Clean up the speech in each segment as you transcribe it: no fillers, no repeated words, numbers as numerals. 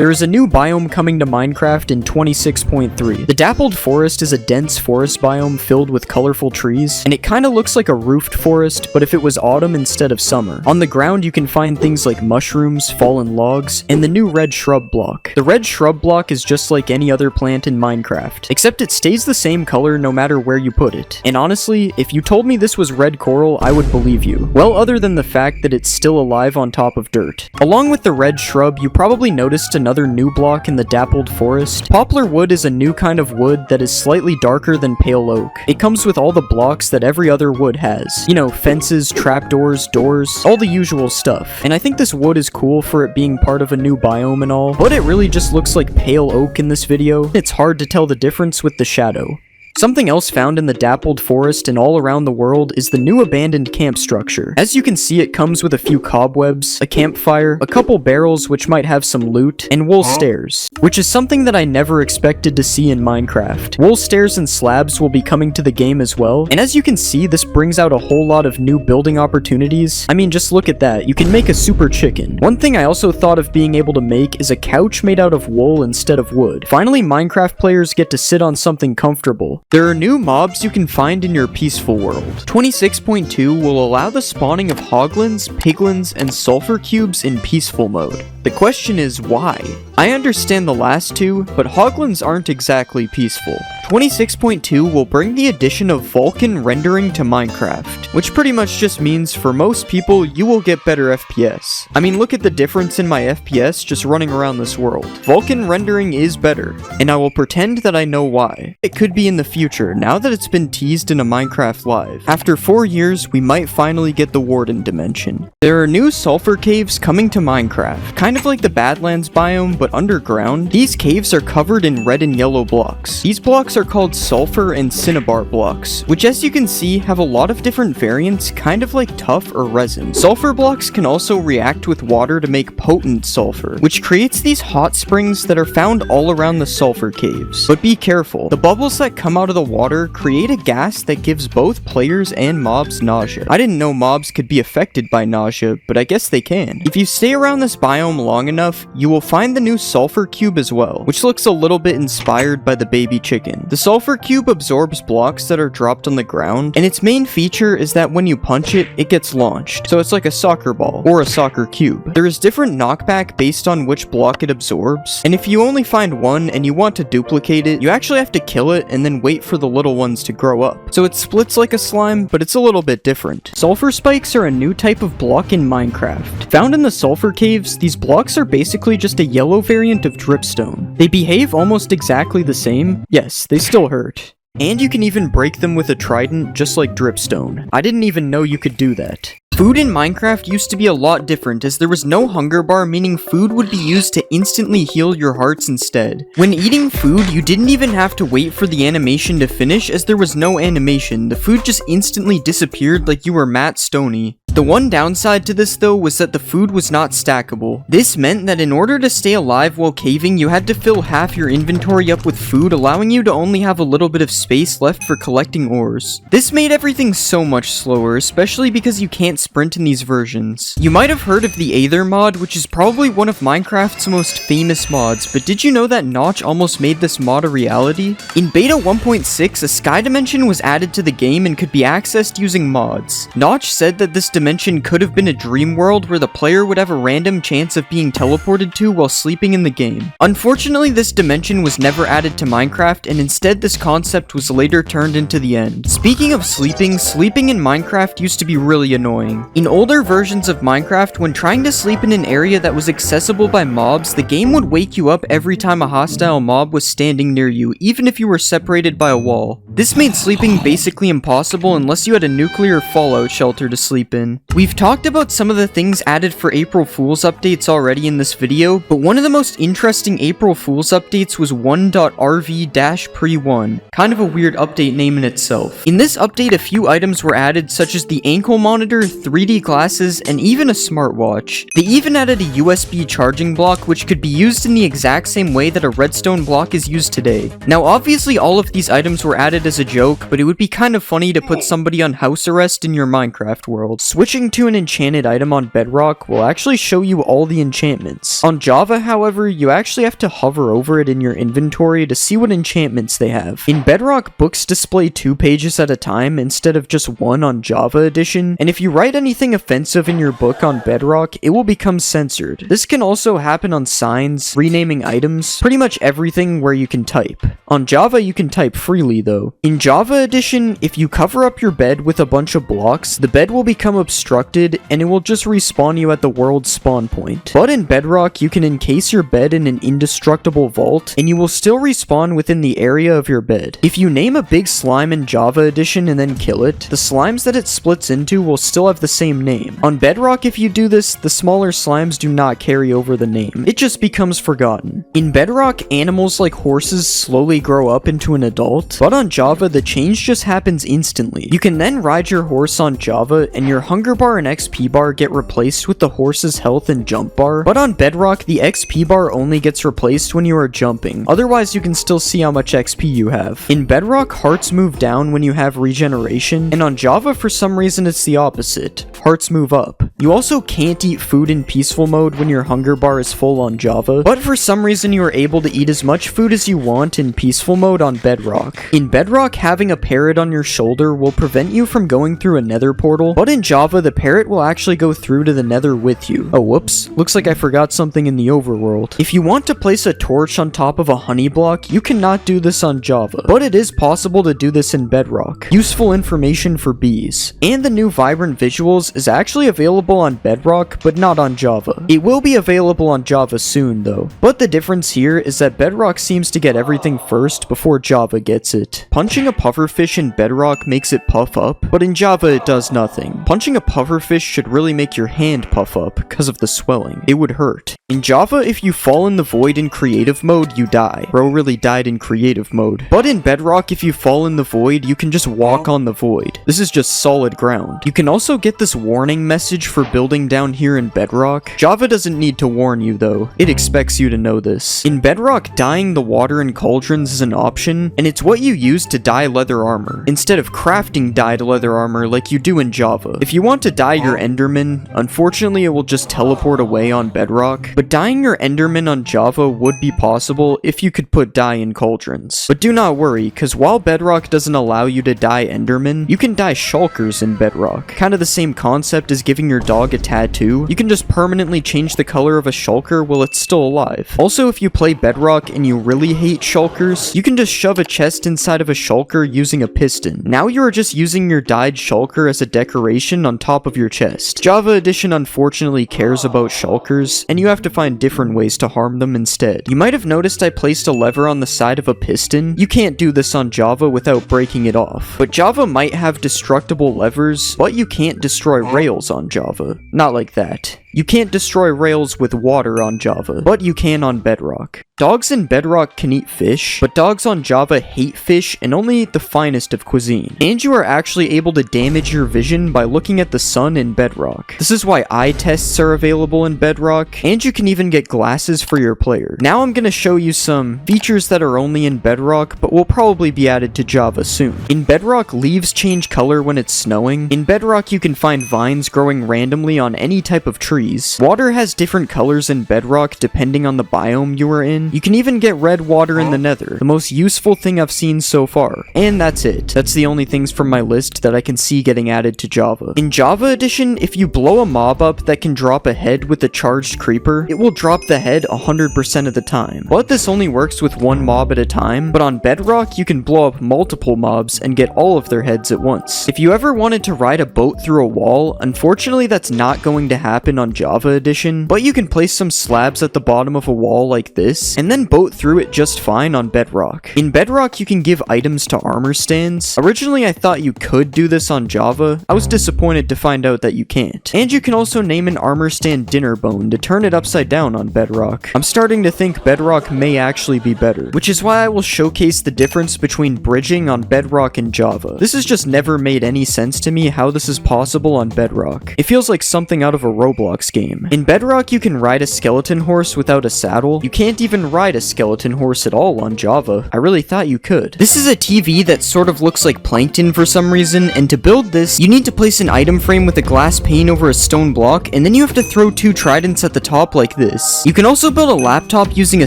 There is a new biome coming to Minecraft in 26.3. The Dappled Forest is a dense forest biome filled with colorful trees, and it kinda looks like a roofed forest, but if it was autumn instead of summer. On the ground you can find things like mushrooms, fallen logs, and the new red shrub block. The red shrub block is just like any other plant in Minecraft, except it stays the same color no matter where you put it. And honestly, if you told me this was red coral, I would believe you. Well, other than the fact that it's still alive on top of dirt. Along with the red shrub, you probably noticed another new block in the Dappled Forest. Poplar wood is a new kind of wood that is slightly darker than pale oak. It comes with all the blocks that every other wood has. You know, fences, trapdoors, doors, all the usual stuff. And I think this wood is cool for it being part of a new biome and all, but it really just looks like pale oak in this video. It's hard to tell the difference with the shadow. Something else found in the Dappled Forest and all around the world is the new abandoned camp structure. As you can see, it comes with a few cobwebs, a campfire, a couple barrels which might have some loot, and wool stairs, which is something that I never expected to see in Minecraft. Wool stairs and slabs will be coming to the game as well, and as you can see, this brings out a whole lot of new building opportunities. I mean, just look at that. You can make a super chicken. One thing I also thought of being able to make is a couch made out of wool instead of wood. Finally, Minecraft players get to sit on something comfortable. There are new mobs you can find in your peaceful world. 26.2 will allow the spawning of hoglins, piglins, and sulfur cubes in peaceful mode. The question is why? I understand the last two, but hoglins aren't exactly peaceful. 26.2 will bring the addition of Vulkan rendering to Minecraft, which pretty much just means for most people you will get better FPS. I mean, look at the difference in my FPS just running around this world. Vulkan rendering is better, and I will pretend that I know why. It could be in the future, now that it's been teased in a Minecraft Live. After 4 years, we might finally get the Warden dimension. There are new sulfur caves coming to Minecraft, kind of like the Badlands biome, but underground. These caves are covered in red and yellow blocks. These blocks are called sulfur and cinnabar blocks, which as you can see have a lot of different variants, kind of like tuff or resin. Sulfur blocks can also react with water to make potent sulfur, which creates these hot springs that are found all around the sulfur caves. But be careful, the bubbles that come out of the water create a gas that gives both players and mobs nausea. I didn't know mobs could be affected by nausea, but I guess they can. If you stay around this biome long enough, you will find the new sulfur cube as well, which looks a little bit inspired by the baby chicken. The sulfur cube absorbs blocks that are dropped on the ground, and its main feature is that when you punch it, it gets launched. So it's like a soccer ball, or a soccer cube. There is different knockback based on which block it absorbs, and if you only find one and you want to duplicate it, you actually have to kill it and then wait for the little ones to grow up. So it splits like a slime, but it's a little bit different. Sulfur spikes are a new type of block in Minecraft. Found in the sulfur caves, these blocks are basically just a yellow variant of dripstone. They behave almost exactly the same. Yes, they still hurt. And you can even break them with a trident just like dripstone. I didn't even know you could do that. Food in Minecraft used to be a lot different as there was no hunger bar, meaning food would be used to instantly heal your hearts instead. When eating food, you didn't even have to wait for the animation to finish as there was no animation. The food just instantly disappeared like you were Matt Stoney. The one downside to this though was that the food was not stackable. This meant that in order to stay alive while caving, you had to fill half your inventory up with food, allowing you to only have a little bit of space left for collecting ores. This made everything so much slower, especially because you can't sprint in these versions. You might have heard of the Aether mod, which is probably one of Minecraft's most famous mods, but did you know that Notch almost made this mod a reality? In beta 1.6, a sky dimension was added to the game and could be accessed using mods. Notch said that this dimension could have been a dream world where the player would have a random chance of being teleported to while sleeping in the game. Unfortunately, this dimension was never added to Minecraft, and instead this concept was later turned into the end. Speaking of sleeping in Minecraft used to be really annoying. In older versions of Minecraft, when trying to sleep in an area that was accessible by mobs, the game would wake you up every time a hostile mob was standing near you, even if you were separated by a wall. This made sleeping basically impossible unless you had a nuclear fallout shelter to sleep in. We've talked about some of the things added for April Fool's updates already in this video, but one of the most interesting April Fool's updates was 1.rv-pre1, kind of a weird update name in itself. In this update, a few items were added such as the ankle monitor, 3D glasses, and even a smartwatch. They even added a USB charging block which could be used in the exact same way that a redstone block is used today. Now obviously all of these items were added as a joke, but it would be kind of funny to put somebody on house arrest in your Minecraft world. Switching to an enchanted item on Bedrock will actually show you all the enchantments. On Java, however, you actually have to hover over it in your inventory to see what enchantments they have. In Bedrock, books display 2 pages at a time instead of just 1 on Java Edition, and if you write anything offensive in your book on Bedrock, it will become censored. This can also happen on signs, renaming items, pretty much everything where you can type. On Java, you can type freely though. In Java Edition, if you cover up your bed with a bunch of blocks, the bed will become obstructed and it will just respawn you at the world's spawn point. But in Bedrock, you can encase your bed in an indestructible vault and you will still respawn within the area of your bed. If you name a big slime in Java Edition and then kill it, the slimes that it splits into will still have the same name. On Bedrock, if you do this, the smaller slimes do not carry over the name. It just becomes forgotten. In Bedrock, animals like horses slowly grow up into an adult, but on Java, the change just happens instantly. You can then ride your horse on Java, and your hunger bar and XP bar get replaced with the horse's health and jump bar, but on Bedrock, the XP bar only gets replaced when you are jumping. Otherwise, you can still see how much XP you have. In Bedrock, hearts move down when you have regeneration, and on Java, for some reason, it's the opposite. Hearts move up. You also can't eat food in peaceful mode when your hunger bar is full on Java, but for some reason you are able to eat as much food as you want in peaceful mode on Bedrock. In Bedrock, having a parrot on your shoulder will prevent you from going through a nether portal, but in Java, the parrot will actually go through to the nether with you. Oh, whoops. Looks like I forgot something in the overworld. If you want to place a torch on top of a honey block, you cannot do this on Java, but it is possible to do this in Bedrock. Useful information for bees. And the new Vibrant Visuals is actually available on Bedrock, but not on Java. It will be available on Java soon, though. But the difference here is that Bedrock seems to get everything first before Java gets it. Punching a pufferfish in Bedrock makes it puff up, but in Java it does nothing. Punching a pufferfish should really make your hand puff up because of the swelling. It would hurt. In Java, if you fall in the void in creative mode, you die. Bro really died in creative mode. But in Bedrock, if you fall in the void, you can just walk on the void. This is just solid ground. You can also get this warning message for building down here in Bedrock. Java doesn't need to warn you though. It expects you to know this. In Bedrock, dyeing the water in cauldrons is an option, and it's what you use to dye leather armor, instead of crafting dyed leather armor like you do in Java. If you want to dye your Enderman, unfortunately it will just teleport away on Bedrock, but dyeing your Enderman on Java would be possible if you could put dye in cauldrons. But do not worry, cause while Bedrock doesn't allow you to dye Enderman, you can dye shulkers in Bedrock. Kind of the same concept as giving your dog a tattoo. You can just permanently change the color of a shulker while it's still alive. Also, if you play Bedrock and you really hate shulkers, you can just shove a chest inside of a shulker using a piston. Now you are just using your dyed shulker as a decoration on top of your chest. Java Edition unfortunately cares about shulkers, and you have to find different ways to harm them instead. You might have noticed I placed a lever on the side of a piston. You can't do this on Java without breaking it off. But Java might have destructible levers, but you can't destroy rails on Java. Not like that. You can't destroy rails with water on Java, but you can on Bedrock. Dogs in Bedrock can eat fish, but dogs on Java hate fish and only eat the finest of cuisine. And you are actually able to damage your vision by looking at the sun in Bedrock. This is why eye tests are available in Bedrock, and you can even get glasses for your player. Now I'm gonna show you some features that are only in Bedrock, but will probably be added to Java soon. In Bedrock, leaves change color when it's snowing. In Bedrock, you can find vines growing randomly on any type of tree. Water has different colors in Bedrock depending on the biome you are in. You can even get red water in the nether, the most useful thing I've seen so far. And that's it. That's the only things from my list that I can see getting added to Java. In Java Edition, if you blow a mob up that can drop a head with a charged creeper, it will drop the head 100% of the time. But this only works with one mob at a time, but on Bedrock, you can blow up multiple mobs and get all of their heads at once. If you ever wanted to ride a boat through a wall, unfortunately that's not going to happen on Java Edition, but you can place some slabs at the bottom of a wall like this, and then boat through it just fine on Bedrock. In Bedrock, you can give items to armor stands. Originally, I thought you could do this on Java. I was disappointed to find out that you can't. And you can also name an armor stand Dinner Bone to turn it upside down on Bedrock. I'm starting to think Bedrock may actually be better, which is why I will showcase the difference between bridging on Bedrock and Java. This has just never made any sense to me how this is possible on Bedrock. It feels like something out of a Roblox Roblox game. In Bedrock, you can ride a skeleton horse without a saddle. You can't even ride a skeleton horse at all on Java. I really thought you could. This is a TV that sort of looks like plankton for some reason, and to build this, you need to place an item frame with a glass pane over a stone block, and then you have to throw 2 tridents at the top like this. You can also build a laptop using a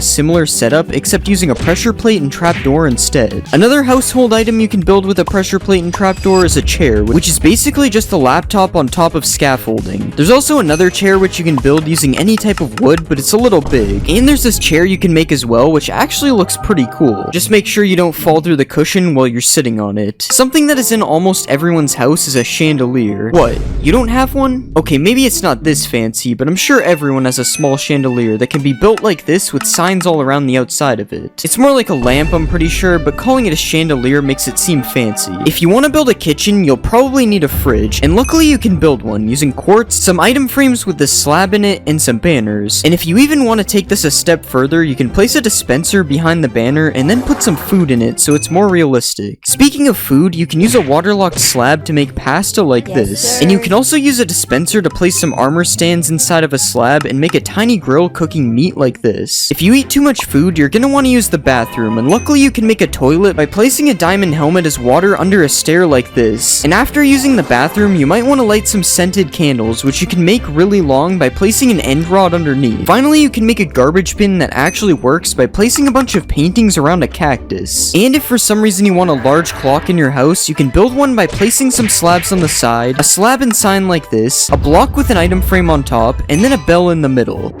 similar setup, except using a pressure plate and trapdoor instead. Another household item you can build with a pressure plate and trapdoor is a chair, which is basically just a laptop on top of scaffolding. There's also another chair which you can build using any type of wood, but it's a little big. And there's this chair you can make as well, which actually looks pretty cool. Just make sure you don't fall through the cushion while you're sitting on it. Something that is in almost everyone's house is a chandelier. What? You don't have one? Okay, maybe it's not this fancy, but I'm sure everyone has a small chandelier that can be built like this with signs all around the outside of it. It's more like a lamp, I'm pretty sure, but calling it a chandelier makes it seem fancy. If you want to build a kitchen, you'll probably need a fridge, and luckily you can build one using quartz, some item frames with the slab in it, and some banners. And if you even want to take this a step further, you can place a dispenser behind the banner and then put some food in it so it's more realistic. Speaking of food, you can use a waterlogged slab to make pasta like this, and you can also use a dispenser to place some armor stands inside of a slab and make a tiny grill cooking meat like this. If you eat too much food, you're gonna want to use the bathroom, and luckily you can make a toilet by placing a diamond helmet as water under a stair like this. And after using the bathroom, you might want to light some scented candles, which you can make really long by placing an end rod underneath. Finally, you can make a garbage bin that actually works by placing a bunch of paintings around a cactus. And if for some reason you want a large clock in your house, you can build one by placing some slabs on the side, a slab and sign like this, a block with an item frame on top, and then a bell in the middle.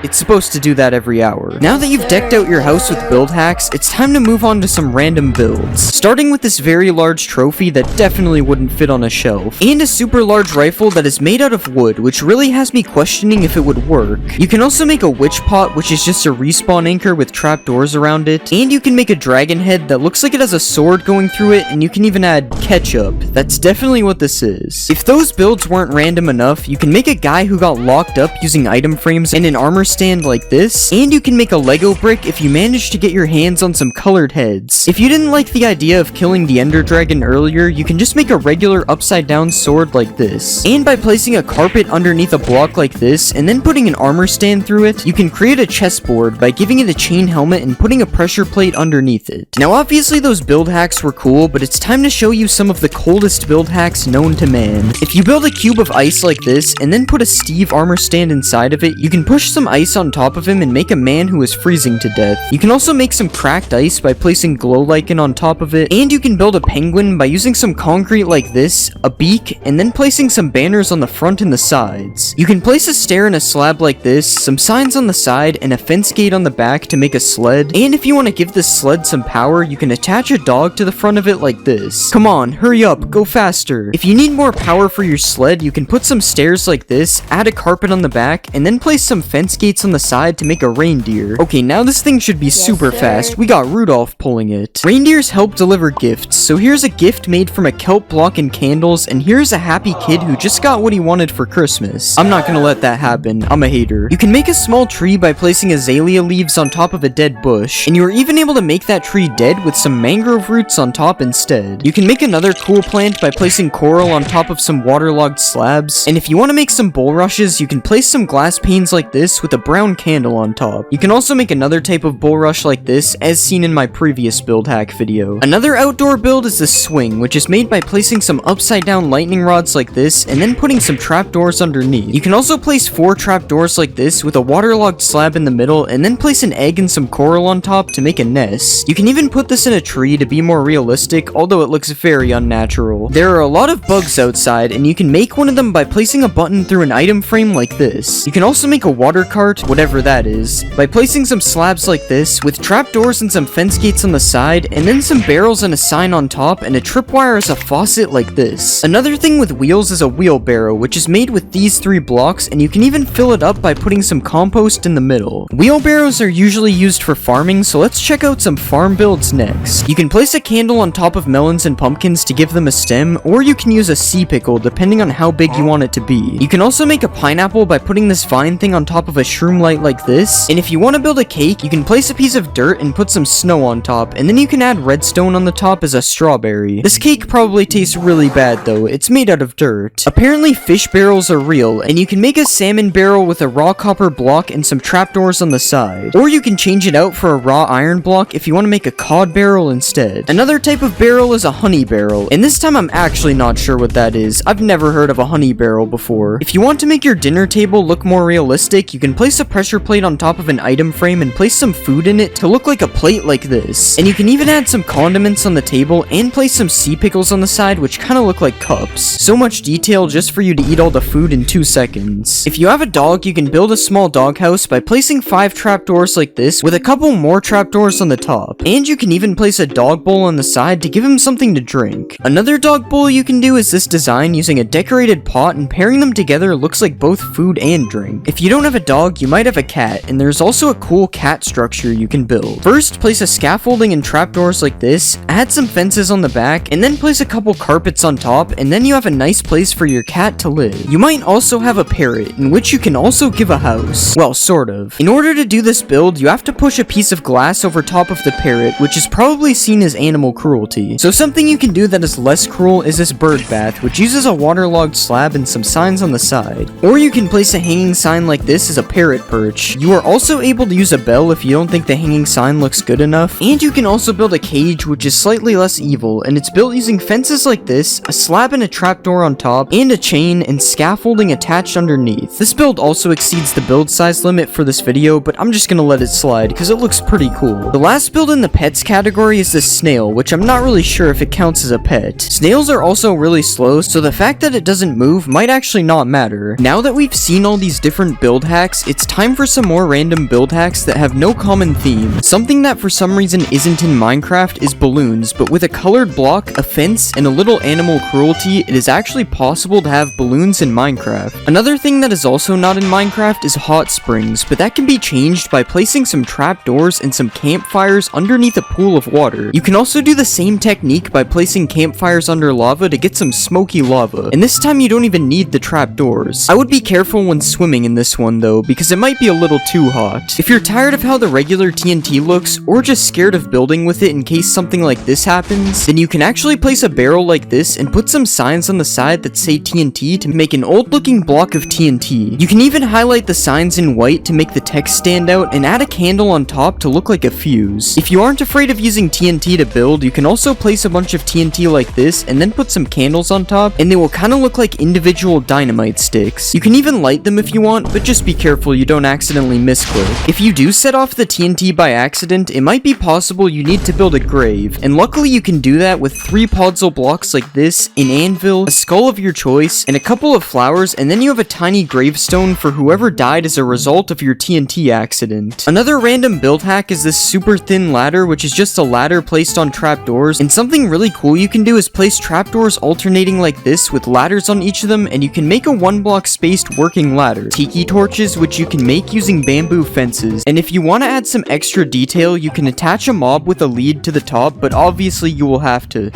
It's supposed to do that every hour. Now that you've decked out your house with build hacks, it's time to move on to some random builds. Starting with this very large trophy that definitely wouldn't fit on a shelf, and a super large rifle that is made out of wood, which really has me questioning if it would work. You can also make a witch pot, which is just a respawn anchor with trapdoors around it, and you can make a dragon head that looks like it has a sword going through it, and you can even add ketchup. That's definitely what this is. If those builds weren't random enough, you can make a guy who got locked up using item frames and an armor stand like this, and you can make a Lego brick if you manage to get your hands on some colored heads. If you didn't like the idea of killing the Ender Dragon earlier, you can just make a regular upside down sword like this. And by placing a carpet underneath a block like this, and then putting an armor stand through it, you can create a chessboard by giving it a chain helmet and putting a pressure plate underneath it. Now obviously those build hacks were cool, but it's time to show you some of the coldest build hacks known to man. If you build a cube of ice like this, and then put a Steve armor stand inside of it, you can push some ice on top of him and make a man who is freezing to death. You can also make some cracked ice by placing glow lichen on top of it, and you can build a penguin by using some concrete like this, a beak, and then placing some banners on the front and the sides. You can place a stair in a slab like this, some signs on the side, and a fence gate on the back to make a sled. And if you want to give this sled some power, you can attach a dog to the front of it like this. Come on, hurry up, go faster. If you need more power for your sled, you can put some stairs like this, add a carpet on the back, and then place some fence gates on the side to make a reindeer. Okay, now this thing should be super fast. We got Rudolph pulling it. Reindeers help deliver gifts, so here's a gift made from a kelp block and candles, and here's a happy kid who just got what he wanted for Christmas. I'm not gonna let that happen. I'm a hater. You can make a small tree by placing azalea leaves on top of a dead bush, and you are even able to make that tree dead with some mangrove roots on top instead. You can make another cool plant by placing coral on top of some waterlogged slabs, and if you want to make some bulrushes, you can place some glass panes like this with a brown candle on top. You can also make another type of bulrush like this, as seen in my previous build hack video. Another outdoor build is the swing, which is made by placing some upside down lightning rods like this, and then putting some trapdoors underneath. You can also place 4 trapdoors like this with a waterlogged slab in the middle, and then place an egg and some coral on top to make a nest. You can even put this in a tree to be more realistic, although it looks very unnatural. There are a lot of bugs outside, and you can make one of them by placing a button through an item frame like this. You can also make a water cart, whatever that is, by placing some slabs like this, with trapdoors and some fence gates on the side, and then some barrels and a sign on top, and a tripwire as a faucet like this. Another thing with wheels is a wheelbarrow, which is made with these 3 blocks, and you can even fill it up by putting some compost in the middle. Wheelbarrows are usually used for farming, so let's check out some farm builds next. You can place a candle on top of melons and pumpkins to give them a stem, or you can use a sea pickle depending on how big you want it to be. You can also make a pineapple by putting this vine thing on top of a shroom light like this. And if you want to build a cake, you can place a piece of dirt and put some snow on top, and then you can add redstone on the top as a strawberry. This cake probably tastes really bad though, it's made out of dirt. Apparently fish barrels are real, and you can make a salmon barrel with a raw copper block and some trapdoors on the side. Or you can change it out for a raw iron block if you want to make a cod barrel instead. Another type of barrel is a honey barrel, and this time I'm actually not sure what that is. I've never heard of a honey barrel before. If you want to make your dinner table look more realistic, you can place a pressure plate on top of an item frame and place some food in it to look like a plate like this. And you can even add some condiments on the table and place some sea pickles on the side, which kind of look like cups. So much detail just for you to eat all the food in 2 seconds. If you have a dog, you can build a small doghouse by placing 5 trapdoors like this with a couple more trapdoors on the top. And you can even place a dog bowl on the side to give him something to drink. Another dog bowl you can do is this design using a decorated pot, and pairing them together looks like both food and drink. If you don't have a dog, you might have a cat, and there's also a cool cat structure you can build. First, place a scaffolding and trapdoors like this, add some fences on the back, and then place a couple carpets on top, and then you have a nice place for your cat to live. You might also have a parrot, in which you can also give a house. Well, sort of. In order to do this build, you have to push a piece of glass over top of the parrot, which is probably seen as animal cruelty. So something you can do that is less cruel is this bird bath, which uses a waterlogged slab and some signs on the side. Or you can place a hanging sign like this as a parrot perch. You are also able to use a bell if you don't think the hanging sign looks good enough. And you can also build a cage, which is slightly less evil, and it's built using fences like this, a slab and a trapdoor on top, and a chain and scaffolding attached underneath. This build also exceeds the build size limit for this video, but I'm just gonna let it slide because it looks pretty cool. The last build in the pets category is this snail, which I'm not really sure if it counts as a pet. Snails are also really slow, so the fact that it doesn't move might actually not matter. Now that we've seen all these different build hacks, it's time for some more random build hacks that have no common theme. Something that for some reason isn't in Minecraft is balloons, but with a colored block, a fence, and a little animal cruelty, it is actually possible to have balloons in Minecraft. Another thing that is also not in Minecraft is hot springs, but that can be changed by placing some trapdoors and some campfires underneath a pool of water. You can also do the same technique by placing campfires under lava to get some smoky lava, and this time you don't even need the trapdoors. I would be careful when swimming in this one though, because it might be a little too hot. If you're tired of how the regular TNT looks, or just scared of building with it in case something like this happens, then you can actually place a barrel like this and put some signs on the side that say TNT to make an old looking block of TNT. You can even highlight the signs in white to make the text stand out and add a candle on top to look like a fuse. If you aren't afraid of using TNT to build, you can also place a bunch of TNT like this and then put some candles on top, and they will kind of look like individual dynamite sticks. You can even light them if you want, but just be careful you don't accidentally misclick. If you do set off the TNT by accident, it might be possible you need to build a grave, and luckily you can do that with 3 podzol blocks like this, an anvil, a skull of your choice, and a couple of flowers, and then you have a tiny gravestone for whoever died as a result of your TNT accident. Another random build hack is this super thin ladder, which is just a ladder placed on trapdoors, and something really cool you can do is place trapdoors alternating like this with ladders on each of them, and you can make a 1-block spaced working ladder. Tiki torches, which you can make using bamboo fences, and if you want to add some extra detail, you can attach a mob with a lead to the top, but obviously you will have to.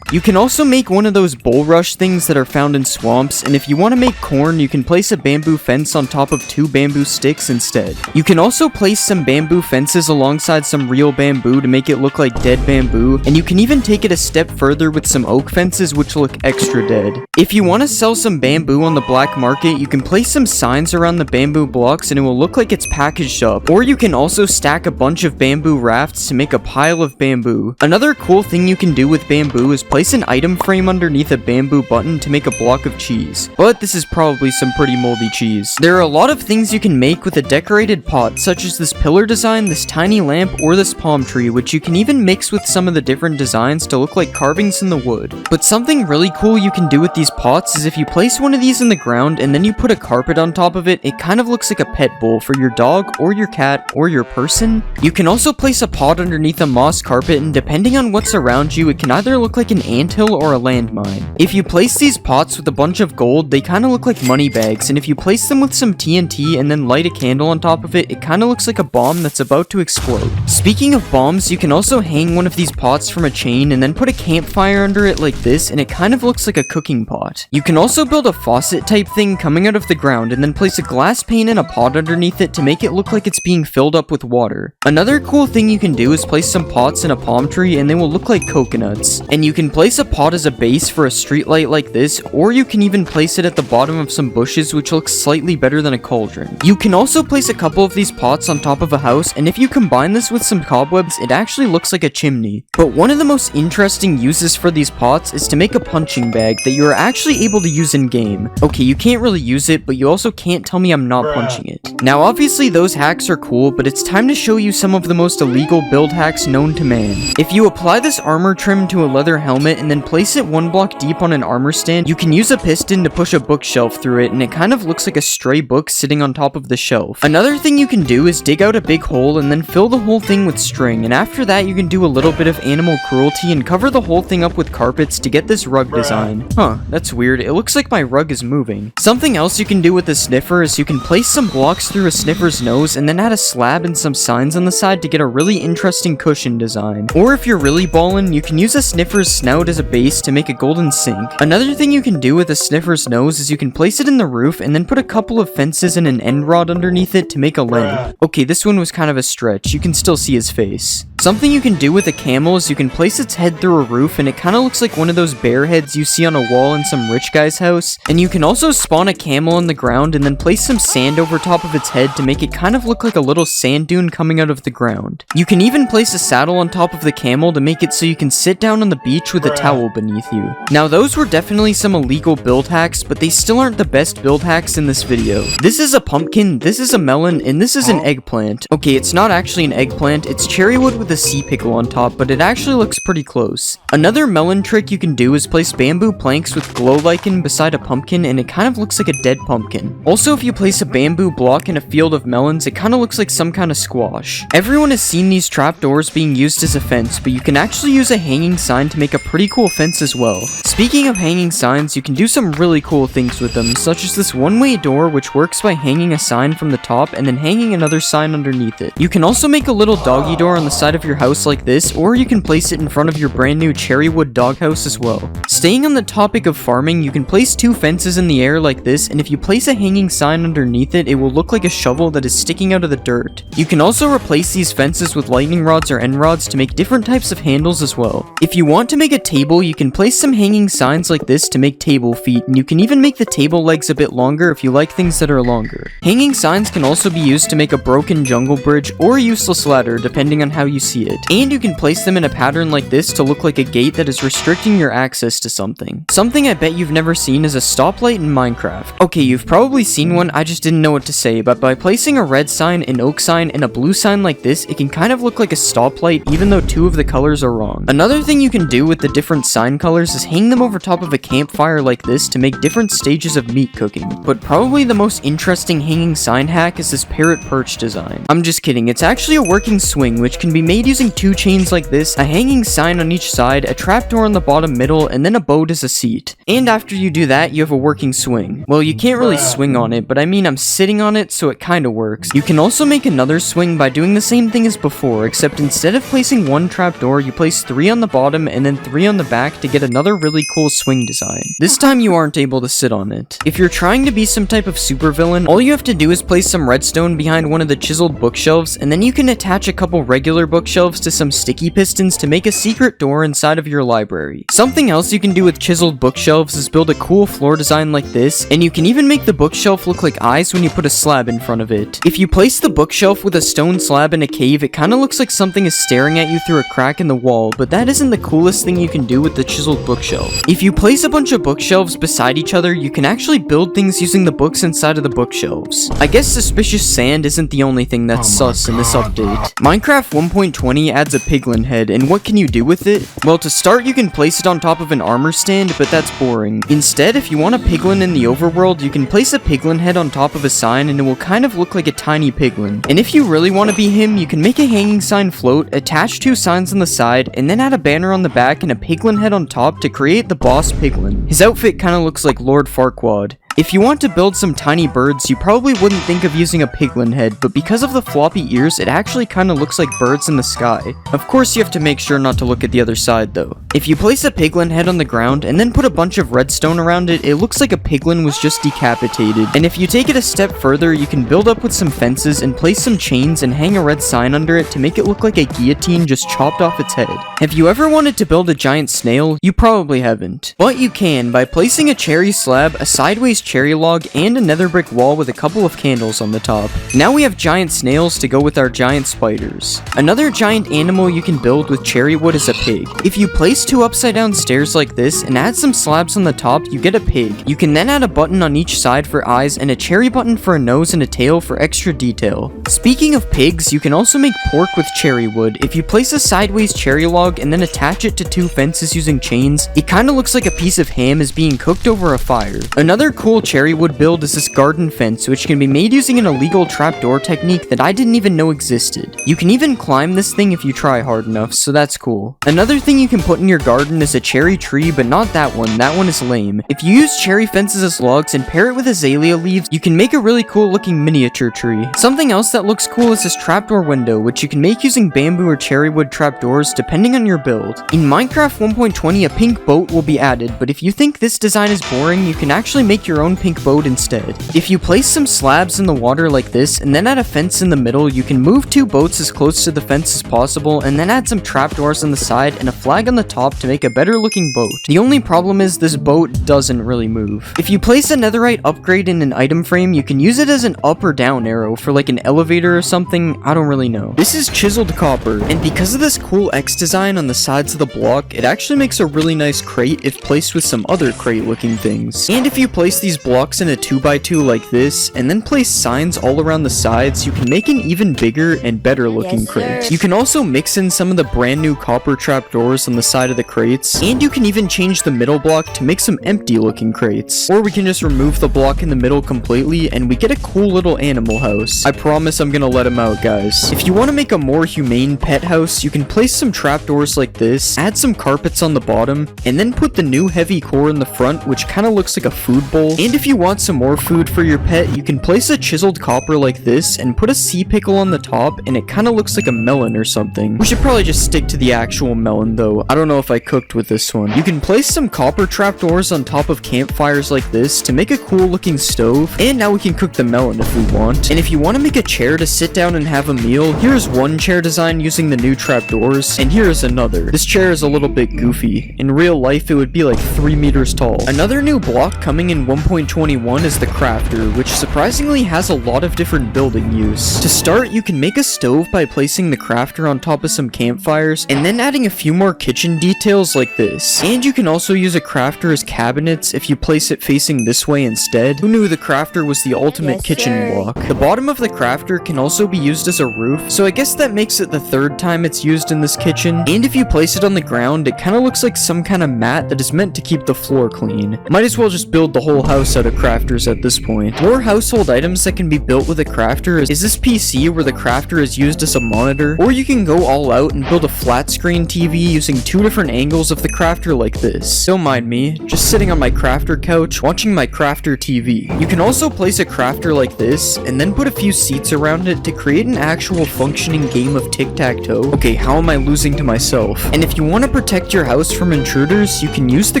You can also make one of those bulrush things that are found in swamps, and if you want to make corn, you can place a bamboo fence on top of 2 bamboo sticks instead. You can also place some bamboo fences alongside some real bamboo to make it look like dead bamboo, and you can even take it a step further with some oak fences which look extra dead. If you want to sell some bamboo on the black market, you can place some signs around the bamboo blocks and it will look like it's packaged up, or you can also stack a bunch of bamboo rafts to make a pile of bamboo. Another cool thing you can do with bamboo is place an item frame underneath a bamboo button to make a block of cheese, but this is probably some pretty moldy cheese. There are a lot of things you can make with a decorated pot, such as this pillar design, this tiny lamp, or this palm tree, which you can even mix with some of the different designs to look like carvings in the wood. But something really cool you can do with these pots is if you place one of these in the ground and then you put a carpet on top of it, it kind of looks like a pet bowl for your dog or your cat or your person. You can also place a pot underneath a moss carpet, and depending on what's around you, it can either look like an an anthill or a landmine. If you place these pots with a bunch of gold, they kind of look like money bags, and if you place them with some TNT and then light a candle on top of it, it kind of looks like a bomb that's about to explode. Speaking of bombs, you can also hang one of these pots from a chain and then put a campfire under it like this, and it kind of looks like a cooking pot. You can also build a faucet type thing coming out of the ground and then place a glass pane in a pot underneath it to make it look like it's being filled up with water. Another cool thing you can do is place some pots in a palm tree and they will look like coconuts. And you can place a pot as a base for a street light like this, or you can even place it at the bottom of some bushes, which looks slightly better than a cauldron. You can also place a couple of these pots on top of a house, and if you combine this with some cobwebs, it actually looks like a chimney. But one of the most interesting uses for these pots is to make a punching bag that you are actually able to use in game. Okay, you can't really use it, but you also can't tell me I'm not punching it. Now obviously those hacks are cool, but it's time to show you some of the most illegal build hacks known to man. If you apply this armor trim to a leather helmet and then place it one block deep on an armor stand, you can use a piston to push a bookshelf through it, and it kind of looks like a stray book sitting on top of the shelf. Another thing you can do is dig out a big hole and then fill the whole thing with string, and after that you can do a little bit of animal cruelty and cover the whole thing up with carpets to get this rug design. Huh, that's weird. It looks like my rug is moving. Something else you can do with the sniffer is you can place some blocks through a sniffer's nose and then add a slab and some signs on the side to get a really interesting cushion design. Or if you're really ballin', you can use a sniffer's snout as a base to make a golden sink. Another thing you can do with a sniffer's nose is you can place it in the roof and then put a couple of fences and an end rod underneath it to make a lamp. Okay, this one was kind of a stretch. You can still see his face. Something you can do with a camel is you can place its head through a roof and it kind of looks like one of those bear heads you see on a wall in some rich guy's house. And you can also spawn a camel on the ground and then place some sand over top of its head to make it kind of look like a little sand dune coming out of the ground. You can even place a saddle on top of the camel to make it so you can sit down on the beach with a towel beneath you. Now those were definitely some illegal build hacks, but they still aren't the best build hacks in this video. This is a pumpkin, this is a melon, and this is an eggplant. Okay, it's not actually an eggplant, it's cherry wood with a sea pickle on top, but it actually looks pretty close. Another melon trick you can do is place bamboo planks with glow lichen beside a pumpkin, and it kind of looks like a dead pumpkin. Also, if you place a bamboo block in a field of melons, it kind of looks like some kind of squash. Everyone has seen these trapdoors being used as a fence, but you can actually use a hanging sign to make a pretty cool fence as well. Speaking of hanging signs, you can do some really cool things with them, such as this one-way door, which works by hanging a sign from the top and then hanging another sign underneath it. You can also make a little doggy door on the side of your house like this, or you can place it in front of your brand new cherry wood doghouse as well. Staying on the topic of farming, you can place two fences in the air like this, and if you place a hanging sign underneath it, it will look like a shovel that is sticking out of the dirt. You can also replace these fences with lightning rods or end rods to make different types of handles as well. If you want to make a table, you can place some hanging signs like this to make table feet, and you can even make the table legs a bit longer if you like things that are longer. Hanging signs can also be used to make a broken jungle bridge or a useless ladder, depending on how you see it. And you can place them in a pattern like this to look like a gate that is restricting your access to something. Something I bet you've never seen is a stoplight in Minecraft. Okay, you've probably seen one, I just didn't know what to say, but by placing a red sign, an oak sign, and a blue sign like this, it can kind of look like a stoplight even though two of the colors are wrong. Another thing you can do with the different sign colors is hang them over top of a campfire like this to make different stages of meat cooking. But probably the most interesting hanging sign hack is this parrot perch design. I'm just kidding, it's actually a working swing which can be made using two chains like this, a hanging sign on each side, a trapdoor on the bottom middle, and then a boat as a seat. And after you do that, you have a working swing. Well, you can't really swing on it, but I mean I'm sitting on it, so it kinda works. You can also make another swing by doing the same thing as before, except instead of placing one trapdoor, you place 3 on the bottom and then 3 on the back to get another really cool swing design. This time you aren't able to sit on it. If you're trying to be some type of supervillain, all you have to do is place some redstone behind one of the chiseled bookshelves, and then you can attach a couple regular bookshelves to some sticky pistons to make a secret door inside of your library. Something else you can do with chiseled bookshelves is build a cool floor design like this, and you can even make the bookshelf look like eyes when you put a slab in front of it. If you place the bookshelf with a stone slab in a cave, it kinda looks like something is staring at you through a crack in the wall, but that isn't the coolest thing you can do with the chiseled bookshelf. If you place a bunch of bookshelves beside each other, you can actually build things using the books inside of the bookshelves. I guess suspicious sand isn't the only thing that's sus in this update. Minecraft 1.20 adds a piglin head, and what can you do with it? Well, to start, you can place it on top of an armor stand, but that's boring. Instead, if you want a piglin in the overworld, you can place a piglin head on top of a sign, and it will kind of look like a tiny piglin. And if you really want to be him, you can make a hanging sign float, attach 2 signs on the side, and then add a banner on the back and a piglin head on top to create the boss piglin. His outfit kind of looks like Lord Farquaad. If you want to build some tiny birds, you probably wouldn't think of using a piglin head, but because of the floppy ears, it actually kinda looks like birds in the sky. Of course, you have to make sure not to look at the other side though. If you place a piglin head on the ground and then put a bunch of redstone around it, it looks like a piglin was just decapitated. And if you take it a step further, you can build up with some fences and place some chains and hang a red sign under it to make it look like a guillotine just chopped off its head. Have you ever wanted to build a giant snail? You probably haven't. But you can by placing a cherry slab, a sideways cherry log, and a nether brick wall with a couple of candles on the top. Now we have giant snails to go with our giant spiders. Another giant animal you can build with cherry wood is a pig. If you place 2 upside down stairs like this and add some slabs on the top, you get a pig. You can then add a button on each side for eyes and a cherry button for a nose and a tail for extra detail. Speaking of pigs, you can also make pork with cherry wood. If you place a sideways cherry log and then attach it to 2 fences using chains, it kinda looks like a piece of ham is being cooked over a fire. Another cool cherry wood build is this garden fence, which can be made using an illegal trapdoor technique that I didn't even know existed. You can even climb this thing if you try hard enough, so that's cool. Another thing you can put in your garden is a cherry tree, but not that one is lame. If you use cherry fences as logs and pair it with azalea leaves, you can make a really cool looking miniature tree. Something else that looks cool is this trapdoor window, which you can make using bamboo or cherry wood trapdoors depending on your build. In Minecraft 1.20, a pink boat will be added, but if you think this design is boring, you can actually make your own pink boat instead. If you place some slabs in the water like this and then add a fence in the middle, you can move 2 boats as close to the fence as possible and then add some trapdoors on the side and a flag on the top to make a better looking boat. The only problem is this boat doesn't really move. If you place a netherite upgrade in an item frame, you can use it as an up or down arrow for like an elevator or something, I don't really know. This is chiseled copper, and because of this cool X design on the sides of the block, it actually makes a really nice crate if placed with some other crate looking things. And if you place these blocks in a 2x2 like this, and then place signs all around the sides, you can make an even bigger and better looking crate. You can also mix in some of the brand new copper trapdoors on the side of the crates, and you can even change the middle block to make some empty looking crates. Or we can just remove the block in the middle completely, and we get a cool little animal house. I promise I'm gonna let him out, guys. If you want to make a more humane pet house, you can place some trapdoors like this, add some carpets on the bottom, and then put the new heavy core in the front, which kind of looks like a food bowl. And if you want some more food for your pet, you can place a chiseled copper like this and put a sea pickle on the top, and it kind of looks like a melon or something. We should probably just stick to the actual melon though. I don't know if I cooked with this one. You can place some copper trapdoors on top of campfires like this to make a cool looking stove, and now we can cook the melon if we want. And if you want to make a chair to sit down and have a meal, here's one chair design using the new trapdoors, and here is another. This chair is a little bit goofy. In real life, it would be like 3 meters tall. Another new block coming in 1.21 is the crafter, which surprisingly has a lot of different building use. To start, you can make a stove by placing the crafter on top of some campfires, and then adding a few more kitchen details like this. And you can also use a crafter as cabinets if you place it facing this way instead. Who knew the crafter was the ultimate kitchen block? The bottom of the crafter can also be used as a roof, so I guess that makes it the 3rd time it's used in this kitchen. And if you place it on the ground, it kind of looks like some kind of mat that is meant to keep the floor clean. Might as well just build the whole house out of crafters at this point. More household items that can be built with a crafter is this PC where the crafter is used as a monitor, or you can go all out and build a flat screen TV using 2 different angles of the crafter like this. Don't mind me, just sitting on my crafter couch watching my crafter TV. You can also place a crafter like this and then put a few seats around it to create an actual functioning game of tic-tac-toe. Okay, how am I losing to myself? And if you want to protect your house from intruders, you can use the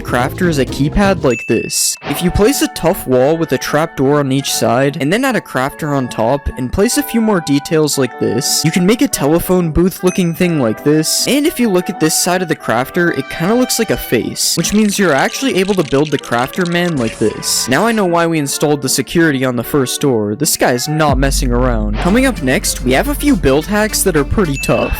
crafter as a keypad like this. If you place a tough wall with a trapdoor on each side, and then add a crafter on top, and place a few more details like this, you can make a telephone booth looking thing like this. And if you look at this side of the crafter, it kind of looks like a face, which means you're actually able to build the crafter man like this. Now I know why we installed the security on the first door. This guy's not messing around. Coming up next, we have a few build hacks that are pretty tough.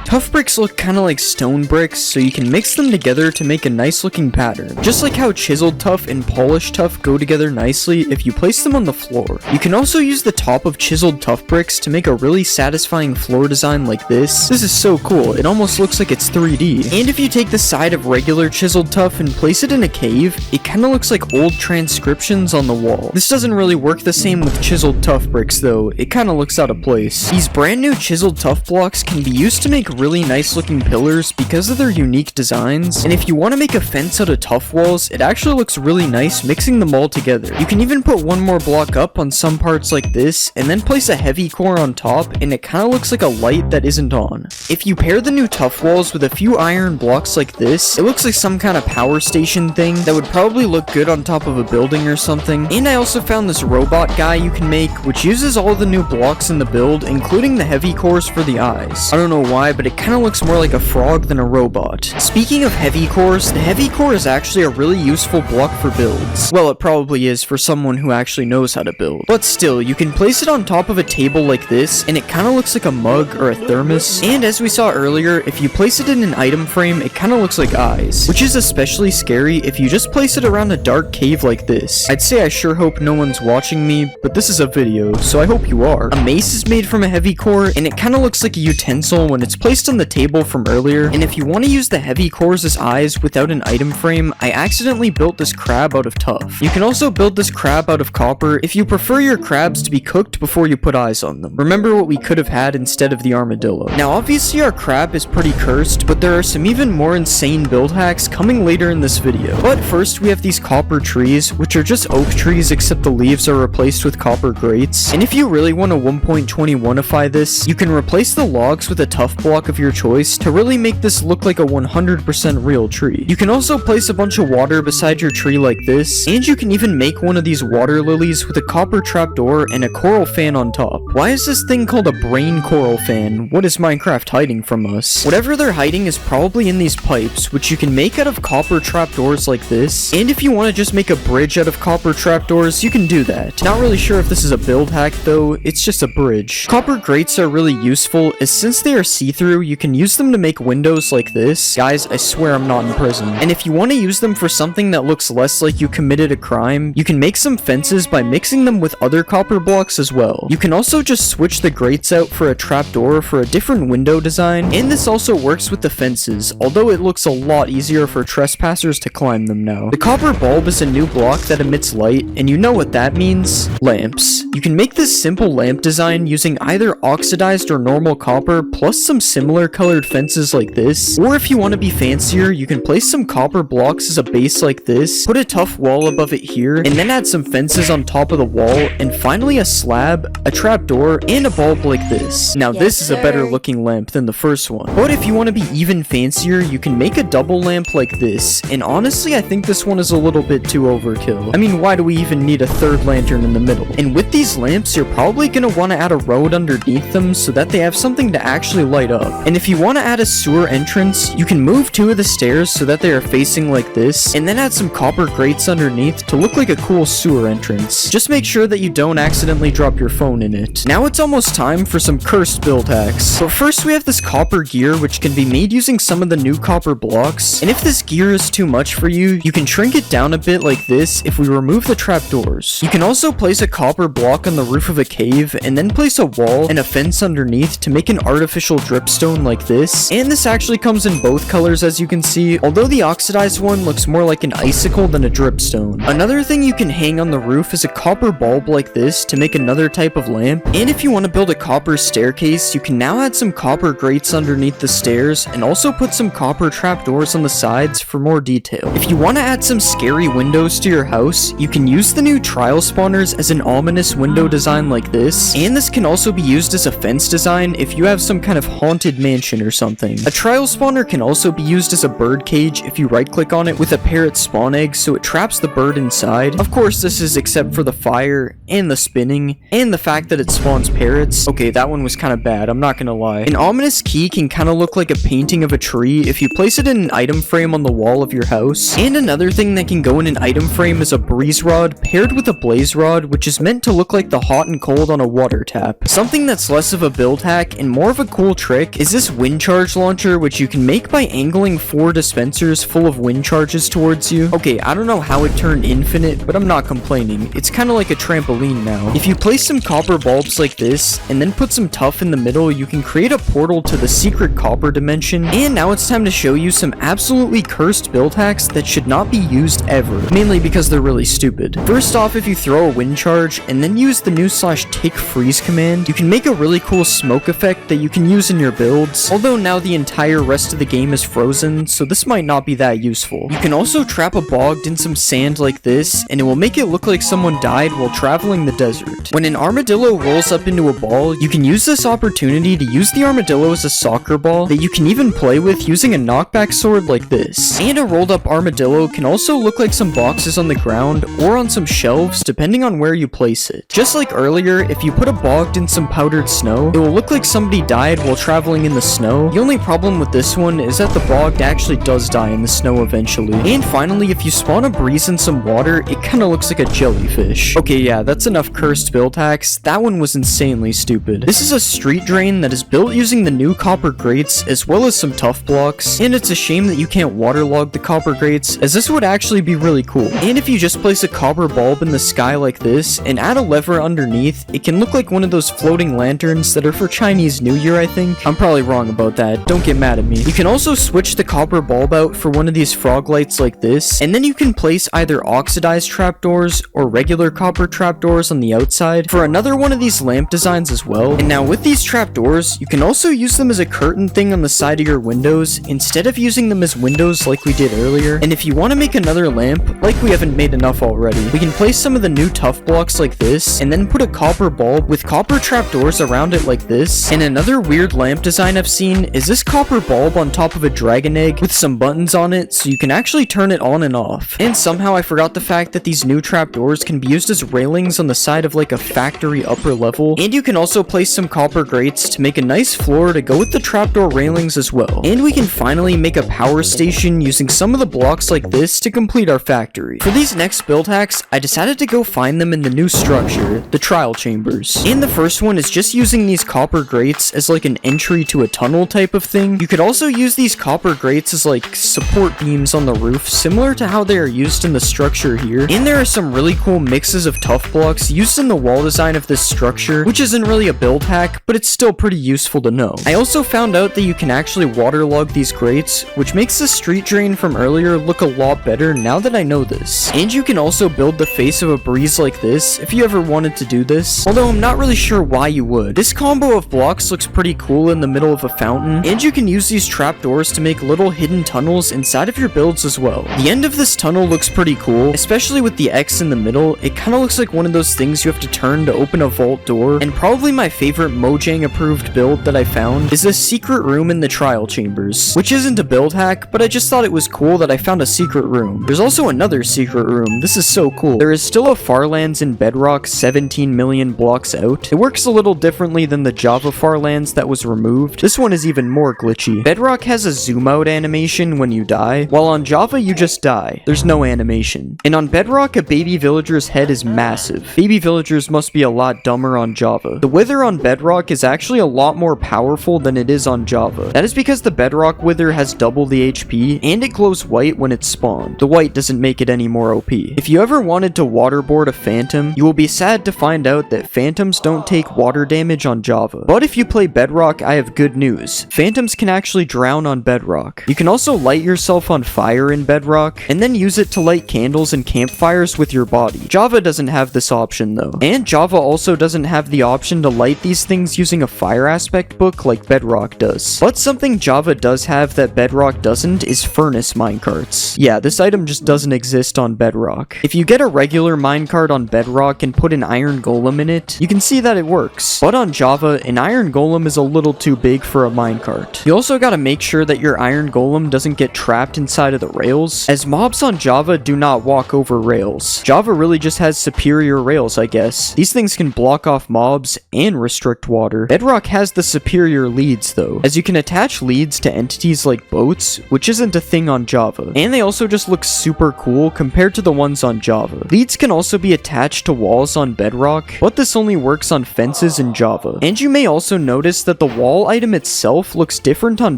Tough bricks look kinda like stone bricks, so you can mix them together to make a nice looking pattern. Just like how chiseled tuff and polished tuff go together nicely if you place them on the floor. You can also use the top of chiseled tuff bricks to make a really satisfying floor design like this. This is so cool, it almost looks like it's 3D. And if you take the side of regular chiseled tuff and place it in a cave, it kinda looks like old transcriptions on the wall. This doesn't really work the same with chiseled tuff bricks though, it kinda looks out of place. These brand new chiseled tuff blocks can be used to make really nice looking pillars because of their unique designs, and if you want to make a fence out of tuff walls, it actually looks really nice mixing them all together. You can even put one more block up on some parts like this, and then place a heavy core on top, and it kinda looks like a light that isn't on. If you pair the new tuff walls with a few iron blocks like this, it looks like some kind of power station thing that would probably look good on top of a building or something. And I also found this robot guy you can make, which uses all the new blocks in the build, including the heavy cores for the eyes. I don't know why, but it kinda looks more like a frog than a robot. Speaking of heavy cores, the heavy core is actually a really useful block for builds. Well, it probably is for someone who actually knows how to build. But still, you can place it on top of a table like this, and it kinda looks like a mug or a thermos. And as we saw earlier, if you place it in an item frame, it kinda looks like eyes, which is especially scary if you just place it around a dark cave like this. I'd say I sure hope no one's watching me, but this is a video, so I hope you are. A mace is made from a heavy core, and it kinda looks like a utensil when it's placed on the table from earlier. And if you want to use the heavy cores as eyes without an item frame, I accidentally built this crab out of tuff. You can also build this crab out of copper if you prefer your crabs to be cooked before you put eyes on them. Remember what we could have had instead of the armadillo. Now obviously our crab is pretty cursed, but there are some even more insane build hacks coming later in this video. But first we have these copper trees, which are just oak trees except the leaves are replaced with copper grates. And if you really want to 1.21ify this, you can replace the logs with a tuff block of your choice to really make this look like a 100% real tree. You can also place a bunch of water beside your tree like this, and you can even make one of these water lilies with a copper trapdoor and a coral fan on top. Why is this thing called a brain coral fan? What is Minecraft hiding from us? Whatever they're hiding is probably in these pipes, which you can make out of copper trapdoors like this. And if you want to just make a bridge out of copper trapdoors, you can do that. Not really sure if this is a build hack though, it's just a bridge. Copper grates are really useful, as since they are see-through, you can use them to make windows like this. Guys, I swear I'm not in prison. And if you want to use them for something that looks less like you committed a crime, you can make some fences by mixing them with other copper blocks as well. You can also just switch the grates out for a trapdoor for a different window design, and this also works with the fences, although it looks a lot easier for trespassers to climb them now. The copper bulb is a new block that emits light, and you know what that means? Lamps. You can make this simple lamp design using either oxidized or normal copper plus some similar colored fences like this, or if you want to be fancier, you can place some copper blocks as a base like this, put a tough wall above it here, and then add some fences on top of the wall, and finally a slab, a trapdoor, and a bulb like this. Now this is a better looking lamp than the first one. But if you want to be even fancier, you can make a double lamp like this, and honestly I think this one is a little bit too overkill. I mean, why do we even need a third lantern in the middle? And with these lamps, you're probably going to want to add a road underneath them so that they have something to actually light up. And if you want to add a sewer entrance, you can move two of the stairs so that they are facing like this, and then add some copper grates underneath to look like a cool sewer entrance. Just make sure that you don't accidentally drop your phone in it. Now it's almost time for some cursed build hacks. But first we have this copper gear, which can be made using some of the new copper blocks, and if this gear is too much for you, you can shrink it down a bit like this if we remove the trapdoors. You can also place a copper block on the roof of a cave, and then place a wall and a fence underneath to make an artificial dripstone like this, and this actually comes in both colors as you can see, although the oxidized one looks more like an icicle than a dripstone. Another thing you can hang on the roof is a copper bulb like this to make another type of lamp, and if you want to build a copper staircase, you can now add some copper grates underneath the stairs, and also put some copper trapdoors on the sides for more detail. If you want to add some scary windows to your house, you can use the new trial spawners as an ominous window design like this, and this can also be used as a fence design if you have some kind of haunted mansion or something. A trial spawner can also be used as a bird cage if you right click on it with a parrot spawn egg so it traps the bird inside. Of course this is except for the fire and the spinning and the fact that it spawns parrots. Okay, that one was kind of bad, I'm not gonna lie. An ominous key can kind of look like a painting of a tree if you place it in an item frame on the wall of your house. And another thing that can go in an item frame is a breeze rod paired with a blaze rod, which is meant to look like the hot and cold on a water tap. Something that's less of a build hack and more of a cool trick pack is this wind charge launcher, which you can make by angling 4 dispensers full of wind charges towards you. Okay, I don't know how it turned infinite, but I'm not complaining. It's kind of like a trampoline now. If you place some copper bulbs like this, and then put some tuff in the middle, you can create a portal to the secret copper dimension. And now it's time to show you some absolutely cursed build hacks that should not be used ever, mainly because they're really stupid. First off, if you throw a wind charge and then use the new /tick freeze command, you can make a really cool smoke effect that you can use in your builds, although now the entire rest of the game is frozen, so this might not be that useful. You can also trap a bogged in some sand like this, and it will make it look like someone died while traveling the desert. When an armadillo rolls up into a ball, you can use this opportunity to use the armadillo as a soccer ball that you can even play with using a knockback sword like this. And a rolled up armadillo can also look like some boxes on the ground or on some shelves depending on where you place it. Just like earlier, if you put a bogged in some powdered snow, it will look like somebody died while traveling in the snow. The only problem with this one is that the bogged actually does die in the snow eventually. And finally, if you spawn a breeze in some water, it kinda looks like a jellyfish. Okay, yeah, that's enough cursed build hacks. That one was insanely stupid. This is a street drain that is built using the new copper grates as well as some tuff blocks, and it's a shame that you can't waterlog the copper grates, as this would actually be really cool. And if you just place a copper bulb in the sky like this and add a lever underneath, it can look like one of those floating lanterns that are for Chinese New Year, I think. I'm probably wrong about that, don't get mad at me. You can also switch the copper bulb out for one of these frog lights like this, and then you can place either oxidized trapdoors or regular copper trapdoors on the outside for another one of these lamp designs as well. And now with these trapdoors, you can also use them as a curtain thing on the side of your windows instead of using them as windows like we did earlier. And if you want to make another lamp, like we haven't made enough already, we can place some of the new tuff blocks like this and then put a copper bulb with copper trapdoors around it like this. And another weird lamp design I've seen is this copper bulb on top of a dragon egg with some buttons on it so you can actually turn it on and off. And somehow I forgot the fact that these new trapdoors can be used as railings on the side of like a factory upper level. And you can also place some copper grates to make a nice floor to go with the trapdoor railings as well. And we can finally make a power station using some of the blocks like this to complete our factory. For these next build hacks, I decided to go find them in the new structure, the trial chambers. And the first one is just using these copper grates as like an entry to a tunnel type of thing. You could also use these copper grates as like support beams on the roof, similar to how they are used in the structure here. And there are some really cool mixes of tuff blocks used in the wall design of this structure, which isn't really a build hack, but it's still pretty useful to know. I also found out that you can actually waterlog these grates, which makes the street drain from earlier look a lot better now that I know this. And you can also build the face of a breeze like this if you ever wanted to do this, although I'm not really sure why you would. This combo of blocks looks pretty cool in the middle of a fountain, and you can use these trapdoors to make little hidden tunnels inside of your builds as well. The end of this tunnel looks pretty cool, especially with the X in the middle. It kind of looks like one of those things you have to turn to open a vault door. And probably my favorite Mojang approved build that I found is this secret room in the trial chambers, which isn't a build hack, but I just thought it was cool that I found a secret room. There's also another secret room. This is so cool. There is still a Farlands in Bedrock 17 million blocks out. It works a little differently than the Java Farlands that was removed. This one is even more glitchy. Bedrock has a zoom out animation when you die, while on Java you just die. There's no animation. And on Bedrock, a baby villager's head is massive. Baby villagers must be a lot dumber on Java. The wither on Bedrock is actually a lot more powerful than it is on Java. That is because the Bedrock wither has double the HP, and it glows white when it's spawned. The white doesn't make it any more OP. If you ever wanted to waterboard a phantom, you will be sad to find out that phantoms don't take water damage on Java. But if you play Bedrock, I have good news. Phantoms can actually drown on Bedrock. You can also light yourself on fire in Bedrock, and then use it to light candles and campfires with your body. Java doesn't have this option though. And Java also doesn't have the option to light these things using a fire aspect book like Bedrock does. But something Java does have that Bedrock doesn't is furnace minecarts. Yeah, this item just doesn't exist on Bedrock. If you get a regular minecart on Bedrock and put an iron golem in it, you can see that it works. But on Java, an iron golem is a little too big for a minecart. You also gotta make sure that your iron golem doesn't get trapped inside of the rails, as mobs on Java do not walk over rails. Java really just has superior rails, I guess. These things can block off mobs and restrict water. Bedrock has the superior leads though, as you can attach leads to entities like boats, which isn't a thing on Java. And they also just look super cool compared to the ones on Java. Leads can also be attached to walls on Bedrock, but this only works on fences in Java. And you may also notice that the wall wall item itself looks different on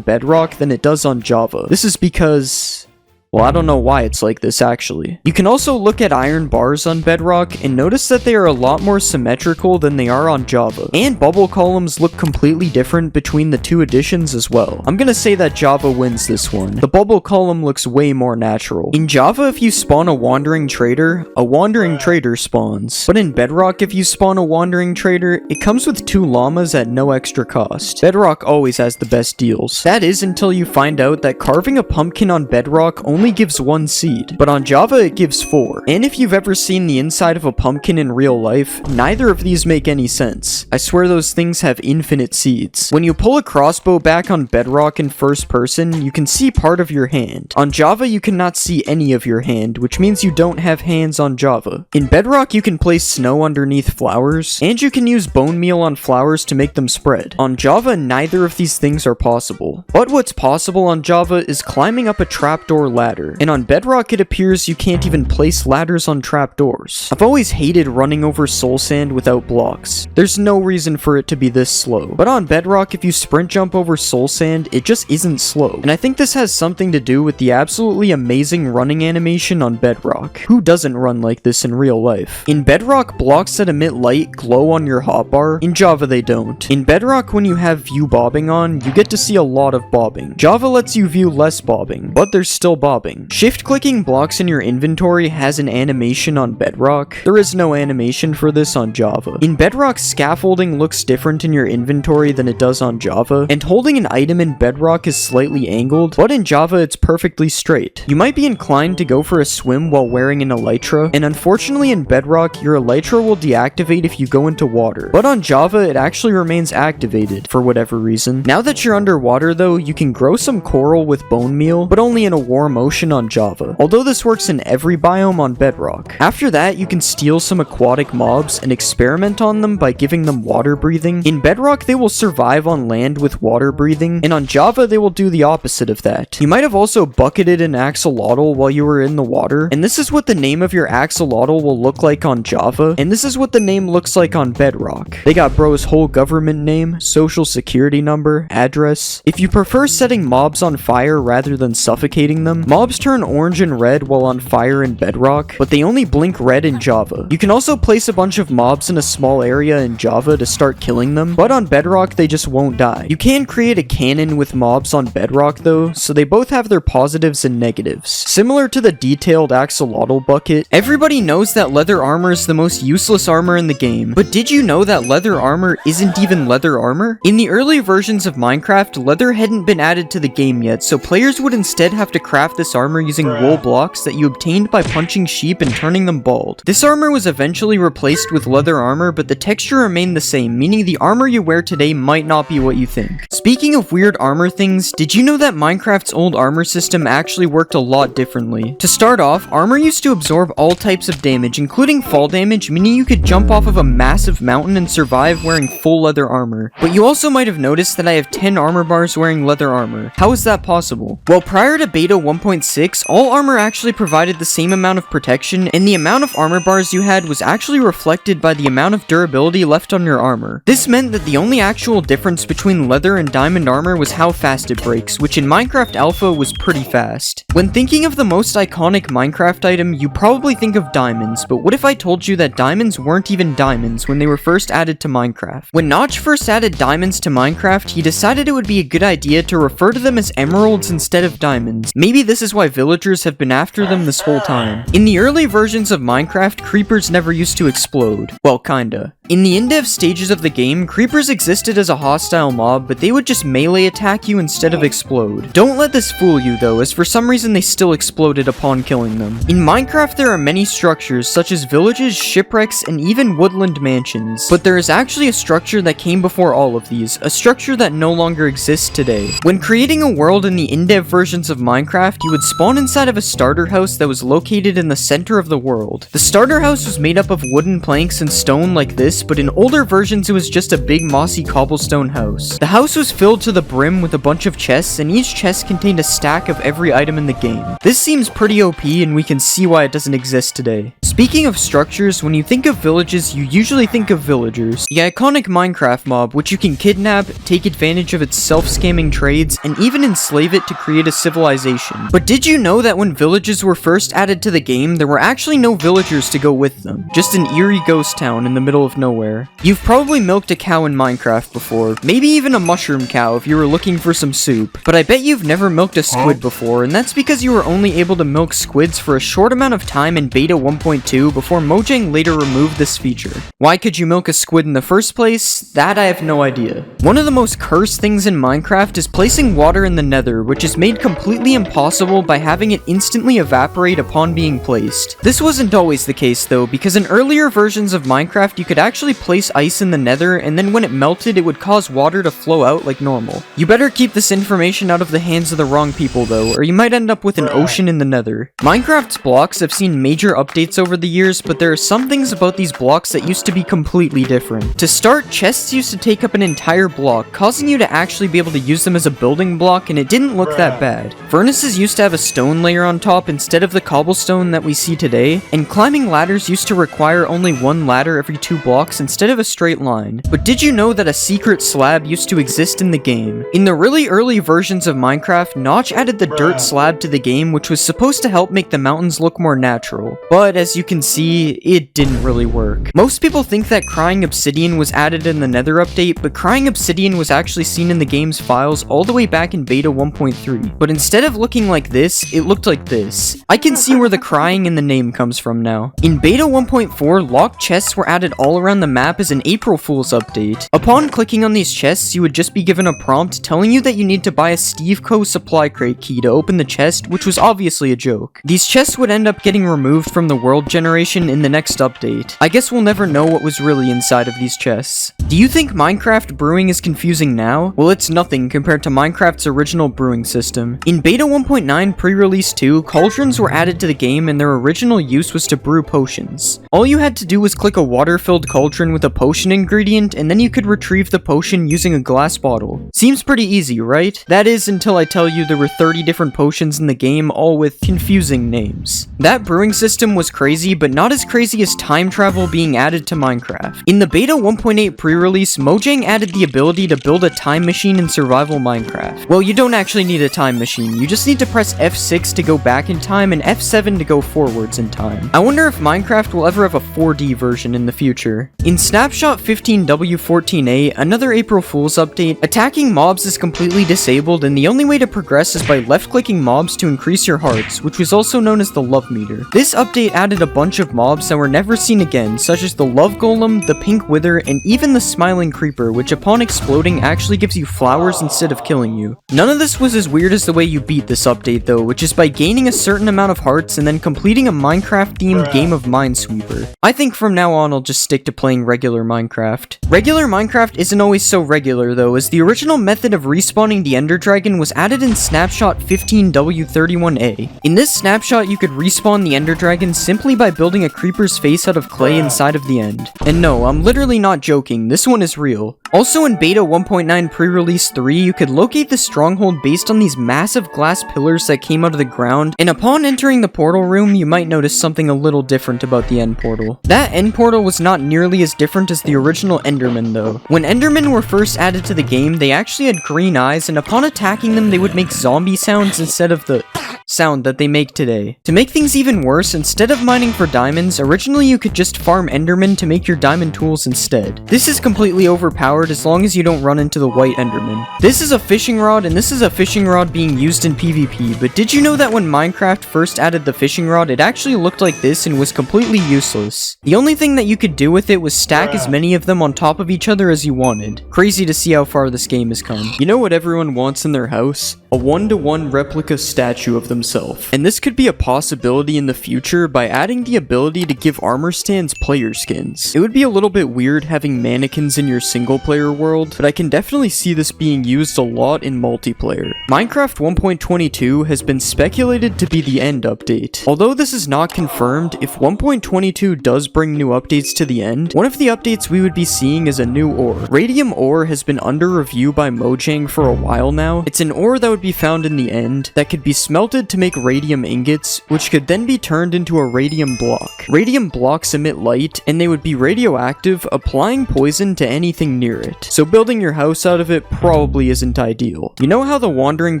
Bedrock than it does on Java. This is because... well, I don't know why it's like this actually. You can also look at iron bars on Bedrock and notice that they are a lot more symmetrical than they are on Java. And bubble columns look completely different between the two editions as well. I'm gonna say that Java wins this one. The bubble column looks way more natural. In Java, if you spawn a wandering trader spawns. But in Bedrock, if you spawn a wandering trader, it comes with 2 llamas at no extra cost. Bedrock always has the best deals. That is until you find out that carving a pumpkin on Bedrock only gives 1 seed, but on Java it gives 4. And if you've ever seen the inside of a pumpkin in real life, neither of these make any sense. I swear those things have infinite seeds. When you pull a crossbow back on Bedrock in first person, you can see part of your hand. On Java you cannot see any of your hand, which means you don't have hands on Java. In Bedrock you can place snow underneath flowers, and you can use bone meal on flowers to make them spread. On Java, neither of these things are possible. But what's possible on Java is climbing up a trapdoor ladder. And on Bedrock it appears you can't even place ladders on trapdoors. I've always hated running over soul sand without blocks. There's no reason for it to be this slow. But on Bedrock, if you sprint jump over soul sand, it just isn't slow. And I think this has something to do with the absolutely amazing running animation on Bedrock. Who doesn't run like this in real life? In Bedrock, blocks that emit light glow on your hotbar. In Java they don't. In Bedrock, when you have view bobbing on, you get to see a lot of bobbing. Java lets you view less bobbing, but there's still bobbing. Shift-clicking blocks in your inventory has an animation on Bedrock. There is no animation for this on Java. In Bedrock, scaffolding looks different in your inventory than it does on Java, and holding an item in Bedrock is slightly angled, but in Java it's perfectly straight. You might be inclined to go for a swim while wearing an elytra, and unfortunately in Bedrock, your elytra will deactivate if you go into water. But on Java, it actually remains activated, for whatever reason. Now that you're underwater though, you can grow some coral with bone meal, but only in a warm ocean on Java, although this works in every biome on Bedrock. After that, you can steal some aquatic mobs and experiment on them by giving them water breathing. In Bedrock, they will survive on land with water breathing, and on Java, they will do the opposite of that. You might have also bucketed an axolotl while you were in the water, and this is what the name of your axolotl will look like on Java, and this is what the name looks like on Bedrock. They got bro's whole government name, social security number, address. If you prefer setting mobs on fire rather than suffocating them, mobs turn orange and red while on fire in Bedrock, but they only blink red in Java. You can also place a bunch of mobs in a small area in Java to start killing them, but on Bedrock they just won't die. You can create a cannon with mobs on Bedrock though, so they both have their positives and negatives. Similar to the detailed axolotl bucket, everybody knows that leather armor is the most useless armor in the game, but did you know that leather armor isn't even leather armor? In the early versions of Minecraft, leather hadn't been added to the game yet, so players would instead have to craft this armor using wool blocks that you obtained by punching sheep and turning them bald. This armor was eventually replaced with leather armor, but the texture remained the same, meaning the armor you wear today might not be what you think. Speaking of weird armor things, did you know that Minecraft's old armor system actually worked a lot differently? To start off, armor used to absorb all types of damage, including fall damage, meaning you could jump off of a massive mountain and survive wearing full leather armor. But you also might have noticed that I have 10 armor bars wearing leather armor. How is that possible? Well, prior to beta 1.6, all armor actually provided the same amount of protection, and the amount of armor bars you had was actually reflected by the amount of durability left on your armor. This meant that the only actual difference between leather and diamond armor was how fast it breaks, which in Minecraft Alpha was pretty fast. When thinking of the most iconic Minecraft item, you probably think of diamonds, but what if I told you that diamonds weren't even diamonds when they were first added to Minecraft? When Notch first added diamonds to Minecraft, he decided it would be a good idea to refer to them as emeralds instead of diamonds. Maybe this is why villagers have been after them this whole time. In the early versions of Minecraft, creepers never used to explode. Well, kinda. In the in-dev stages of the game, creepers existed as a hostile mob, but they would just melee attack you instead of explode. Don't let this fool you though, as for some reason they still exploded upon killing them. In Minecraft there are many structures, such as villages, shipwrecks, and even woodland mansions. But there is actually a structure that came before all of these, a structure that no longer exists today. When creating a world in the in-dev versions of Minecraft, you would spawn inside of a starter house that was located in the center of the world. The starter house was made up of wooden planks and stone like this, but in older versions it was just a big mossy cobblestone house. The house was filled to the brim with a bunch of chests, and each chest contained a stack of every item in the game. This seems pretty OP, and we can see why it doesn't exist today. Speaking of structures, when you think of villages, you usually think of villagers. The iconic Minecraft mob, which you can kidnap, take advantage of its self-scamming trades, and even enslave it to create a civilization. But did you know that when villages were first added to the game, there were actually no villagers to go with them? Just an eerie ghost town in the middle of nowhere. You've probably milked a cow in Minecraft before, maybe even a mushroom cow if you were looking for some soup. But I bet you've never milked a squid before, and that's because you were only able to milk squids for a short amount of time in beta 1.2 before Mojang later removed this feature. Why could you milk a squid in the first place? That I have no idea. One of the most cursed things in Minecraft is placing water in the nether, which is made completely impossible by having it instantly evaporate upon being placed. This wasn't always the case though, because in earlier versions of Minecraft you could actually place ice in the nether, and then when it melted it would cause water to flow out like normal. You better keep this information out of the hands of the wrong people though, or you might end up with an ocean in the nether. Minecraft's blocks have seen major updates over the years, but there are some things about these blocks that used to be completely different. To start, chests used to take up an entire block, causing you to actually be able to use them as a building block, and it didn't look that bad. Furnaces used to have a stone layer on top instead of the cobblestone that we see today, and climbing ladders used to require only one ladder every 2 blocks instead of a straight line. But did you know that a secret slab used to exist in the game? In the really early versions of Minecraft, Notch added the dirt slab to the game, which was supposed to help make the mountains look more natural. But as you can see, it didn't really work. Most people think that Crying Obsidian was added in the Nether update, but Crying Obsidian was actually seen in the game's files all the way back in beta 1.3. But instead of looking like this, it looked like this. I can see where the crying in the name comes from now. In beta 1.4, locked chests were added all around the map as an April Fool's update. Upon clicking on these chests, you would just be given a prompt telling you that you need to buy a Steve Co. supply crate key to open the chest, which was obviously a joke. These chests would end up getting removed from the world generation in the next update. I guess we'll never know what was really inside of these chests. Do you think Minecraft brewing is confusing now? Well, it's nothing compared to Minecraft's original brewing system. In beta 1.9 pre-release 2, cauldrons were added to the game, and their original use was to brew potions. All you had to do was click a water-filled cauldron with a potion ingredient, and then you could retrieve the potion using a glass bottle. Seems pretty easy, right? That is, until I tell you there were 30 different potions in the game, all with confusing names. That brewing system was crazy, but not as crazy as time travel being added to Minecraft. In the beta 1.8 pre-release, Mojang added the ability to build a time machine in survival Minecraft. Well, you don't actually need a time machine, you just need to press F6 to go back in time and F7 to go forwards in time. I wonder if Minecraft will ever have a 4D version in the future. In Snapshot 15W14A, another April Fool's update, attacking mobs is completely disabled, and the only way to progress is by left-clicking mobs to increase your hearts, which was also known as the love meter. This update added a bunch of mobs that were never seen again, such as the love golem, the pink wither, and even the smiling creeper, which upon exploding actually gives you flowers instead of killing you. None of this was as weird as the way you beat this update though, which is by gaining a certain amount of hearts and then completing a Minecraft-themed game of Minesweeper. I think from now on I'll just stick to playing regular Minecraft. Regular Minecraft isn't always so regular though, as the original method of respawning the Ender Dragon was added in Snapshot 15W31A. In this snapshot, you could respawn the Ender Dragon simply by building a creeper's face out of clay inside of the end. And no, I'm literally not joking, this one is real. Also in beta 1.9 pre-release 3, you could locate the stronghold based on these massive glass pillars that came out of the ground, and upon entering the portal room, you might notice something a little different about the end portal. That end portal was not nearly as different as the original Endermen though. When Endermen were first added to the game, they actually had green eyes, and upon attacking them, they would make zombie sounds instead of the sound that they make today. To make things even worse, instead of mining for diamonds, originally you could just farm Endermen to make your diamond tools instead. This is completely overpowered as long as you don't run into the white Enderman. This is a fishing rod, and this is a fishing rod being used in PvP, but did you know that when Minecraft first added the fishing rod, it actually looked like this and was completely useless? The only thing that you could do with it was stack as many of them on top of each other as you wanted. Crazy to see how far this game has come. You know what everyone wants in their house? A 1-to-1 replica statue of themselves. And this could be a possibility in the future by adding the ability to give armor stands player skins. It would be a little bit weird having mannequins in your single single-player world, but I can definitely see this being used a lot in multiplayer. Minecraft 1.22 has been speculated to be the end update. Although this is not confirmed, if 1.22 does bring new updates to the end, one of the updates we would be seeing is a new ore. Radium ore has been under review by Mojang for a while now. It's an ore that would be found in the end that could be smelted to make radium ingots, which could then be turned into a radium block. Radium blocks emit light, and they would be radioactive, applying poison to anything near it. So building your house out of it probably isn't ideal. You know how the wandering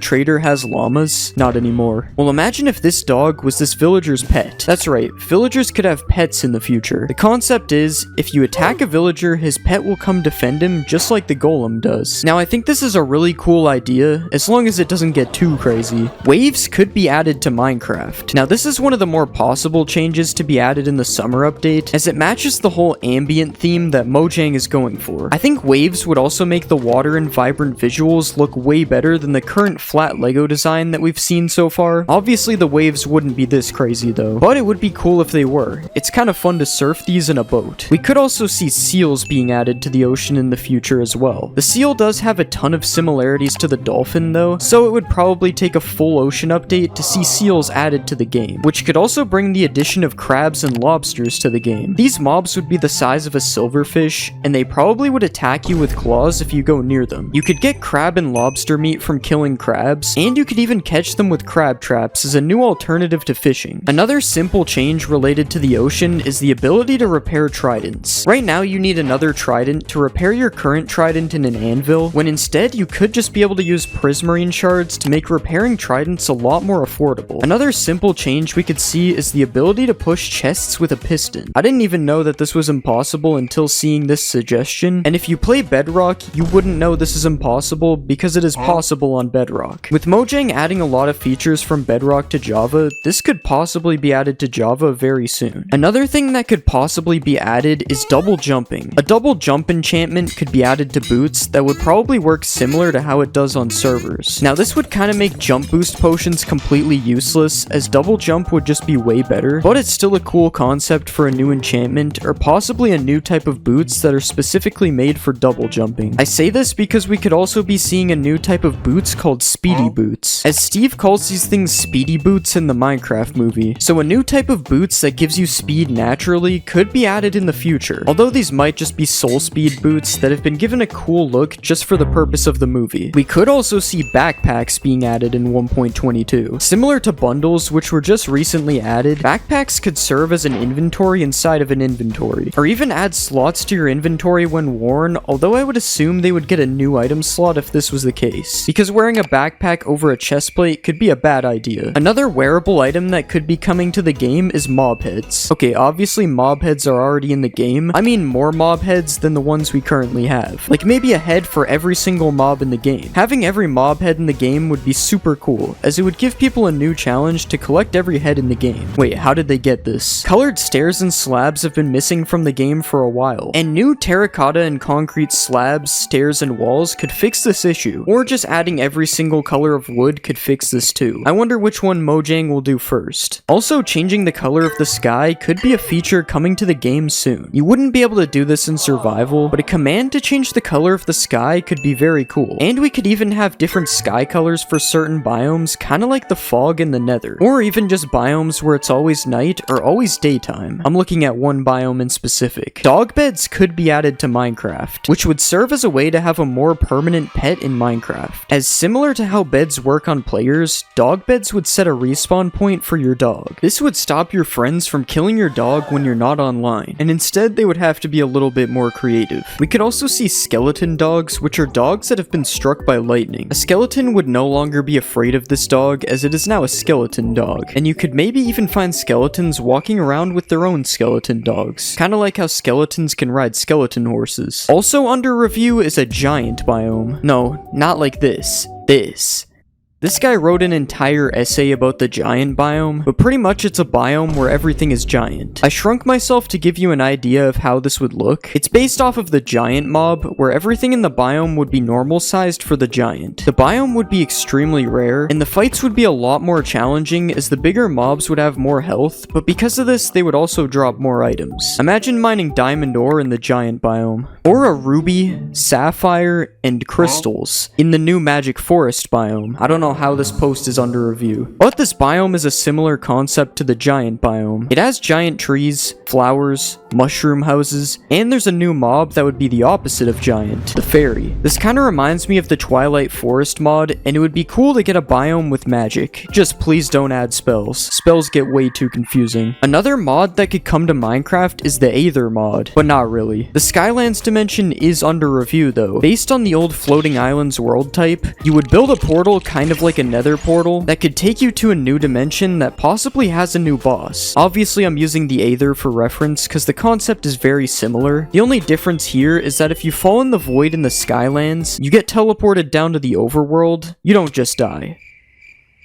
trader has llamas? Not anymore. Well, imagine if this dog was this villager's pet. That's right, villagers could have pets in the future. The concept is, if you attack a villager, his pet will come defend him just like the golem does. Now, I think this is a really cool idea, as long as it doesn't get too crazy. Waves could be added to Minecraft. Now, this is one of the more possible changes to be added in the summer update, as it matches the whole ambient theme that Mojang is going for. I think waves would also make the water and vibrant visuals look way better than the current flat Lego design that we've seen so far. Obviously, the waves wouldn't be this crazy though, but it would be cool if they were. It's kind of fun to surf these in a boat. We could also see seals being added to the ocean in the future as well. The seal does have a ton of similarities to the dolphin though, so it would probably take a full ocean update to see seals added to the game, which could also bring the addition of crabs and lobsters to the game. These mobs would be the size of a silverfish, and they probably would attack you with claws if you go near them. You could get crab and lobster meat from killing crabs, and you could even catch them with crab traps as a new alternative to fishing. Another simple change related to the ocean is the ability to repair tridents. Right now you need another trident to repair your current trident in an anvil, when instead you could just be able to use prismarine shards to make repairing tridents a lot more affordable. Another simple change we could see is the ability to push chests with a piston. I didn't even know that this was impossible until seeing this suggestion, and if you play Bedrock, you wouldn't know this is impossible because it is possible on Bedrock. With Mojang adding a lot of features from Bedrock to Java, this could possibly be added to Java very soon. Another thing that could possibly be added is double jumping. A double jump enchantment could be added to boots that would probably work similar to how it does on servers. Now this would kind of make jump boost potions completely useless, as double jump would just be way better, but it's still a cool concept for a new enchantment, or possibly a new type of boots that are specifically made for double jumping. I say this because we could also be seeing a new type of boots called speedy boots, as Steve calls these things speedy boots in the Minecraft movie. So a new type of boots that gives you speed naturally could be added in the future, although these might just be soul speed boots that have been given a cool look just for the purpose of the movie. We could also see backpacks being added in 1.22. Similar to bundles, which were just recently added, backpacks could serve as an inventory inside of an inventory, or even add slots to your inventory when worn, although I would assume they would get a new item slot if this was the case, because wearing a backpack over a chestplate could be a bad idea. Another wearable item that could be coming to the game is mob heads. Okay, obviously mob heads are already in the game. I mean more mob heads than the ones we currently have. Like maybe a head for every single mob in the game. Having every mob head in the game would be super cool, as it would give people a new challenge to collect every head in the game. Wait, how did they get this? Colored stairs and slabs have been missing from the game for a while, and new terracotta and concrete slabs, stairs, and walls could fix this issue, or just adding every single color of wood could fix this too. I wonder which one Mojang will do first. Also, changing the color of the sky could be a feature coming to the game soon. You wouldn't be able to do this in survival, but a command to change the color of the sky could be very cool. And we could even have different sky colors for certain biomes, kinda like the fog in the nether, or even just biomes where it's always night or always daytime. I'm looking at one biome in specific. Dog beds could be added to Minecraft, which would serve as a way to have a more permanent pet in Minecraft. As similar to how beds work on players, dog beds would set a respawn point for your dog. This would stop your friends from killing your dog when you're not online, and instead they would have to be a little bit more creative. We could also see skeleton dogs, which are dogs that have been struck by lightning. A skeleton would no longer be afraid of this dog, as it is now a skeleton dog, and you could maybe even find skeletons walking around with their own skeleton dogs, kinda like how skeletons can ride skeleton horses. Also under review is a giant biome. No, not like this. This This guy wrote an entire essay about the giant biome, but pretty much it's a biome where everything is giant. I shrunk myself to give you an idea of how this would look. It's based off of the giant mob, where everything in the biome would be normal sized for the giant. The biome would be extremely rare, and the fights would be a lot more challenging as the bigger mobs would have more health, but because of this, they would also drop more items. Imagine mining diamond ore in the giant biome, or a ruby, sapphire, and crystals in the new magic forest biome. I don't know how this post is under review, but this biome is a similar concept to the giant biome. It has giant trees, flowers, mushroom houses, and there's a new mob that would be the opposite of giant, the fairy. This kind of reminds me of the Twilight Forest mod, and it would be cool to get a biome with magic. Just please don't add spells. Spells get way too confusing. Another mod that could come to Minecraft is the Aether mod, but not really. The Skylands dimension is under review though. Based on the old Floating Islands world type, you would build a portal kind of like a nether portal that could take you to a new dimension that possibly has a new boss. Obviously I'm using the Aether for reference because the concept is very similar. The only difference here is that if you fall in the void in the Skylands, you get teleported down to the overworld. You don't just die.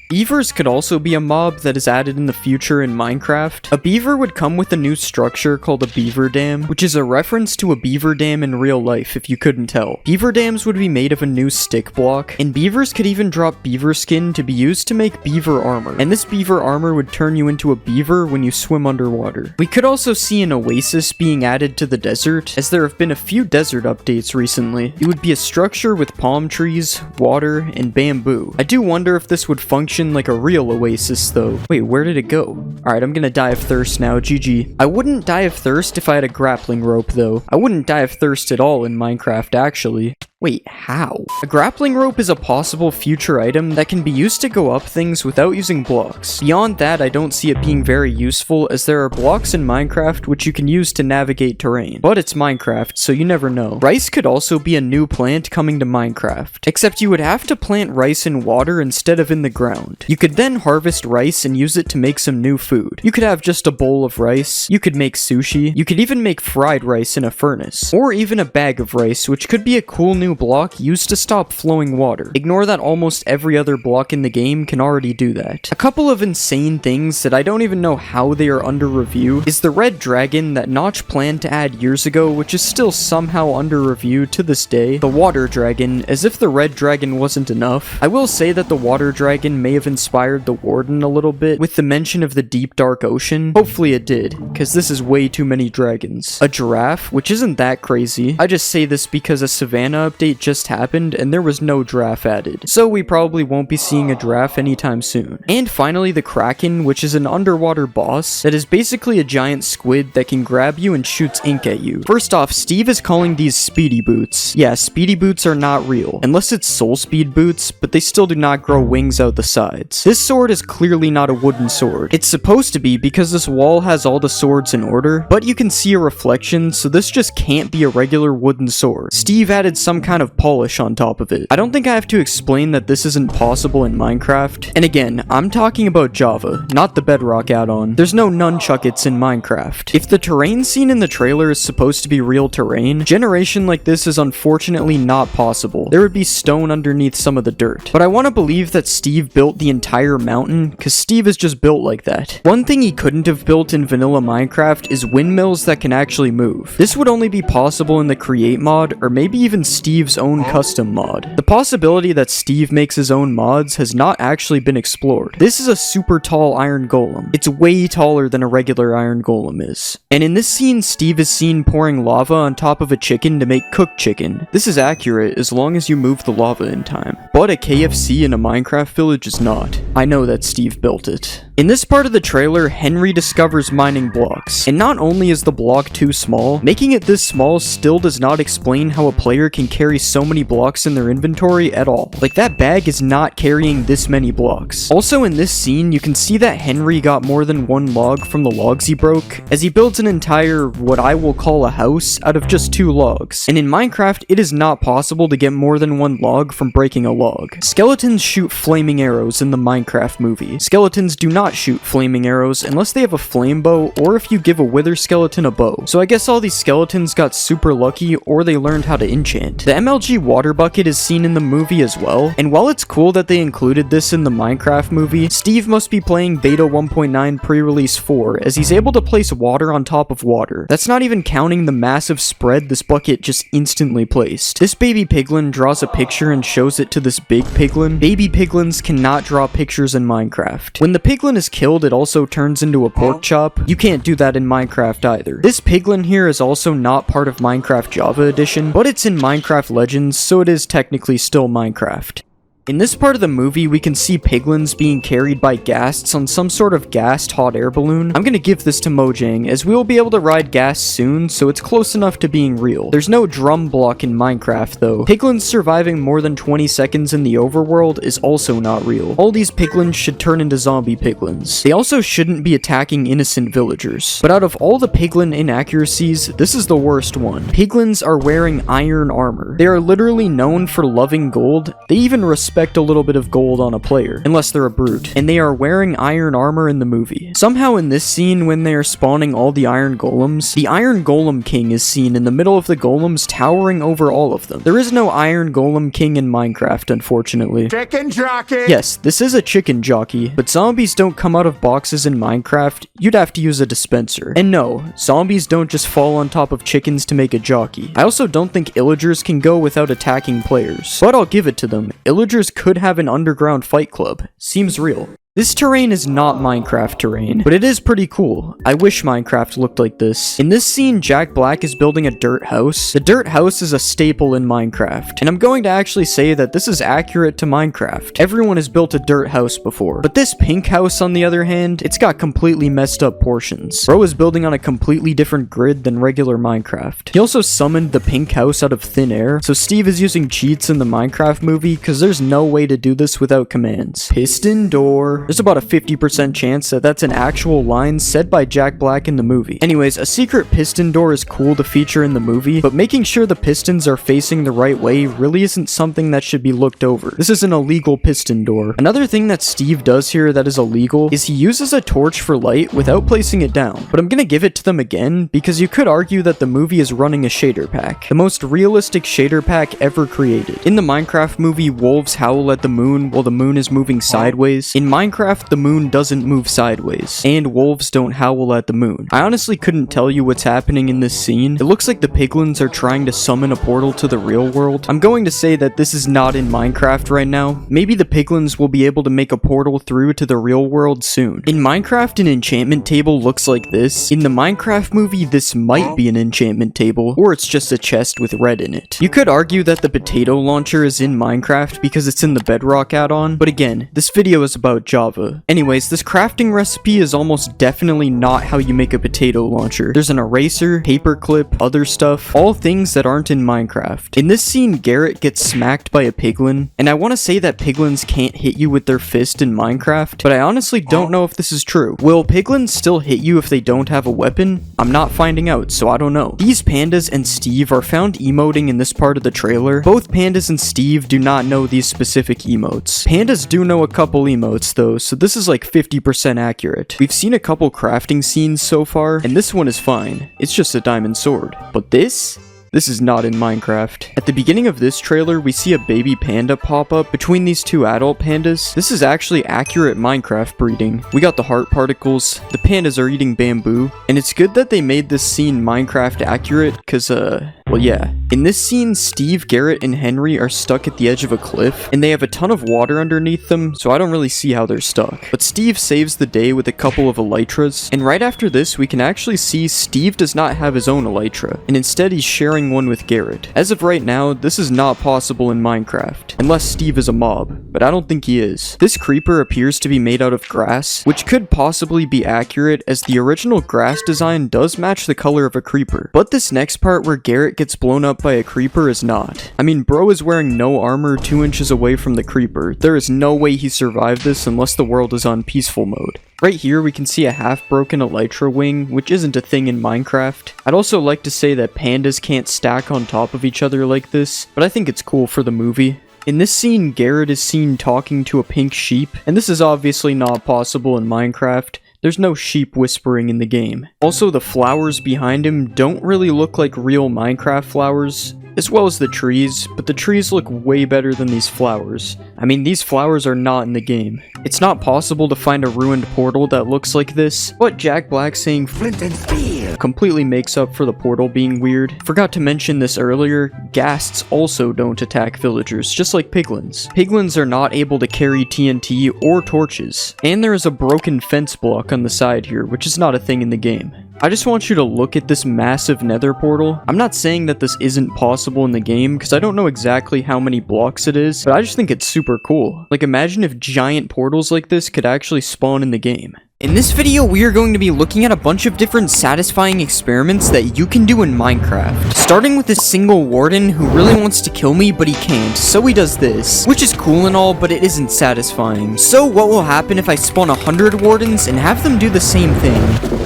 Beavers could also be a mob that is added in the future in Minecraft. A beaver would come with a new structure called a beaver dam, which is a reference to a beaver dam in real life if you couldn't tell. Beaver dams would be made of a new stick block, and beavers could even drop beaver skin to be used to make beaver armor, and this beaver armor would turn you into a beaver when you swim underwater. We could also see an oasis being added to the desert, as there have been a few desert updates recently. It would be a structure with palm trees, water, and bamboo. I do wonder if this would function like a real oasis though. Wait, where did it go? Alright, I'm gonna die of thirst now, GG. I wouldn't die of thirst if I had a grappling rope though. I wouldn't die of thirst at all in Minecraft actually. Wait, how? A grappling rope is a possible future item that can be used to go up things without using blocks. Beyond that, I don't see it being very useful as there are blocks in Minecraft which you can use to navigate terrain. But it's Minecraft, so you never know. Rice could also be a new plant coming to Minecraft, except you would have to plant rice in water instead of in the ground. You could then harvest rice and use it to make some new food. You could have just a bowl of rice, you could make sushi, you could even make fried rice in a furnace, or even a bag of rice, which could be a cool new block used to stop flowing water. Ignore that almost every other block in the game can already do that. A couple of insane things that I don't even know how they are under review is the red dragon that Notch planned to add years ago, which is still somehow under review to this day. The water dragon, as if the red dragon wasn't enough. I will say that the water dragon may have inspired the warden a little bit with the mention of the deep dark ocean. Hopefully it did, because this is way too many dragons. A giraffe, which isn't that crazy. I just say this because a Savannah update just happened and there was no giraffe added, so we probably won't be seeing a giraffe anytime soon. And finally the Kraken, which is an underwater boss that is basically a giant squid that can grab you and shoots ink at you. First off, Steve is calling these speedy boots. Yeah, speedy boots are not real, unless it's soul speed boots, but they still do not grow wings out the sides. This sword is clearly not a wooden sword. It's supposed to be because this wall has all the swords in order, but you can see a reflection, so this just can't be a regular wooden sword. Steve added some kind of polish on top of it. I don't think I have to explain that this isn't possible in Minecraft. And again, I'm talking about Java, not the Bedrock add-on. There's no nunchuckets in Minecraft. If the terrain seen in the trailer is supposed to be real terrain, generation like this is unfortunately not possible. There would be stone underneath some of the dirt. But I want to believe that Steve built the entire mountain, because Steve is just built like that. One thing he couldn't have built in vanilla Minecraft is windmills that can actually move. This would only be possible in the Create mod, or maybe even Steve's own custom mod. The possibility that Steve makes his own mods has not actually been explored. This is a super tall iron golem. It's way taller than a regular iron golem is. And in this scene, Steve is seen pouring lava on top of a chicken to make cooked chicken. This is accurate as long as you move the lava in time. But a KFC in a Minecraft village is not. I know that Steve built it. In this part of the trailer, Henry discovers mining blocks. And not only is the block too small, making it this small still does not explain how a player can carry so many blocks in their inventory at all. Like, that bag is not carrying this many blocks. Also in this scene, you can see that Henry got more than one log from the logs he broke, as he builds an entire, what I will call a house, out of just 2 logs. And in Minecraft, it is not possible to get more than 1 log from breaking a log. Skeletons shoot flaming arrows in the Minecraft Minecraft movie. Skeletons do not shoot flaming arrows unless they have a flame bow or if you give a wither skeleton a bow. So I guess all these skeletons got super lucky or they learned how to enchant. The MLG water bucket is seen in the movie as well, and while it's cool that they included this in the Minecraft movie, Steve must be playing Beta 1.9 pre-release 4 as he's able to place water on top of water. That's not even counting the massive spread this bucket just instantly placed. This baby piglin draws a picture and shows it to this big piglin. Baby piglins cannot draw pictures in Minecraft. When the piglin is killed, it also turns into a pork chop. You can't do that in Minecraft either. This piglin here is also not part of Minecraft Java Edition, but it's in Minecraft Legends, so it is technically still Minecraft. In this part of the movie, we can see piglins being carried by ghasts on some sort of gassed hot air balloon. I'm gonna give this to Mojang, as we will be able to ride ghasts soon, so it's close enough to being real. There's no drum block in Minecraft though. Piglins surviving more than 20 seconds in the overworld is also not real. All these piglins should turn into zombie piglins. They also shouldn't be attacking innocent villagers. But out of all the piglin inaccuracies, this is the worst one. Piglins are wearing iron armor. They are literally known for loving gold. They even respect a little bit of gold on a player, unless they're a brute, and they are wearing iron armor in the movie. Somehow in this scene, when they are spawning all the iron golems, the Iron Golem King is seen in the middle of the golems, towering over all of them. There is no Iron Golem King in Minecraft, unfortunately. Chicken jockey! Yes, this is a chicken jockey, but zombies don't come out of boxes in Minecraft. You'd have to use a dispenser. And no, zombies don't just fall on top of chickens to make a jockey. I also don't think illagers can go without attacking players, but I'll give it to them. Illagers could have an underground fight club. Seems real. This terrain is not Minecraft terrain, but it is pretty cool. I wish Minecraft looked like this. In this scene, Jack Black is building a dirt house. The dirt house is a staple in Minecraft, and I'm going to actually say that this is accurate to Minecraft. Everyone has built a dirt house before, but this pink house, on the other hand, it's got completely messed up portions. Bro is building on a completely different grid than regular Minecraft. He also summoned the pink house out of thin air, so Steve is using cheats in the Minecraft movie because there's no way to do this without commands. Piston door. There's about a 50% chance that that's an actual line said by Jack Black in the movie. Anyways, a secret piston door is cool to feature in the movie, but making sure the pistons are facing the right way really isn't something that should be looked over. This is an illegal piston door. Another thing that Steve does here that is illegal is he uses a torch for light without placing it down. But I'm gonna give it to them again because you could argue that the movie is running a shader pack. The most realistic shader pack ever created. In the Minecraft movie, wolves howl at the moon while the moon is moving sideways. In Minecraft, the moon doesn't move sideways, and wolves don't howl at the moon. I honestly couldn't tell you what's happening in this scene. It looks like the piglins are trying to summon a portal to the real world. I'm going to say that this is not in Minecraft right now. Maybe the piglins will be able to make a portal through to the real world soon. In Minecraft, an enchantment table looks like this. In the Minecraft movie, this might be an enchantment table, or it's just a chest with red in it. You could argue that the potato launcher is in Minecraft because it's in the Bedrock add-on, but again, this video is about Java. Anyways, this crafting recipe is almost definitely not how you make a potato launcher. There's an eraser, paperclip, other stuff, all things that aren't in Minecraft. In this scene, Garrett gets smacked by a piglin, and I want to say that piglins can't hit you with their fist in Minecraft, but I honestly don't know if this is true. Will piglins still hit you if they don't have a weapon? I'm not finding out, so I don't know. These pandas and Steve are found emoting in this part of the trailer. Both pandas and Steve do not know these specific emotes. Pandas do know a couple emotes though, so this is like 50% accurate. We've seen a couple crafting scenes so far, and this one is fine. It's just a diamond sword. But this is not in Minecraft. At the beginning of this trailer, we see a baby panda pop up between these two adult pandas. This is actually accurate Minecraft breeding. We got the heart particles, the pandas are eating bamboo, and it's good that they made this scene Minecraft accurate, cause well yeah. In this scene, Steve, Garrett, and Henry are stuck at the edge of a cliff, and they have a ton of water underneath them, so I don't really see how they're stuck. But Steve saves the day with a couple of elytras, and right after this, we can actually see Steve does not have his own elytra, and instead he's sharing one with Garrett. As of right now, this is not possible in Minecraft, unless Steve is a mob, but I don't think he is. This creeper appears to be made out of grass, which could possibly be accurate as the original grass design does match the color of a creeper. But this next part where Garrett gets blown up by a creeper is not. I mean, bro is wearing no armor 2 inches away from the creeper. There is no way he survived this unless the world is on peaceful mode. Right here, we can see a half-broken elytra wing, which isn't a thing in Minecraft. I'd also like to say that pandas can't stack on top of each other like this, but I think it's cool for the movie. In this scene, Garrett is seen talking to a pink sheep, and this is obviously not possible in Minecraft. There's no sheep whispering in the game. Also, the flowers behind him don't really look like real Minecraft flowers, as well as the trees, but the trees look way better than these flowers. I mean, these flowers are not in the game. It's not possible to find a ruined portal that looks like this, but Jack Black saying flint and steel completely makes up for the portal being weird. Forgot to mention this earlier, ghasts also don't attack villagers, just like piglins. Piglins are not able to carry TNT or torches, and there is a broken fence block on the side here, which is not a thing in the game. I just want you to look at this massive nether portal. I'm not saying that this isn't possible in the game, because I don't know exactly how many blocks it is, but I just think it's super cool. Like, imagine if giant portals like this could actually spawn in the game. In this video, we are going to be looking at a bunch of different satisfying experiments that you can do in Minecraft. Starting with this single warden who really wants to kill me, but he can't, so he does this. Which is cool and all, but it isn't satisfying. So what will happen if I spawn 100 wardens and have them do the same thing?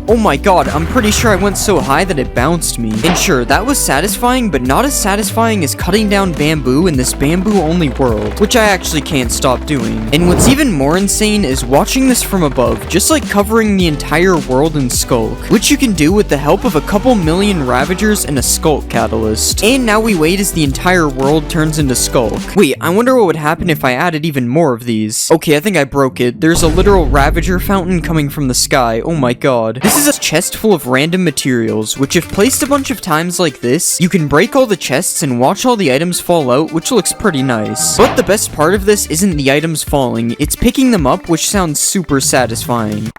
Oh my god, I'm pretty sure I went so high that it bounced me. And sure, that was satisfying, but not as satisfying as cutting down bamboo in this bamboo-only world, which I actually can't stop doing. And what's even more insane is watching this from above, just like covering the entire world in Skulk, which you can do with the help of a couple million Ravagers and a Skulk Catalyst. And now we wait as the entire world turns into Skulk. Wait, I wonder what would happen if I added even more of these. Okay, I think I broke it. There's a literal Ravager fountain coming from the sky. Oh my god. This is a chest full of random materials, which if placed a bunch of times like this, you can break all the chests and watch all the items fall out, which looks pretty nice. But the best part of this isn't the items falling, it's picking them up, which sounds super satisfying.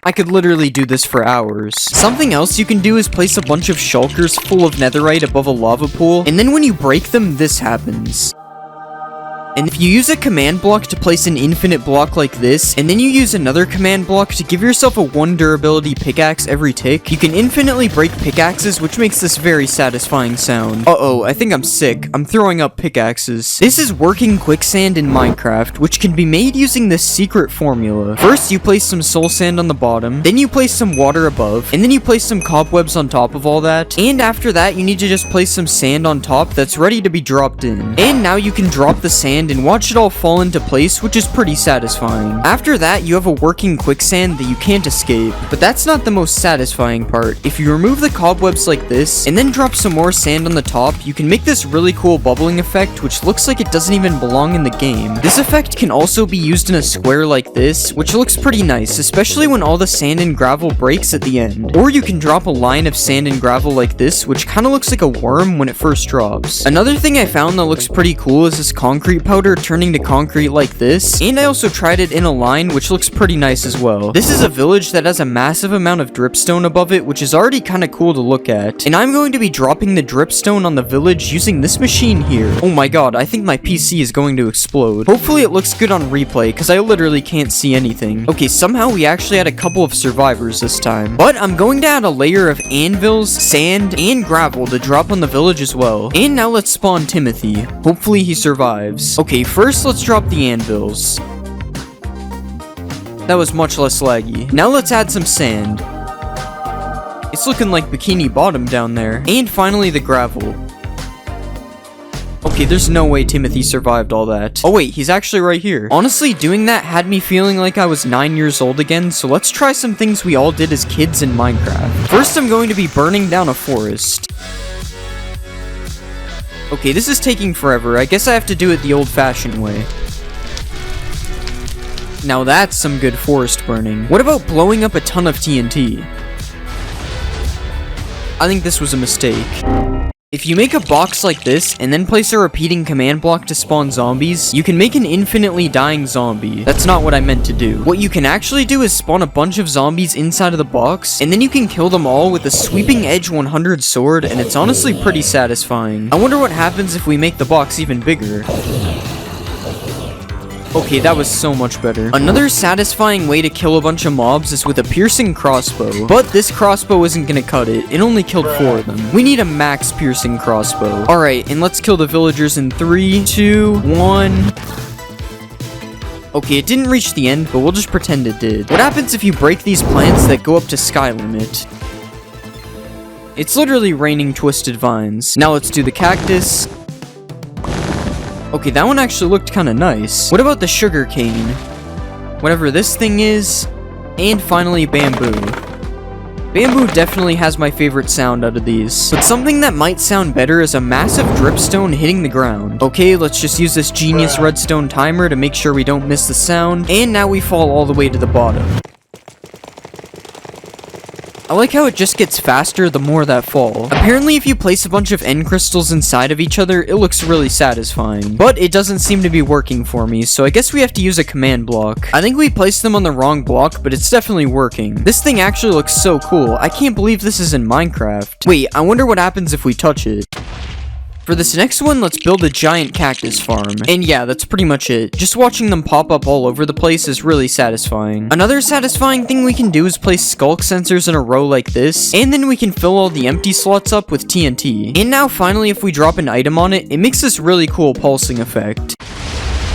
I could literally do this for hours. Something else you can do is place a bunch of shulkers full of netherite above a lava pool, and then when you break them, this happens. And if you use a command block to place an infinite block like this, and then you use another command block to give yourself a 1 durability pickaxe every tick, you can infinitely break pickaxes, which makes this very satisfying sound. Uh-oh, I think I'm sick. I'm throwing up pickaxes. This is working quicksand in Minecraft, which can be made using this secret formula. First, you place some soul sand on the bottom, then you place some water above, and then you place some cobwebs on top of all that, and after that, you need to just place some sand on top that's ready to be dropped in. And now you can drop the sand and watch it all fall into place, which is pretty satisfying. After that, you have a working quicksand that you can't escape. But that's not the most satisfying part. If you remove the cobwebs like this, and then drop some more sand on the top, you can make this really cool bubbling effect, which looks like it doesn't even belong in the game. This effect can also be used in a square like this, which looks pretty nice, especially when all the sand and gravel breaks at the end. Or you can drop a line of sand and gravel like this, which kind of looks like a worm when it first drops. Another thing I found that looks pretty cool is this concrete powder turning to concrete like this, and I also tried it in a line, which looks pretty nice as well. This is a village that has a massive amount of dripstone above it, which is already kind of cool to look at, and I'm going to be dropping the dripstone on the village using this machine here. Oh my god, I think my PC is going to explode. Hopefully it looks good on replay, because I literally can't see anything. Okay, somehow we actually had a couple of survivors this time, but I'm going to add a layer of anvils, sand, and gravel to drop on the village as well. And now let's spawn Timothy. Hopefully he survives. Okay, first let's drop the anvils. That was much less laggy. Now let's add some sand. It's looking like Bikini Bottom down there. And finally the gravel. Okay, there's no way Timothy survived all that. Oh wait, he's actually right here. Honestly, doing that had me feeling like I was 9 years old again, so let's try some things we all did as kids in Minecraft. First, I'm going to be burning down a forest. Okay, this is taking forever. I guess I have to do it the old-fashioned way. Now that's some good forest burning. What about blowing up a ton of TNT? I think this was a mistake. If you make a box like this, and then place a repeating command block to spawn zombies, you can make an infinitely dying zombie. That's not what I meant to do. What you can actually do is spawn a bunch of zombies inside of the box, and then you can kill them all with a sweeping edge 100 sword, and it's honestly pretty satisfying. I wonder what happens if we make the box even bigger. Okay, that was so much better. Another satisfying way to kill a bunch of mobs is with a piercing crossbow. But this crossbow isn't gonna cut it. It only killed 4 of them. We need a max piercing crossbow. Alright, and let's kill the villagers in 3, 2, 1... Okay, it didn't reach the end, but we'll just pretend it did. What happens if you break these plants that go up to sky limit? It's literally raining twisted vines. Now let's do the cactus. Okay, that one actually looked kind of nice. What about the sugar cane? Whatever this thing is. And finally, bamboo. Bamboo definitely has my favorite sound out of these. But something that might sound better is a massive dripstone hitting the ground. Okay, let's just use this genius redstone timer to make sure we don't miss the sound. And now we fall all the way to the bottom. I like how it just gets faster the more that fall. Apparently, if you place a bunch of end crystals inside of each other, it looks really satisfying. But it doesn't seem to be working for me, so I guess we have to use a command block. I think we placed them on the wrong block, but it's definitely working. This thing actually looks so cool. I can't believe this is in Minecraft. Wait, I wonder what happens if we touch it. For this next one, let's build a giant cactus farm. And yeah, that's pretty much it. Just watching them pop up all over the place is really satisfying. Another satisfying thing we can do is place sculk sensors in a row like this, and then we can fill all the empty slots up with TNT. And now finally, if we drop an item on it, it makes this really cool pulsing effect.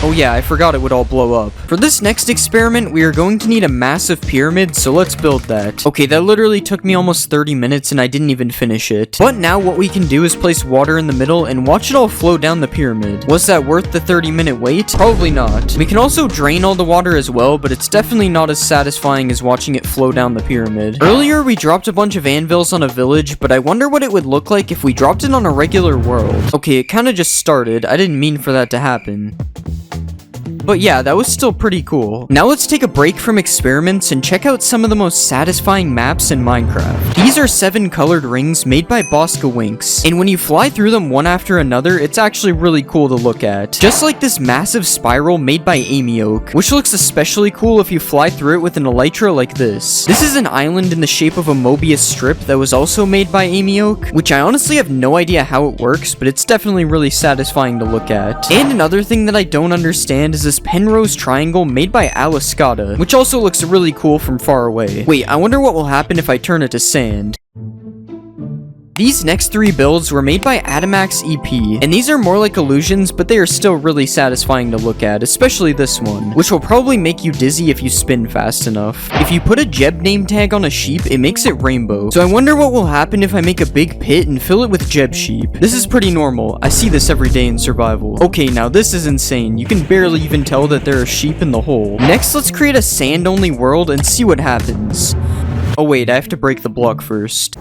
Oh yeah, I forgot it would all blow up. For this next experiment, we are going to need a massive pyramid, so let's build that. Okay, that literally took me almost 30 minutes and I didn't even finish it. But now what we can do is place water in the middle and watch it all flow down the pyramid. Was that worth the 30-minute wait? Probably not. We can also drain all the water as well, but it's definitely not as satisfying as watching it flow down the pyramid. Earlier, we dropped a bunch of anvils on a village, but I wonder what it would look like if we dropped it on a regular world. Okay, it kinda just started. I didn't mean for that to happen. But yeah, that was still pretty cool. Now let's take a break from experiments and check out some of the most satisfying maps in Minecraft. These are 7 colored rings made by Bosca Winks, and when you fly through them one after another, it's actually really cool to look at. Just like this massive spiral made by Amy Oak, which looks especially cool if you fly through it with an elytra like this. This is an island in the shape of a Mobius strip that was also made by Amy Oak, which I honestly have no idea how it works, but it's definitely really satisfying to look at. And another thing that I don't understand is this Penrose triangle made by Alascata, which also looks really cool from far away. Wait, I wonder what will happen if I turn it to sand. These next 3 builds were made by Adamax EP, and these are more like illusions, but they are still really satisfying to look at, especially this one, which will probably make you dizzy if you spin fast enough. If you put a Jeb name tag on a sheep, it makes it rainbow. So I wonder what will happen if I make a big pit and fill it with Jeb sheep. This is pretty normal. I see this every day in survival. Okay, now this is insane. You can barely even tell that there are sheep in the hole. Next, let's create a sand-only world and see what happens. Oh wait, I have to break the block first.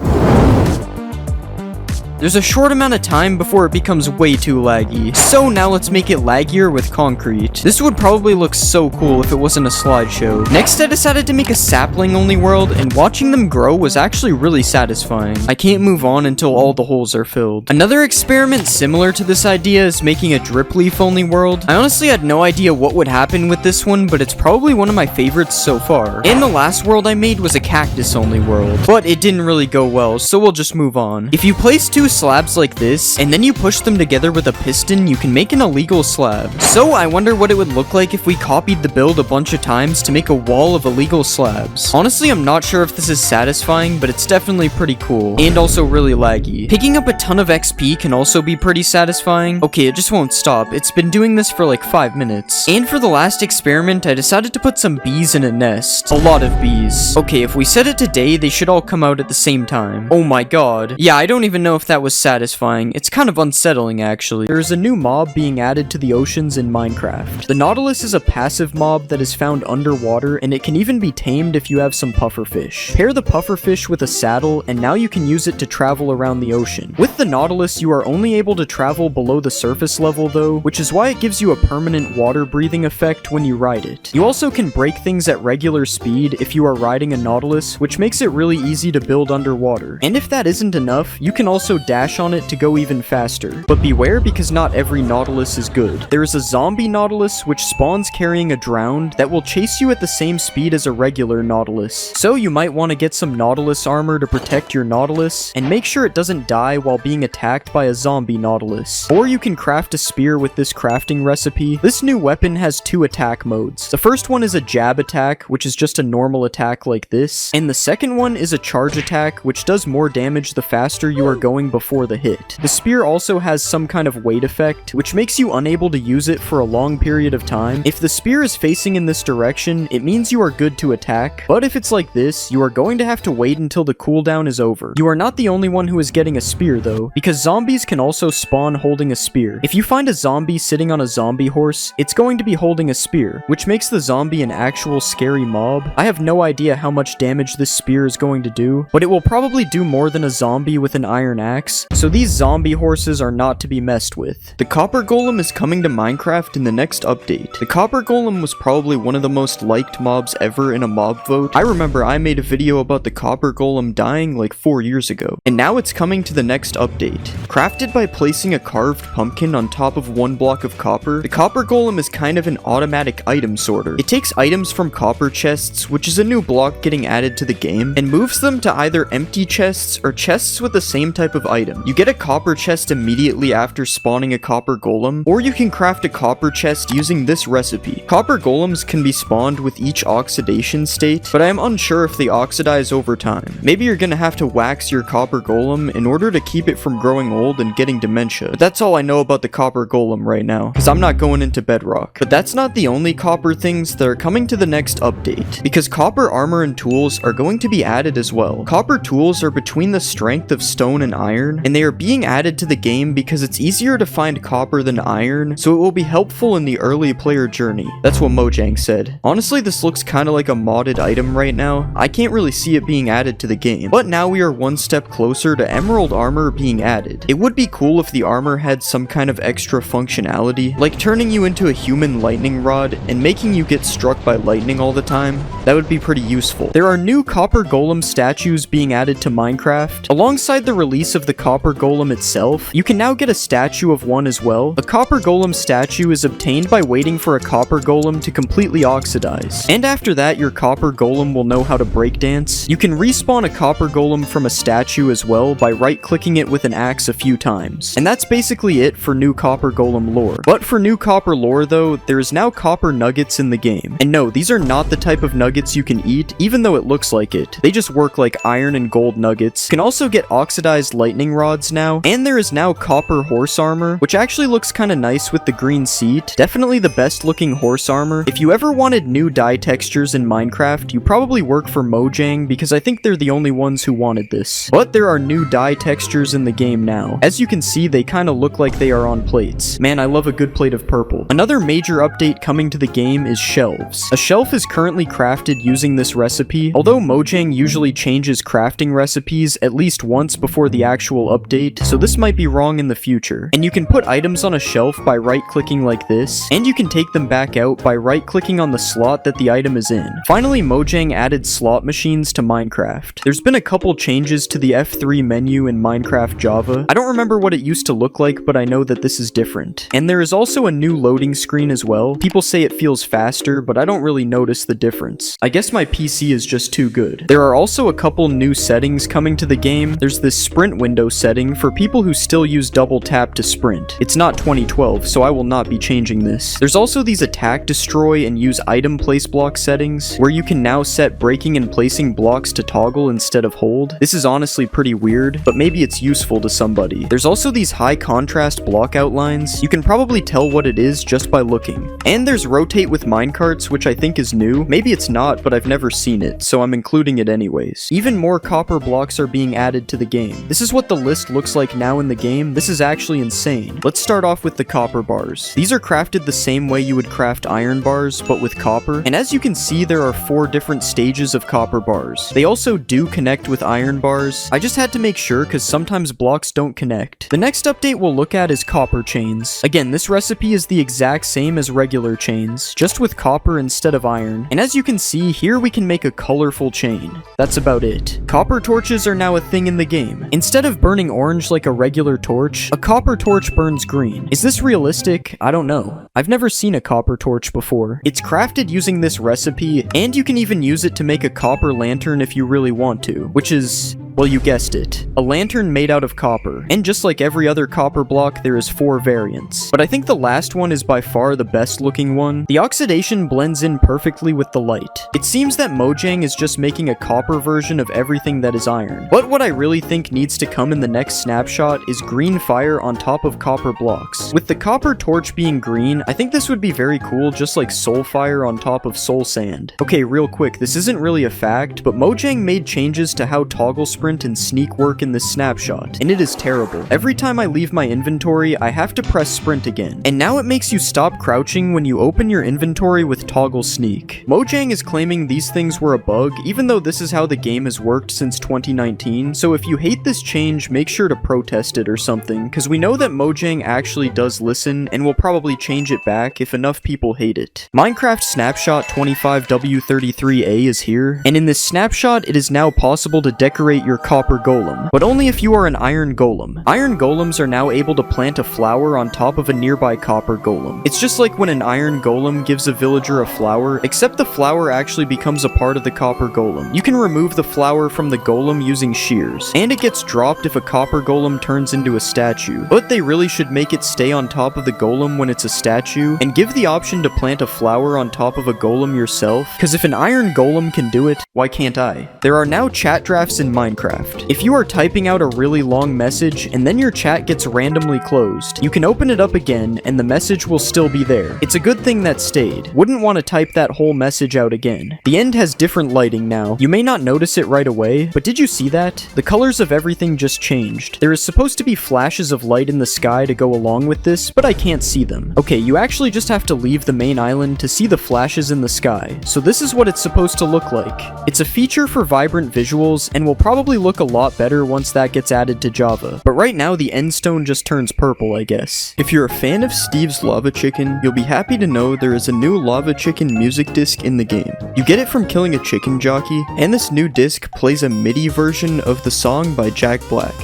There's a short amount of time before it becomes way too laggy. So now let's make it laggier with concrete. This would probably look so cool if it wasn't a slideshow. Next, I decided to make a sapling-only world, and watching them grow was actually really satisfying. I can't move on until all the holes are filled. Another experiment similar to this idea is making a drip leaf-only world. I honestly had no idea what would happen with this one, but it's probably one of my favorites so far. And the last world I made was a cactus-only world, but it didn't really go well, so we'll just move on. If you place 2 slabs like this, and then you push them together with a piston, you can make an illegal slab. So I wonder what it would look like if we copied the build a bunch of times to make a wall of illegal slabs. Honestly, I'm not sure if this is satisfying, but it's definitely pretty cool, and also really laggy. Picking up a ton of XP can also be pretty satisfying. Okay, it just won't stop. It's been doing this for like 5 minutes. And for the last experiment, I decided to put some bees in a nest. A lot of bees. Okay, if we set it to day, they should all come out at the same time. Oh my god. Yeah, I don't even know if that was satisfying. It's kind of unsettling, actually. There is a new mob being added to the oceans in Minecraft. The Nautilus is a passive mob that is found underwater, and it can even be tamed if you have some pufferfish. Pair the pufferfish with a saddle, and now you can use it to travel around the ocean. With the Nautilus, you are only able to travel below the surface level, though, which is why it gives you a permanent water-breathing effect when you ride it. You also can break things at regular speed if you are riding a Nautilus, which makes it really easy to build underwater. And if that isn't enough, you can also dash on it to go even faster. But beware, because not every Nautilus is good. There is a zombie Nautilus which spawns carrying a drowned that will chase you at the same speed as a regular Nautilus. So you might want to get some Nautilus armor to protect your Nautilus, and make sure it doesn't die while being attacked by a zombie Nautilus. Or you can craft a spear with this crafting recipe. This new weapon has 2 attack modes. The first one is a jab attack, which is just a normal attack like this, and the second one is a charge attack, which does more damage the faster you are going before the hit. The spear also has some kind of weight effect, which makes you unable to use it for a long period of time. If the spear is facing in this direction, it means you are good to attack, but if it's like this, you are going to have to wait until the cooldown is over. You are not the only one who is getting a spear though, because zombies can also spawn holding a spear. If you find a zombie sitting on a zombie horse, it's going to be holding a spear, which makes the zombie an actual scary mob. I have no idea how much damage this spear is going to do, but it will probably do more than a zombie with an iron axe, so these zombie horses are not to be messed with. The Copper Golem is coming to Minecraft in the next update. The Copper Golem was probably one of the most liked mobs ever in a mob vote. I remember I made a video about the Copper Golem dying like 4 years ago, and now it's coming to the next update. Crafted by placing a carved pumpkin on top of one block of copper, the Copper Golem is kind of an automatic item sorter. It takes items from copper chests, which is a new block getting added to the game, and moves them to either empty chests or chests with the same type of item. You get a copper chest immediately after spawning a Copper Golem, or you can craft a copper chest using this recipe. Copper Golems can be spawned with each oxidation state, but I am unsure if they oxidize over time. Maybe you're gonna have to wax your Copper Golem in order to keep it from growing old and getting dementia. But that's all I know about the Copper Golem right now, because I'm not going into Bedrock. But that's not the only copper things that are coming to the next update, because copper armor and tools are going to be added as well. Copper tools are between the strength of stone and iron, and they are being added to the game because it's easier to find copper than iron, so it will be helpful in the early player journey. That's what Mojang said. Honestly, this looks kind of like a modded item right now. I can't really see it being added to the game, but now we are one step closer to emerald armor being added. It would be cool if the armor had some kind of extra functionality, like turning you into a human lightning rod and making you get struck by lightning all the time. That would be pretty useful. There are new Copper Golem statues being added to Minecraft. Alongside the release of the Copper Golem itself, you can now get a statue of one as well. A Copper Golem statue is obtained by waiting for a Copper Golem to completely oxidize. And after that, your Copper Golem will know how to breakdance. You can respawn a Copper Golem from a statue as well by right-clicking it with an axe a few times. And that's basically it for new Copper Golem lore. But for new copper lore though, there is now copper nuggets in the game. And no, these are not the type of nuggets you can eat, even though it looks like it. They just work like iron and gold nuggets. You can also get oxidized lightning rods now, and there is now copper horse armor, which actually looks kind of nice with the green seat. Definitely the best looking horse armor. If you ever wanted new dye textures in Minecraft, you probably work for Mojang, because I think they're the only ones who wanted this. But there are new dye textures in the game now. As you can see, they kind of look like they are on plates. Man, I love a good plate of purple. Another major update coming to the game is shelves. A shelf is currently crafted using this recipe, although Mojang usually changes crafting recipes at least once before the actual update, so this might be wrong in the future. And you can put items on a shelf by right-clicking like this, and you can take them back out by right-clicking on the slot that the item is in. Finally, Mojang added slot machines to Minecraft. There's been a couple changes to the F3 menu in Minecraft Java. I don't remember what it used to look like, but I know that this is different. And there is also a new loading screen as well. People say it feels faster, but I don't really notice the difference. I guess my PC is just too good. There are also a couple new settings coming to the game. There's this sprint window setting for people who still use double tap to sprint. It's not 2012, so I will not be changing this. There's also these attack, destroy, and use item place block settings, where you can now set breaking and placing blocks to toggle instead of hold. This is honestly pretty weird, but maybe it's useful to somebody. There's also these high contrast block outlines. You can probably tell what it is just by looking. And there's rotate with minecarts, which I think is new. Maybe it's not, but I've never seen it, so I'm including it anyways. Even more copper blocks are being added to the game. This is what the list looks like now in the game. This is actually insane. Let's start off with the copper bars. These are crafted the same way you would craft iron bars, but with copper. And as you can see, there are 4 different stages of copper bars. They also do connect with iron bars. I just had to make sure because sometimes blocks don't connect. The next update we'll look at is copper chains. Again, this recipe is the exact same as regular chains, just with copper instead of iron. And as you can see, here we can make a colorful chain. That's about it. Copper torches are now a thing in the game. Instead of burning orange like a regular torch, a copper torch burns green. Is this realistic? I don't know. I've never seen a copper torch before. It's crafted using this recipe, and you can even use it to make a copper lantern if you really want to, which is Well, you guessed it. A lantern made out of copper. And just like every other copper block, there is 4 variants. But I think the last one is by far the best looking one. The oxidation blends in perfectly with the light. It seems that Mojang is just making a copper version of everything that is iron. But what I really think needs to come in the next snapshot is green fire on top of copper blocks. With the copper torch being green, I think this would be very cool, just like soul fire on top of soul sand. Okay, real quick, this isn't really a fact, but Mojang made changes to how toggle sprint and sneak work in this snapshot, and it is terrible. Every time I leave my inventory, I have to press sprint again, and now it makes you stop crouching when you open your inventory with toggle sneak. Mojang is claiming these things were a bug, even though this is how the game has worked since 2019, so if you hate this change, make sure to protest it or something, because we know that Mojang actually does listen, and will probably change it back if enough people hate it. Minecraft Snapshot 25W33A is here, and in this snapshot, it is now possible to decorate your copper golem, but only if you are an iron golem. Iron golems are now able to plant a flower on top of a nearby copper golem. It's just like when an iron golem gives a villager a flower, except the flower actually becomes a part of the copper golem. You can remove the flower from the golem using shears, and it gets dropped if a copper golem turns into a statue, but they really should make it stay on top of the golem when it's a statue, and give the option to plant a flower on top of a golem yourself, because if an iron golem can do it, why can't I? There are now chat drafts in Minecraft. If you are typing out a really long message, and then your chat gets randomly closed, you can open it up again, and the message will still be there. It's a good thing that stayed. Wouldn't want to type that whole message out again. The end has different lighting now. You may not notice it right away, but did you see that? The colors of everything just changed. There is supposed to be flashes of light in the sky to go along with this, but I can't see them. Okay, you actually just have to leave the main island to see the flashes in the sky. So this is what it's supposed to look like. It's a feature for vibrant visuals, and will probably look a lot better once that gets added to Java. But right now, the end stone just turns purple, I guess. If you're a fan of Steve's Lava Chicken, you'll be happy to know there is a new Lava Chicken music disc in the game. You get it from killing a chicken jockey, and this new disc plays a MIDI version of the song by Jack Black.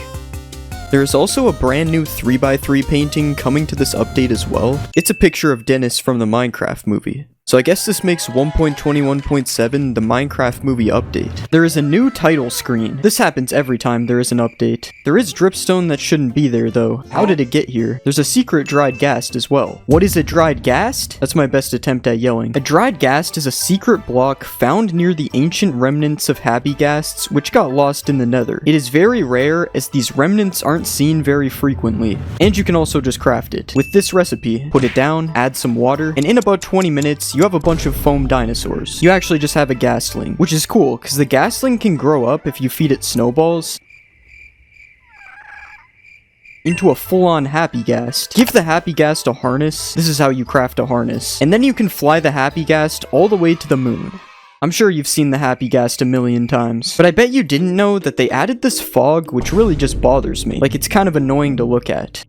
There is also a brand new 3x3 painting coming to this update as well. It's a picture of Dennis from the Minecraft movie. So I guess this makes 1.21.7 the Minecraft movie update. There is a new title screen. This happens every time there is an update. There is dripstone that shouldn't be there though. How did it get here? There's a secret dried ghast as well. What is a dried ghast? That's my best attempt at yelling. A dried ghast is a secret block found near the ancient remnants of happy ghasts, which got lost in the nether. It is very rare as these remnants aren't seen very frequently. And you can also just craft it. With this recipe, put it down, add some water, and in about 20 minutes, you have a bunch of foam dinosaurs. You actually just have a ghastling, which is cool, because the ghastling can grow up if you feed it snowballs into a full-on happy ghast. Give the happy ghast a harness. This is how you craft a harness. And then you can fly the happy ghast all the way to the moon. I'm sure you've seen the happy ghast a million times, but I bet you didn't know that they added this fog, which really just bothers me. Like, it's kind of annoying to look at.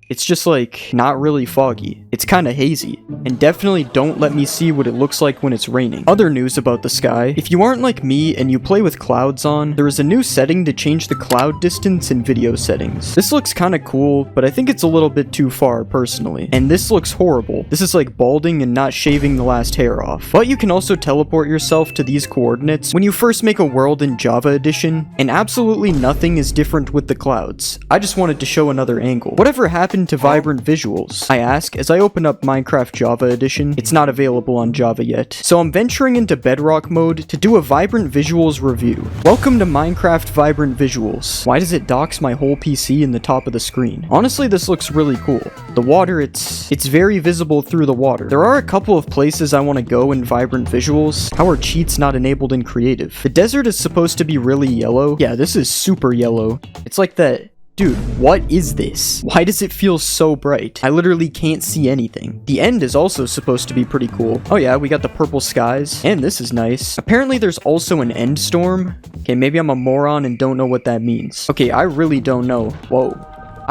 It's just like, not really foggy. It's kinda hazy. And definitely don't let me see what it looks like when it's raining. Other news about the sky. If you aren't like me and you play with clouds on, there is a new setting to change the cloud distance in video settings. This looks kinda cool, but I think it's a little bit too far personally. And this looks horrible. This is like balding and not shaving the last hair off. But you can also teleport yourself to these coordinates when you first make a world in Java Edition, and absolutely nothing is different with the clouds. I just wanted to show another angle. Whatever happened to vibrant visuals? I ask as I open up Minecraft Java Edition. It's not available on Java yet, so I'm venturing into Bedrock mode to do a vibrant visuals review. Welcome to Minecraft Vibrant Visuals. Why does it dox my whole PC in the top of the screen? Honestly, this looks really cool. The water, it's very visible through the water. There are a couple of places I want to go in Vibrant Visuals. How are cheats not enabled in creative? The desert is supposed to be really yellow. Yeah, this is super yellow. It's like that. Dude, what is this? Why does it feel so bright? I literally can't see anything. The end is also supposed to be pretty cool. Oh yeah, we got the purple skies, and this is nice. Apparently there's also an end storm. Okay, maybe I'm a moron and don't know what that means. Okay, I really don't know. Whoa.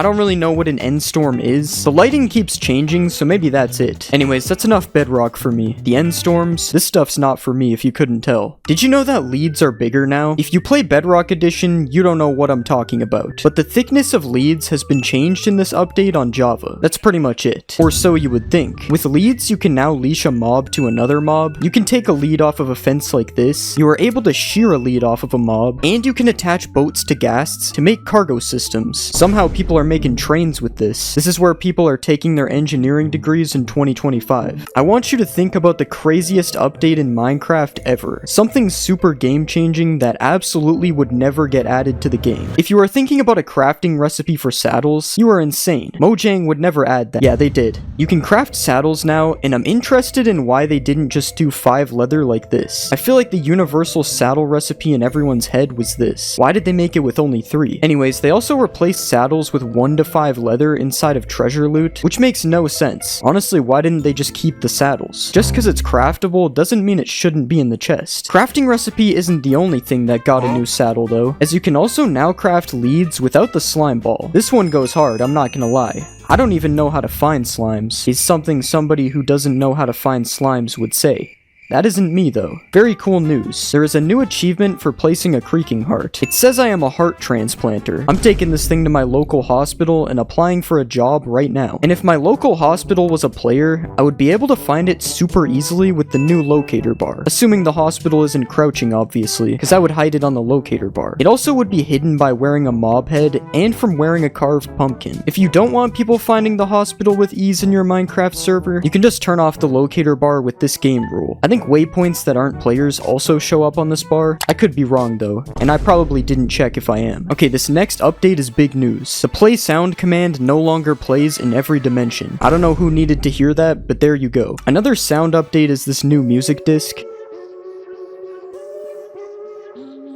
I don't really know what an end storm is. The lighting keeps changing, so maybe that's it. Anyways, that's enough Bedrock for me. The end storms, this stuff's not for me if you couldn't tell. Did you know that leads are bigger now? If you play Bedrock Edition, you don't know what I'm talking about. But the thickness of leads has been changed in this update on Java. That's pretty much it. Or so you would think. With leads, you can now leash a mob to another mob. You can take a lead off of a fence like this. You are able to shear a lead off of a mob. And you can attach boats to ghasts to make cargo systems. Somehow people are making trains with this. This is where people are taking their engineering degrees in 2025. I want you to think about the craziest update in Minecraft ever. Something super game-changing that absolutely would never get added to the game. If you are thinking about a crafting recipe for saddles, you are insane. Mojang would never add that. Yeah, they did. You can craft saddles now, and I'm interested in why they didn't just do 5 leather like this. I feel like the universal saddle recipe in everyone's head was this. Why did they make it with only 3? Anyways, they also replaced saddles with 1 to 5 leather inside of treasure loot, which makes no sense. Honestly, why didn't they just keep the saddles? Just because it's craftable doesn't mean it shouldn't be in the chest. Crafting recipe isn't the only thing that got a new saddle though, as you can also now craft leads without the slime ball. This one goes hard, I'm not gonna lie. I don't even know how to find slimes. Is something somebody who doesn't know how to find slimes would say. That isn't me though. Very cool news. There is a new achievement for placing a creaking heart. It says I am a heart transplanter. I'm taking this thing to my local hospital and applying for a job right now. And if my local hospital was a player, I would be able to find it super easily with the new locator bar. Assuming the hospital isn't crouching obviously, because I would hide it on the locator bar. It also would be hidden by wearing a mob head and from wearing a carved pumpkin. If you don't want people finding the hospital with ease in your Minecraft server, you can just turn off the locator bar with this game rule. I think waypoints that aren't players also show up on this bar. I could be wrong though, and I probably didn't check if I am. Okay, this next update is big news. The play sound command no longer plays in every dimension. I don't know who needed to hear that, but there you go. Another sound update is this new music disc.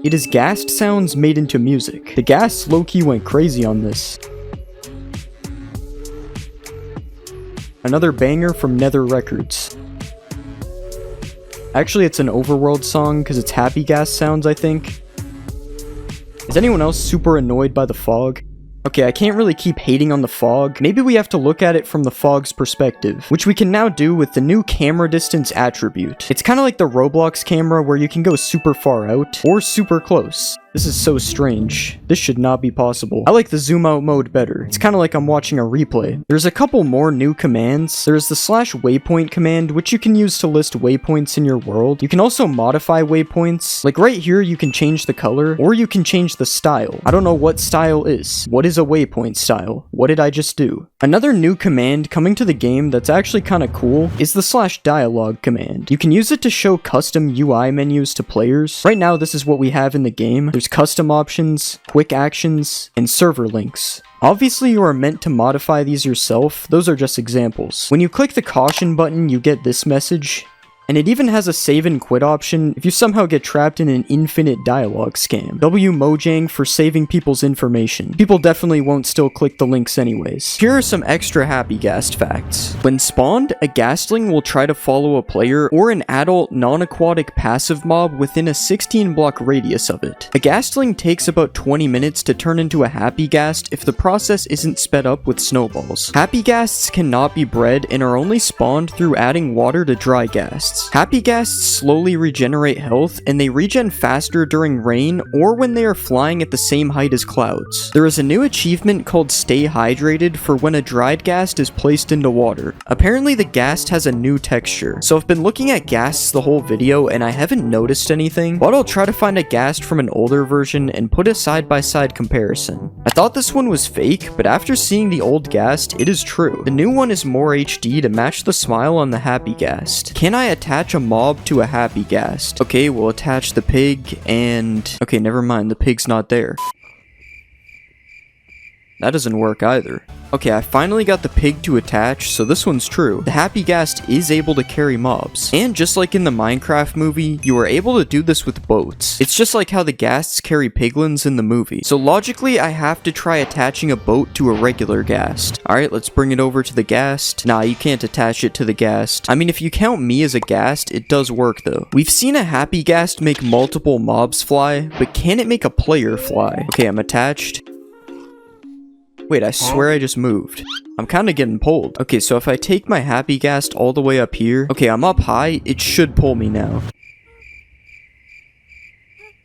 It is ghast sounds made into music. The ghasts low-key went crazy on this. Another banger from Nether Records. Actually, it's an Overworld song because it's happy gas sounds, I think. Is anyone else super annoyed by the fog? Okay, I can't really keep hating on the fog. Maybe we have to look at it from the fog's perspective, which we can now do with the new camera distance attribute. It's kind of like the Roblox camera where you can go super far out or super close. This is so strange. This should not be possible. I like the zoom out mode better. It's kind of like I'm watching a replay. There's a couple more new commands. There's the /waypoint command, which you can use to list waypoints in your world. You can also modify waypoints. Like right here, you can change the color, or you can change the style. I don't know what style is. What is a waypoint style? What did I just do? Another new command coming to the game that's actually kind of cool is the /dialogue command. You can use it to show custom UI menus to players. Right now, this is what we have in the game. There's custom options, quick actions, and server links. Obviously, you are meant to modify these yourself. Those are just examples. When you click the caution button, you get this message. And it even has a save and quit option if you somehow get trapped in an infinite dialogue scam. W Mojang for saving people's information. People definitely won't still click the links anyways. Here are some extra happy ghast facts. When spawned, a ghastling will try to follow a player or an adult non-aquatic passive mob within a 16-block radius of it. A ghastling takes about 20 minutes to turn into a happy ghast if the process isn't sped up with snowballs. Happy ghasts cannot be bred and are only spawned through adding water to dry ghasts. Happy ghasts slowly regenerate health, and they regen faster during rain or when they are flying at the same height as clouds. There is a new achievement called Stay Hydrated for when a dried ghast is placed into water. Apparently the ghast has a new texture, so I've been looking at ghasts the whole video and I haven't noticed anything, but I'll try to find a ghast from an older version and put a side-by-side comparison. I thought this one was fake, but after seeing the old ghast, it is true. The new one is more HD to match the smile on the happy ghast. Can I attach a mob to a happy ghast? Okay, we'll attach the pig and... okay, never mind, the pig's not there. That doesn't work either. Okay, I finally got the pig to attach, so this one's true. The happy ghast is able to carry mobs. And just like in the Minecraft movie, you are able to do this with boats. It's just like how the ghasts carry piglins in the movie. So logically, I have to try attaching a boat to a regular ghast. Alright, let's bring it over to the ghast. Nah, you can't attach it to the ghast. I mean, if you count me as a ghast, it does work though. We've seen a happy ghast make multiple mobs fly, but can it make a player fly? Okay, I'm attached. Wait, I swear I just moved. I'm kind of getting pulled. Okay, so if I take my Happy Ghast all the way up here. Okay, I'm up high. It should pull me now.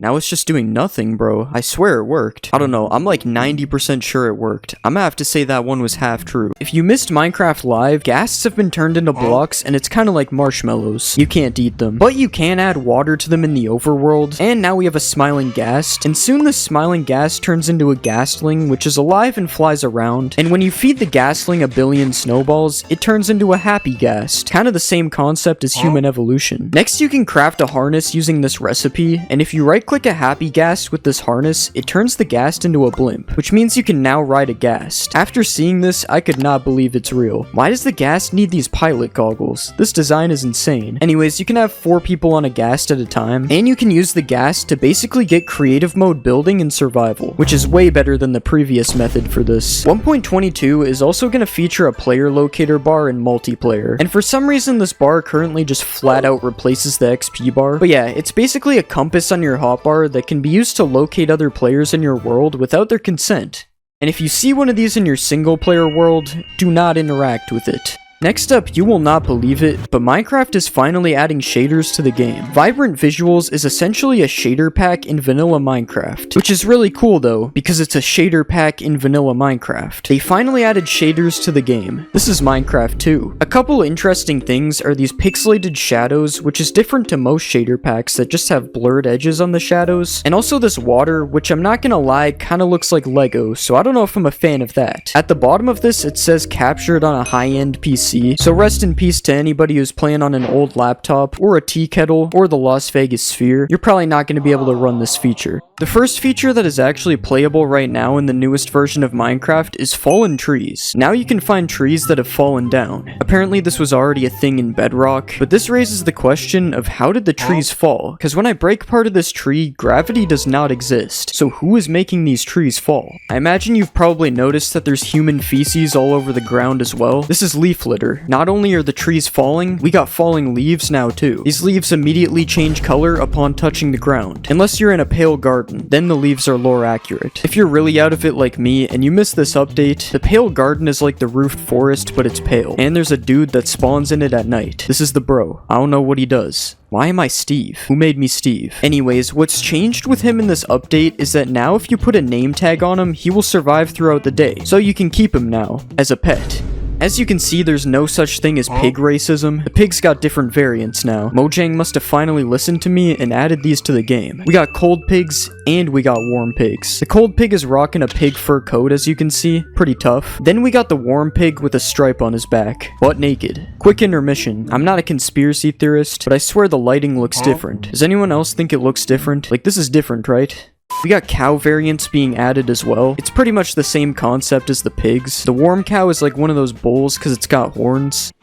Now it's just doing nothing, bro. I swear it worked. I don't know. I'm like 90% sure it worked. I'm gonna have to say that one was half true. If you missed Minecraft Live, ghasts have been turned into blocks, and it's kind of like marshmallows. You can't eat them, but you can add water to them in the overworld. And now we have a smiling ghast, and soon this smiling ghast turns into a ghastling, which is alive and flies around. And when you feed the ghastling a billion snowballs, it turns into a happy ghast. Kind of the same concept as human evolution. Next, you can craft a harness using this recipe, and if you right-click a happy ghast with this harness, it turns the ghast into a blimp, which means you can now ride a ghast. After seeing this, I could not believe it's real. Why does the ghast need these pilot goggles? This design is insane. Anyways, you can have 4 people on a ghast at a time, and you can use the ghast to basically get creative mode building and survival, which is way better than the previous method for this. 1.22 is also going to feature a player locator bar in multiplayer, and for some reason this bar currently just flat out replaces the XP bar. But yeah, it's basically a compass on your hotbar that can be used to locate other players in your world without their consent. And if you see one of these in your single player world, do not interact with it. Next up, you will not believe it, but Minecraft is finally adding shaders to the game. Vibrant Visuals is essentially a shader pack in vanilla Minecraft, which is really cool though, because it's a shader pack in vanilla Minecraft. They finally added shaders to the game. This is Minecraft 2. A couple interesting things are these pixelated shadows, which is different to most shader packs that just have blurred edges on the shadows, and also this water, which I'm not gonna lie, kinda looks like Lego, so I don't know if I'm a fan of that. At the bottom of this, it says captured on a high-end PC. So rest in peace to anybody who's playing on an old laptop, or a tea kettle, or the Las Vegas Sphere. You're probably not going to be able to run this feature. The first feature that is actually playable right now in the newest version of Minecraft is fallen trees. Now you can find trees that have fallen down. Apparently this was already a thing in Bedrock, but this raises the question of how did the trees fall? Because when I break part of this tree, gravity does not exist. So who is making these trees fall? I imagine you've probably noticed that there's human feces all over the ground as well. This is leaf litter. Not only are the trees falling, we got falling leaves now too. These leaves immediately change color upon touching the ground. Unless you're in a pale garden, then the leaves are lore accurate. If you're really out of it like me and you missed this update, the pale garden is like the roofed forest, but it's pale. And there's a dude that spawns in it at night. This is the bro. I don't know what he does. Why am I Steve? Who made me Steve? Anyways, what's changed with him in this update is that now if you put a name tag on him, he will survive throughout the day. So you can keep him now, as a pet. As you can see, there's no such thing as pig racism. The pigs got different variants now. Mojang must have finally listened to me and added these to the game. We got cold pigs and we got warm pigs. The cold pig is rocking a pig fur coat, as you can see. Pretty tough. Then we got the warm pig with a stripe on his back. Butt naked. Quick intermission. I'm not a conspiracy theorist, but I swear the lighting looks different. Does anyone else think it looks different? Like, this is different, right? We got cow variants being added as well. It's pretty much the same concept as the pigs. The warm cow is like one of those bulls because it's got horns.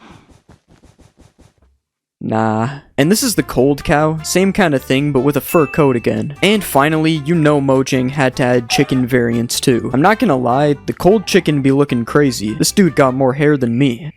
Nah. And this is the cold cow, same kind of thing, but with a fur coat again. And finally, you know Mojang had to add chicken variants too. I'm not gonna lie, the cold chicken be looking crazy. This dude got more hair than me.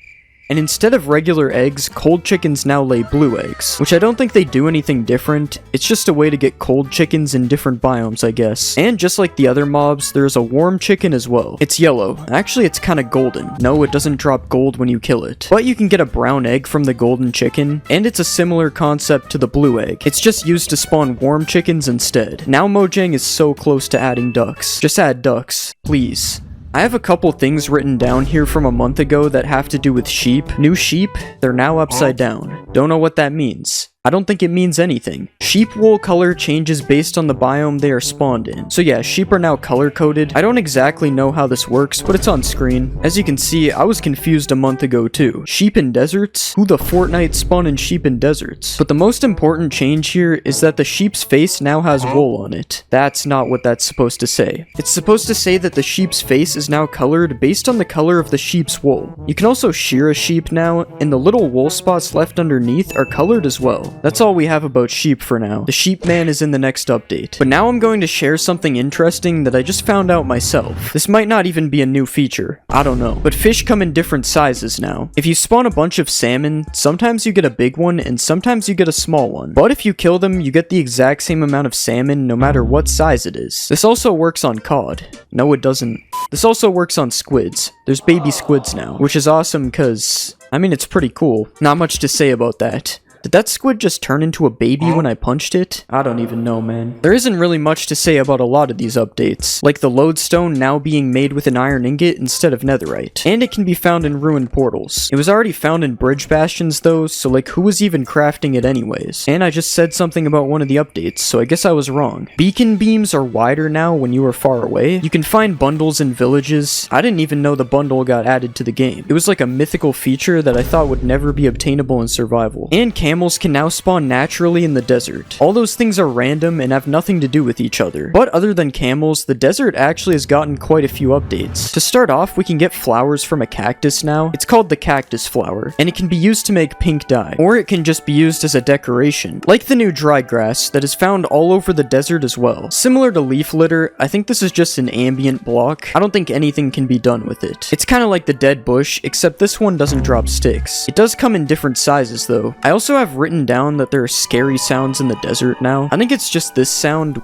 And instead of regular eggs, cold chickens now lay blue eggs, which I don't think they do anything different. It's just a way to get cold chickens in different biomes, I guess. And just like the other mobs, there's a warm chicken as well. It's yellow. Actually, it's kind of golden. No, it doesn't drop gold when you kill it. But you can get a brown egg from the golden chicken, and it's a similar concept to the blue egg. It's just used to spawn warm chickens instead. Now Mojang is so close to adding ducks. Just add ducks, please. I have a couple things written down here from a month ago that have to do with sheep. New sheep, they're now upside down. Don't know what that means. I don't think it means anything. Sheep wool color changes based on the biome they are spawned in. So yeah, sheep are now color coded. I don't exactly know how this works, but it's on screen. As you can see, I was confused a month ago too. Sheep in deserts? Who the Fortnite spawn in sheep in deserts? But the most important change here is that the sheep's face now has wool on it. That's not what that's supposed to say. It's supposed to say that the sheep's face is now colored based on the color of the sheep's wool. You can also shear a sheep now, and the little wool spots left underneath are colored as well. well. That's all we have about sheep for now. The sheep man is in the next update. But now I'm going to share something interesting that I just found out myself. This might not even be a new feature. I don't know. But fish come in different sizes now. If you spawn a bunch of salmon, sometimes you get a big one and sometimes you get a small one. But if you kill them, you get the exact same amount of salmon no matter what size it is. This also works on cod. No, it doesn't. This also works on squids. There's baby squids now, which is awesome because, I mean, it's pretty cool. Not much to say about that. Did that squid just turn into a baby when I punched it? I don't even know, man. There isn't really much to say about a lot of these updates, like the lodestone now being made with an iron ingot instead of netherite, and it can be found in ruined portals. It was already found in bridge bastions though, so like who was even crafting it anyways? And I just said something about one of the updates, so I guess I was wrong. Beacon beams are wider now when you are far away. You can find bundles in villages. I didn't even know the bundle got added to the game. It was like a mythical feature that I thought would never be obtainable in survival. And camels can now spawn naturally in the desert. All those things are random and have nothing to do with each other. But other than camels, the desert actually has gotten quite a few updates. To start off, we can get flowers from a cactus now. It's called the cactus flower, and it can be used to make pink dye, or it can just be used as a decoration, like the new dry grass that is found all over the desert as well. Similar to leaf litter, I think this is just an ambient block. I don't think anything can be done with it. It's kind of like the dead bush, except this one doesn't drop sticks. It does come in different sizes though. I also have written down that there are scary sounds in the desert now. I think it's just this sound,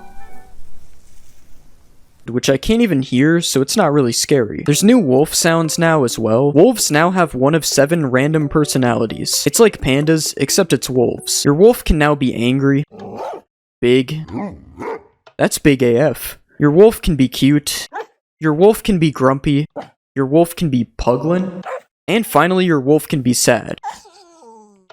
which I can't even hear, so it's not really scary. There's new wolf sounds now as well. Wolves now have one of 7 random personalities. It's like pandas, except it's wolves. Your wolf can now be angry, big, that's big AF. Your wolf can be cute, your wolf can be grumpy, your wolf can be puglin, and finally your wolf can be sad.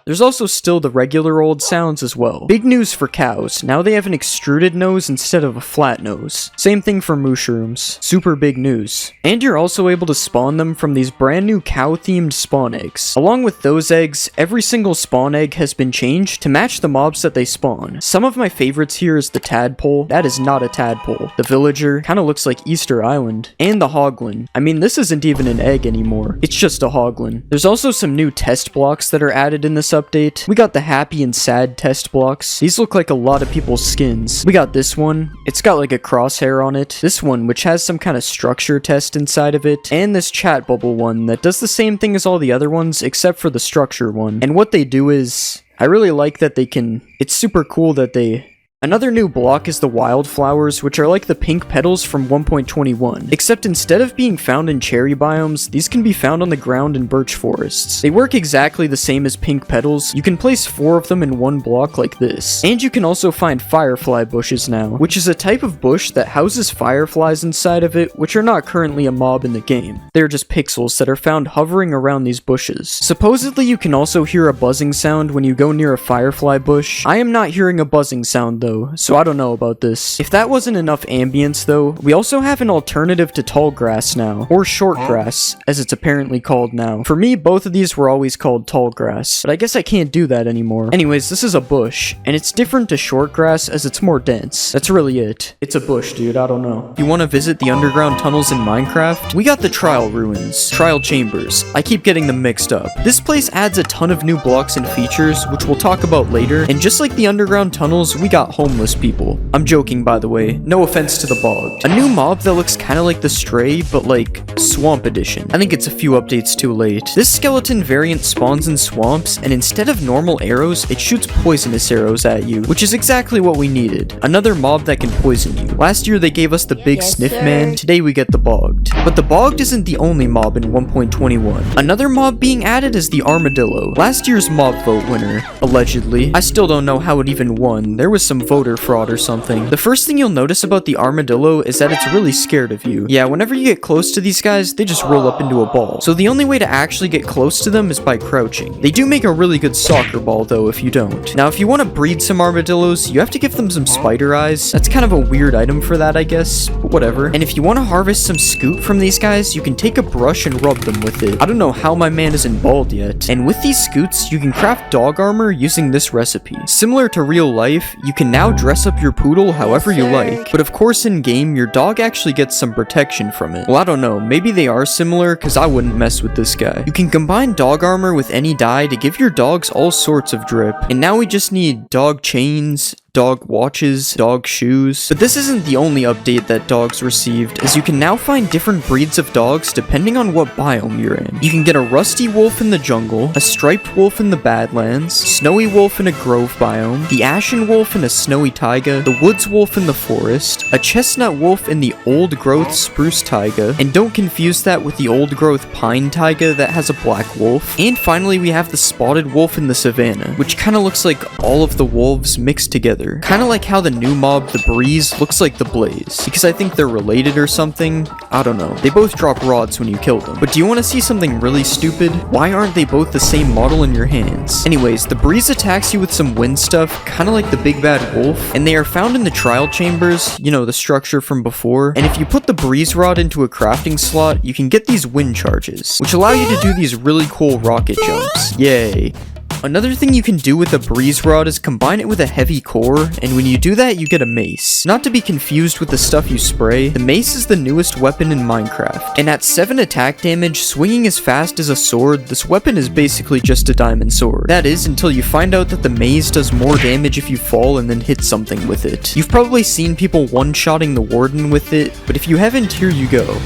There's also still the regular old sounds as well. Big news for cows. Now they have an extruded nose instead of a flat nose. Same thing for mushrooms. Super big news. And you're also able to spawn them from these brand new cow-themed spawn eggs. Along with those eggs, every single spawn egg has been changed to match the mobs that they spawn. Some of my favorites here is the tadpole. That is not a tadpole. The villager. Kind of looks like Easter Island. And the hoglin. I mean, this isn't even an egg anymore. It's just a hoglin. There's also some new test blocks that are added in this update. We got the happy and sad test blocks. These look like a lot of people's skins. We got this one. It's got like a crosshair on it. This one, which has some kind of structure test inside of it. And this chat bubble one that does the same thing as all the other ones, except for the structure one. And what they do is, I really like that they can, it's super cool that they, another new block is the wildflowers, which are like the pink petals from 1.21. Except instead of being found in cherry biomes, these can be found on the ground in birch forests. They work exactly the same as pink petals. You can place 4 of them in one block like this. And you can also find firefly bushes now, which is a type of bush that houses fireflies inside of it, which are not currently a mob in the game. They're just pixels that are found hovering around these bushes. Supposedly you can also hear a buzzing sound when you go near a firefly bush. I am not hearing a buzzing sound though, so I don't know about this. If that wasn't enough ambience though, we also have an alternative to tall grass now, or short grass, as it's apparently called now. For me, both of these were always called tall grass, but I guess I can't do that anymore. Anyways, this is a bush, and it's different to short grass as it's more dense. That's really it. It's a bush, dude, I don't know. You want to visit the underground tunnels in Minecraft? We got the Trial Ruins, Trial Chambers. I keep getting them mixed up. This place adds a ton of new blocks and features, which we'll talk about later, and just like the underground tunnels, we got homeless people. I'm joking, by the way. No offense to the bogged. A new mob that looks kind of like the Stray, but like Swamp Edition. I think it's a few updates too late. This skeleton variant spawns in swamps, and instead of normal arrows, it shoots poisonous arrows at you, which is exactly what we needed. Another mob that can poison you. Last year they gave us the big sniff man. Today we get the bogged. But the bogged isn't the only mob in 1.21. Another mob being added is the armadillo. Last year's mob vote winner, allegedly. I still don't know how it even won. There was some voter fraud or something. The first thing you'll notice about the armadillo is that it's really scared of you. Yeah, whenever you get close to these guys, they just roll up into a ball. So the only way to actually get close to them is by crouching. They do make a really good soccer ball though if you don't. Now if you want to breed some armadillos, you have to give them some spider eyes. That's kind of a weird item for that, I guess, but whatever. And if you want to harvest some scoot from these guys, you can take a brush and rub them with it. I don't know how my man isn't bald yet. And with these scoots, you can craft dog armor using this recipe. Similar to real life, you can now now dress up your poodle however you like, but of course in game, your dog actually gets some protection from it. Well, I don't know, maybe they are similar, cause I wouldn't mess with this guy. You can combine dog armor with any dye to give your dogs all sorts of drip, and now we just need dog chains, dog watches, dog shoes. But this isn't the only update that dogs received, as you can now find different breeds of dogs depending on what biome you're in. You can get a rusty wolf in the jungle, a striped wolf in the badlands, snowy wolf in a grove biome, the ashen wolf in a snowy taiga, the woods wolf in the forest, a chestnut wolf in the old growth spruce taiga, and don't confuse that with the old growth pine taiga that has a black wolf. And finally we have the spotted wolf in the savannah, which kinda looks like all of the wolves mixed together. Kinda like how the new mob, the Breeze, looks like the Blaze. Because I think they're related or something. I don't know. They both drop rods when you kill them. But do you want to see something really stupid? Why aren't they both the same model in your hands? Anyways, the Breeze attacks you with some wind stuff, kinda like the Big Bad Wolf. And they are found in the trial chambers, you know, the structure from before. And if you put the Breeze Rod into a crafting slot, you can get these wind charges, which allow you to do these really cool rocket jumps. Yay. Another thing you can do with a Breeze Rod is combine it with a heavy core, and when you do that, you get a mace. Not to be confused with the stuff you spray, the mace is the newest weapon in Minecraft, and at 7 attack damage, swinging as fast as a sword, this weapon is basically just a diamond sword. That is, until you find out that the maze does more damage if you fall and then hit something with it. You've probably seen people one-shotting the warden with it, but if you haven't, here you go.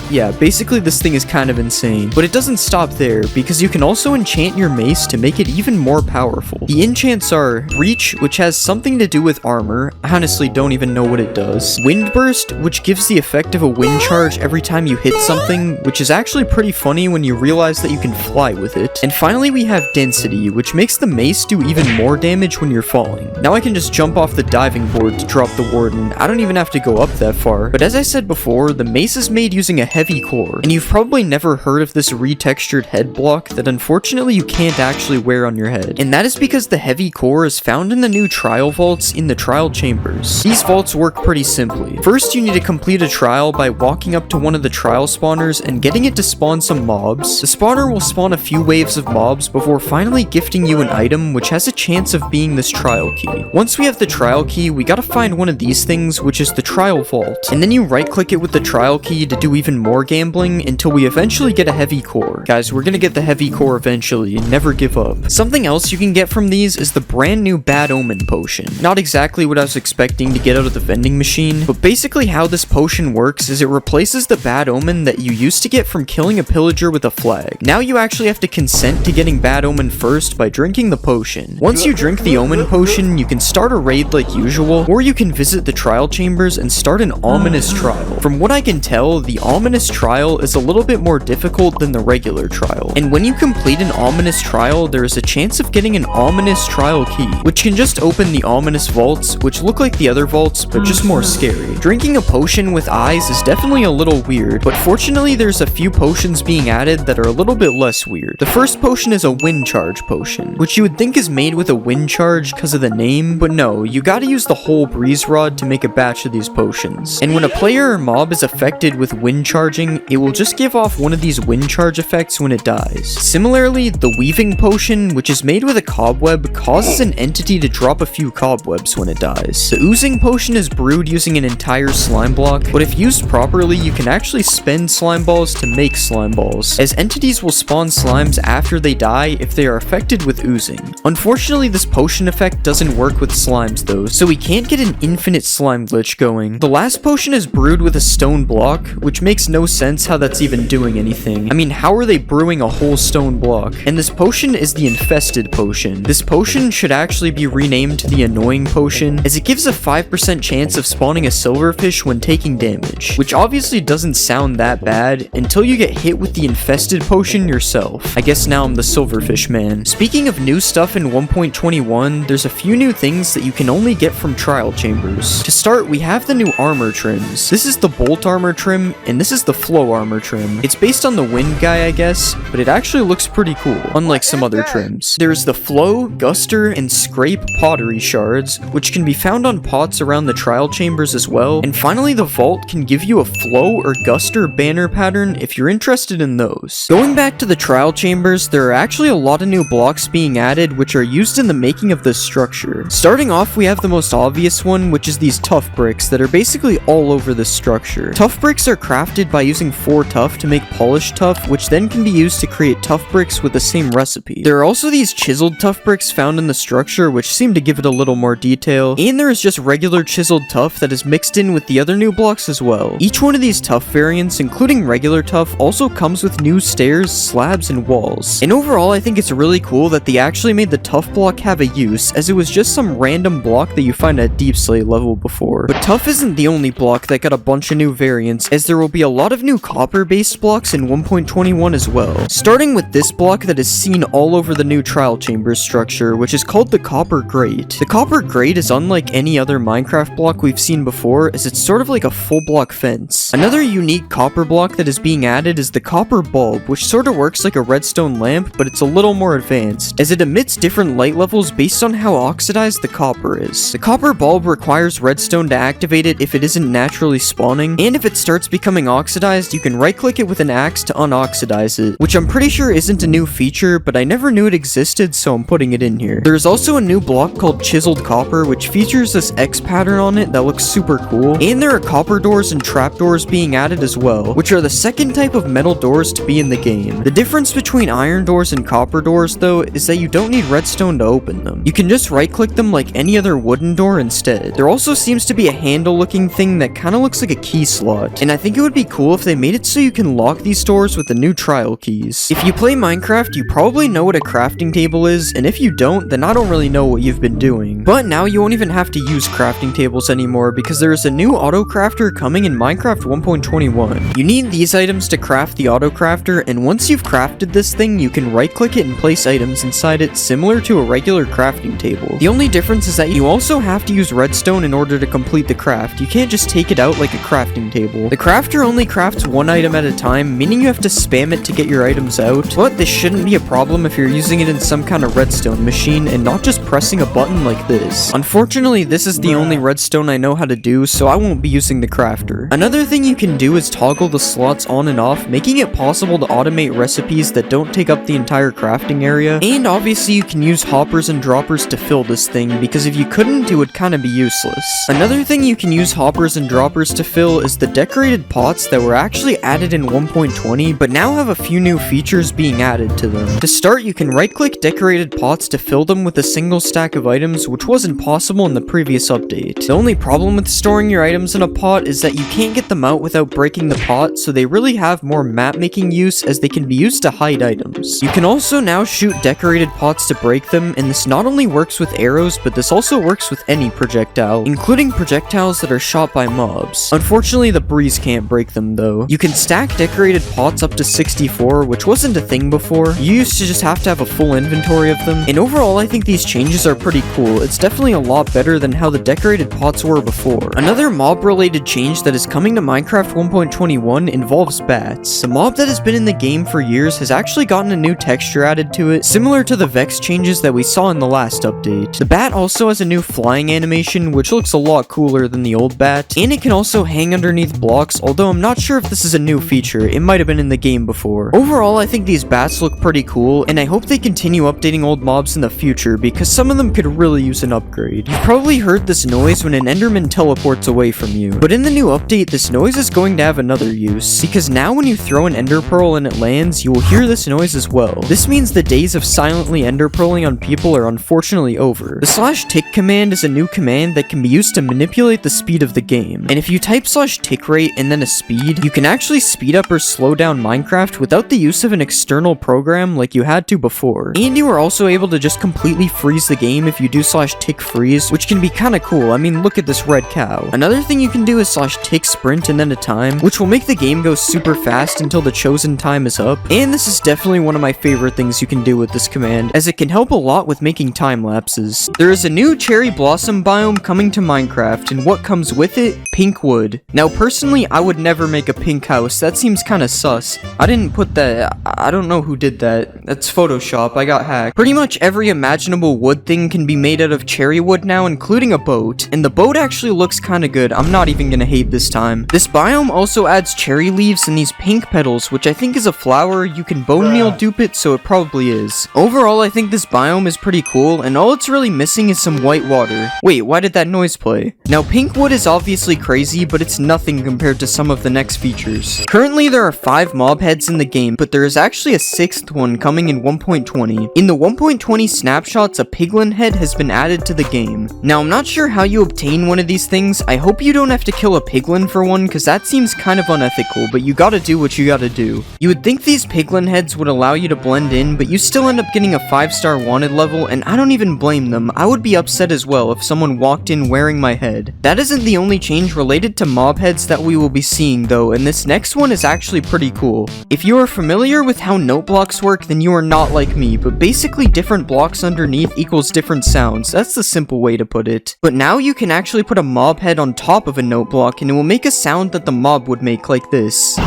Yeah, basically this thing is kind of insane, but it doesn't stop there, because you can also enchant your mace to make it even more powerful. The enchants are Reach, which has something to do with armor, I honestly don't even know what it does. Windburst, which gives the effect of a wind charge every time you hit something, which is actually pretty funny when you realize that you can fly with it. And finally we have Density, which makes the mace do even more damage when you're falling. Now I can just jump off the diving board to drop the warden, I don't even have to go up that far. But as I said before, the mace is made using a heavy core, and you've probably never heard of this retextured head block that unfortunately you can't actually wear on your head. And that is because the heavy core is found in the new trial vaults in the trial chambers. These vaults work pretty simply. First, you need to complete a trial by walking up to one of the trial spawners and getting it to spawn some mobs. The spawner will spawn a few waves of mobs before finally gifting you an item which has a chance of being this trial key. Once we have the trial key, we gotta find one of these things, which is the trial vault, and then you right click it with the trial key to do even more gambling until we eventually get a heavy core. Guys, we're gonna get the heavy core eventually, never give up. Something else you can get from these is the brand new Bad Omen potion. Not exactly what I was expecting to get out of the vending machine, but basically how this potion works is it replaces the Bad Omen that you used to get from killing a pillager with a flag. Now you actually have to consent to getting Bad Omen first by drinking the potion. Once you drink the Omen potion, you can start a raid like usual, or you can visit the trial chambers and start an ominous trial. From what I can tell, the ominous trial is a little bit more difficult than the regular trial. And when you complete an ominous trial, there is a chance of getting an ominous trial key, which can just open the ominous vaults, which look like the other vaults, but just more scary. Drinking a potion with eyes is definitely a little weird, but fortunately there's a few potions being added that are a little bit less weird. The first potion is a wind charge potion, which you would think is made with a wind charge because of the name, but no, you gotta use the whole Breeze Rod to make a batch of these potions. And when a player or mob is affected with wind charging, it will just give off one of these wind charge effects when it dies. Similarly, the weaving potion, which is made with a cobweb, causes an entity to drop a few cobwebs when it dies. The oozing potion is brewed using an entire slime block, but if used properly, you can actually spend slime balls to make slime balls, as entities will spawn slimes after they die if they are affected with oozing. Unfortunately, this potion effect doesn't work with slimes though, so we can't get an infinite slime glitch going. The last potion is brewed with a stone block, which makes no sense how that's even doing anything. I mean, how are they brewing a whole stone block? And this potion is the infested potion. This potion should actually be renamed to the annoying potion, as it gives a 5% chance of spawning a silverfish when taking damage, which obviously doesn't sound that bad until you get hit with the infested potion yourself. I guess now I'm the silverfish man. Speaking of new stuff in 1.21, there's a few new things that you can only get from trial chambers. To start, we have the new armor trims. This is the bolt armor trim, and this is the Flow armor trim. It's based on the Wind guy, I guess, but it actually looks pretty cool, unlike some other trims. There's the Flow, Guster, and Scrape pottery shards, which can be found on pots around the trial chambers as well. And finally, the Vault can give you a Flow or Guster banner pattern if you're interested in those. Going back to the trial chambers, there are actually a lot of new blocks being added which are used in the making of this structure. Starting off, we have the most obvious one, which is these tuff bricks that are basically all over this structure. Tuff bricks are crafted by using 4 tuff to make polished tuff, which then can be used to create tuff bricks with the same recipe. There are also these chiseled tuff bricks found in the structure, which seem to give it a little more detail, and there is just regular chiseled tuff that is mixed in with the other new blocks as well. Each one of these tuff variants, including regular tuff, also comes with new stairs, slabs, and walls. And overall, I think it's really cool that they actually made the tuff block have a use, as it was just some random block that you find at Deep Slate level before. But tuff isn't the only block that got a bunch of new variants, as there will be a lot of new copper-based blocks in 1.21 as well. Starting with this block that is seen all over the new trial chambers structure, which is called the Copper Grate. The Copper Grate is unlike any other Minecraft block we've seen before, as it's sort of like a full block fence. Another unique copper block that is being added is the Copper Bulb, which sort of works like a redstone lamp, but it's a little more advanced, as it emits different light levels based on how oxidized the copper is. The Copper Bulb requires redstone to activate it if it isn't naturally spawning, and if it starts becoming oxidized, you can right-click it with an axe to unoxidize it, which I'm pretty sure isn't a new feature, but I never knew it existed, so I'm putting it in here. There is also a new block called Chiseled Copper, which features this X pattern on it that looks super cool, and there are copper doors and trapdoors being added as well, which are the second type of metal doors to be in the game. The difference between iron doors and copper doors, though, is that you don't need redstone to open them. You can just right-click them like any other wooden door instead. There also seems to be a handle-looking thing that kind of looks like a key slot, and I think it would be cool if they made it so you can lock these doors with the new trial keys. If you play Minecraft, you probably know what a crafting table is, and if you don't, then I don't really know what you've been doing. But now you won't even have to use crafting tables anymore, because there is a new auto crafter coming in Minecraft 1.21. You need these items to craft the auto crafter, and once you've crafted this thing, you can right-click it and place items inside it similar to a regular crafting table. The only difference is that you also have to use redstone in order to complete the craft. You can't just take it out like a crafting table. The crafter only crafts one item at a time, meaning you have to spam it to get your items out, but this shouldn't be a problem if you're using it in some kind of redstone machine and not just pressing a button like this. Unfortunately, this is the only redstone I know how to do, so I won't be using the crafter. Another thing you can do is toggle the slots on and off, making it possible to automate recipes that don't take up the entire crafting area, and obviously you can use hoppers and droppers to fill this thing, because if you couldn't, it would kind of be useless. Another thing you can use hoppers and droppers to fill is the decorated pots that were actually added in 1.20, but now have a few new features being added to them. To start, you can right-click decorated pots to fill them with a single stack of items, which wasn't possible in the previous update. The only problem with storing your items in a pot is that you can't get them out without breaking the pot, so they really have more map-making use, as they can be used to hide items. You can also now shoot decorated pots to break them, and this not only works with arrows, but this also works with any projectile, including projectiles that are shot by mobs. Unfortunately, the breeze can't break them though. You can stack decorated pots up to 64, which wasn't a thing before. You used to just have to have a full inventory of them, and overall I think these changes are pretty cool. It's definitely a lot better than how the decorated pots were before. Another mob-related change that is coming to Minecraft 1.21 involves bats. The mob that has been in the game for years has actually gotten a new texture added to it, similar to the Vex changes that we saw in the last update. The bat also has a new flying animation, which looks a lot cooler than the old bat, and it can also hang underneath blocks, although I'm not sure if this is a new feature. It might have been in the game before. Overall, I think these bats look pretty cool, and I hope they continue updating old mobs in the future, because some of them could really use an upgrade. You've probably heard this noise when an Enderman teleports away from you, but in the new update, this noise is going to have another use, because now when you throw an ender pearl and it lands, you will hear this noise as well. This means the days of silently ender pearling on people are unfortunately over. The /tick command is a new command that can be used to manipulate the speed of the game, and if you type /tick rate and then a speed, you can actually speed up or slow down Minecraft without the use of an external program like you had to before. And you are also able to just completely freeze the game if you do /tick freeze, which can be kinda cool. I mean, look at this red cow. Another thing you can do is /tick sprint and then a time, which will make the game go super fast until the chosen time is up, and this is definitely one of my favorite things you can do with this command, as it can help a lot with making time lapses. There is a new cherry blossom biome coming to Minecraft, and what comes with it? Pink wood. Now personally, I would never sniffer make a pink house? That seems kinda sus. I didn't put that. I don't know who did that. That's Photoshop. I got hacked. Pretty much every imaginable wood thing can be made out of cherry wood now, including a boat. And the boat actually looks kinda good. I'm not even gonna hate this time. This biome also adds cherry leaves and these pink petals, which I think is a flower. You can bone meal dupe it, so it probably is. Overall, I think this biome is pretty cool, and all it's really missing is some white water. Wait, why did that noise play? Now, pink wood is obviously crazy, but it's nothing compared to some of the next features. Currently, there are 5 mob heads in the game, but there is actually a 6th one coming in 1.20. In the 1.20 snapshots, a piglin head has been added to the game. Now, I'm not sure how you obtain one of these things. I hope you don't have to kill a piglin for one, because that seems kind of unethical, but you gotta do what you gotta do. You would think these piglin heads would allow you to blend in, but you still end up getting a 5-star wanted level, and I don't even blame them. I would be upset as well if someone walked in wearing my head. That isn't the only change related to mob heads that we will be seeing though, and this next one is actually pretty cool. If you are familiar with how note blocks work, then you are not like me, but basically different blocks underneath equals different sounds. That's the simple way to put it. But now you can actually put a mob head on top of a note block and it will make a sound that the mob would make, like this.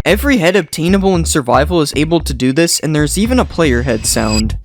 Every head obtainable in survival is able to do this, and there's even a player head sound.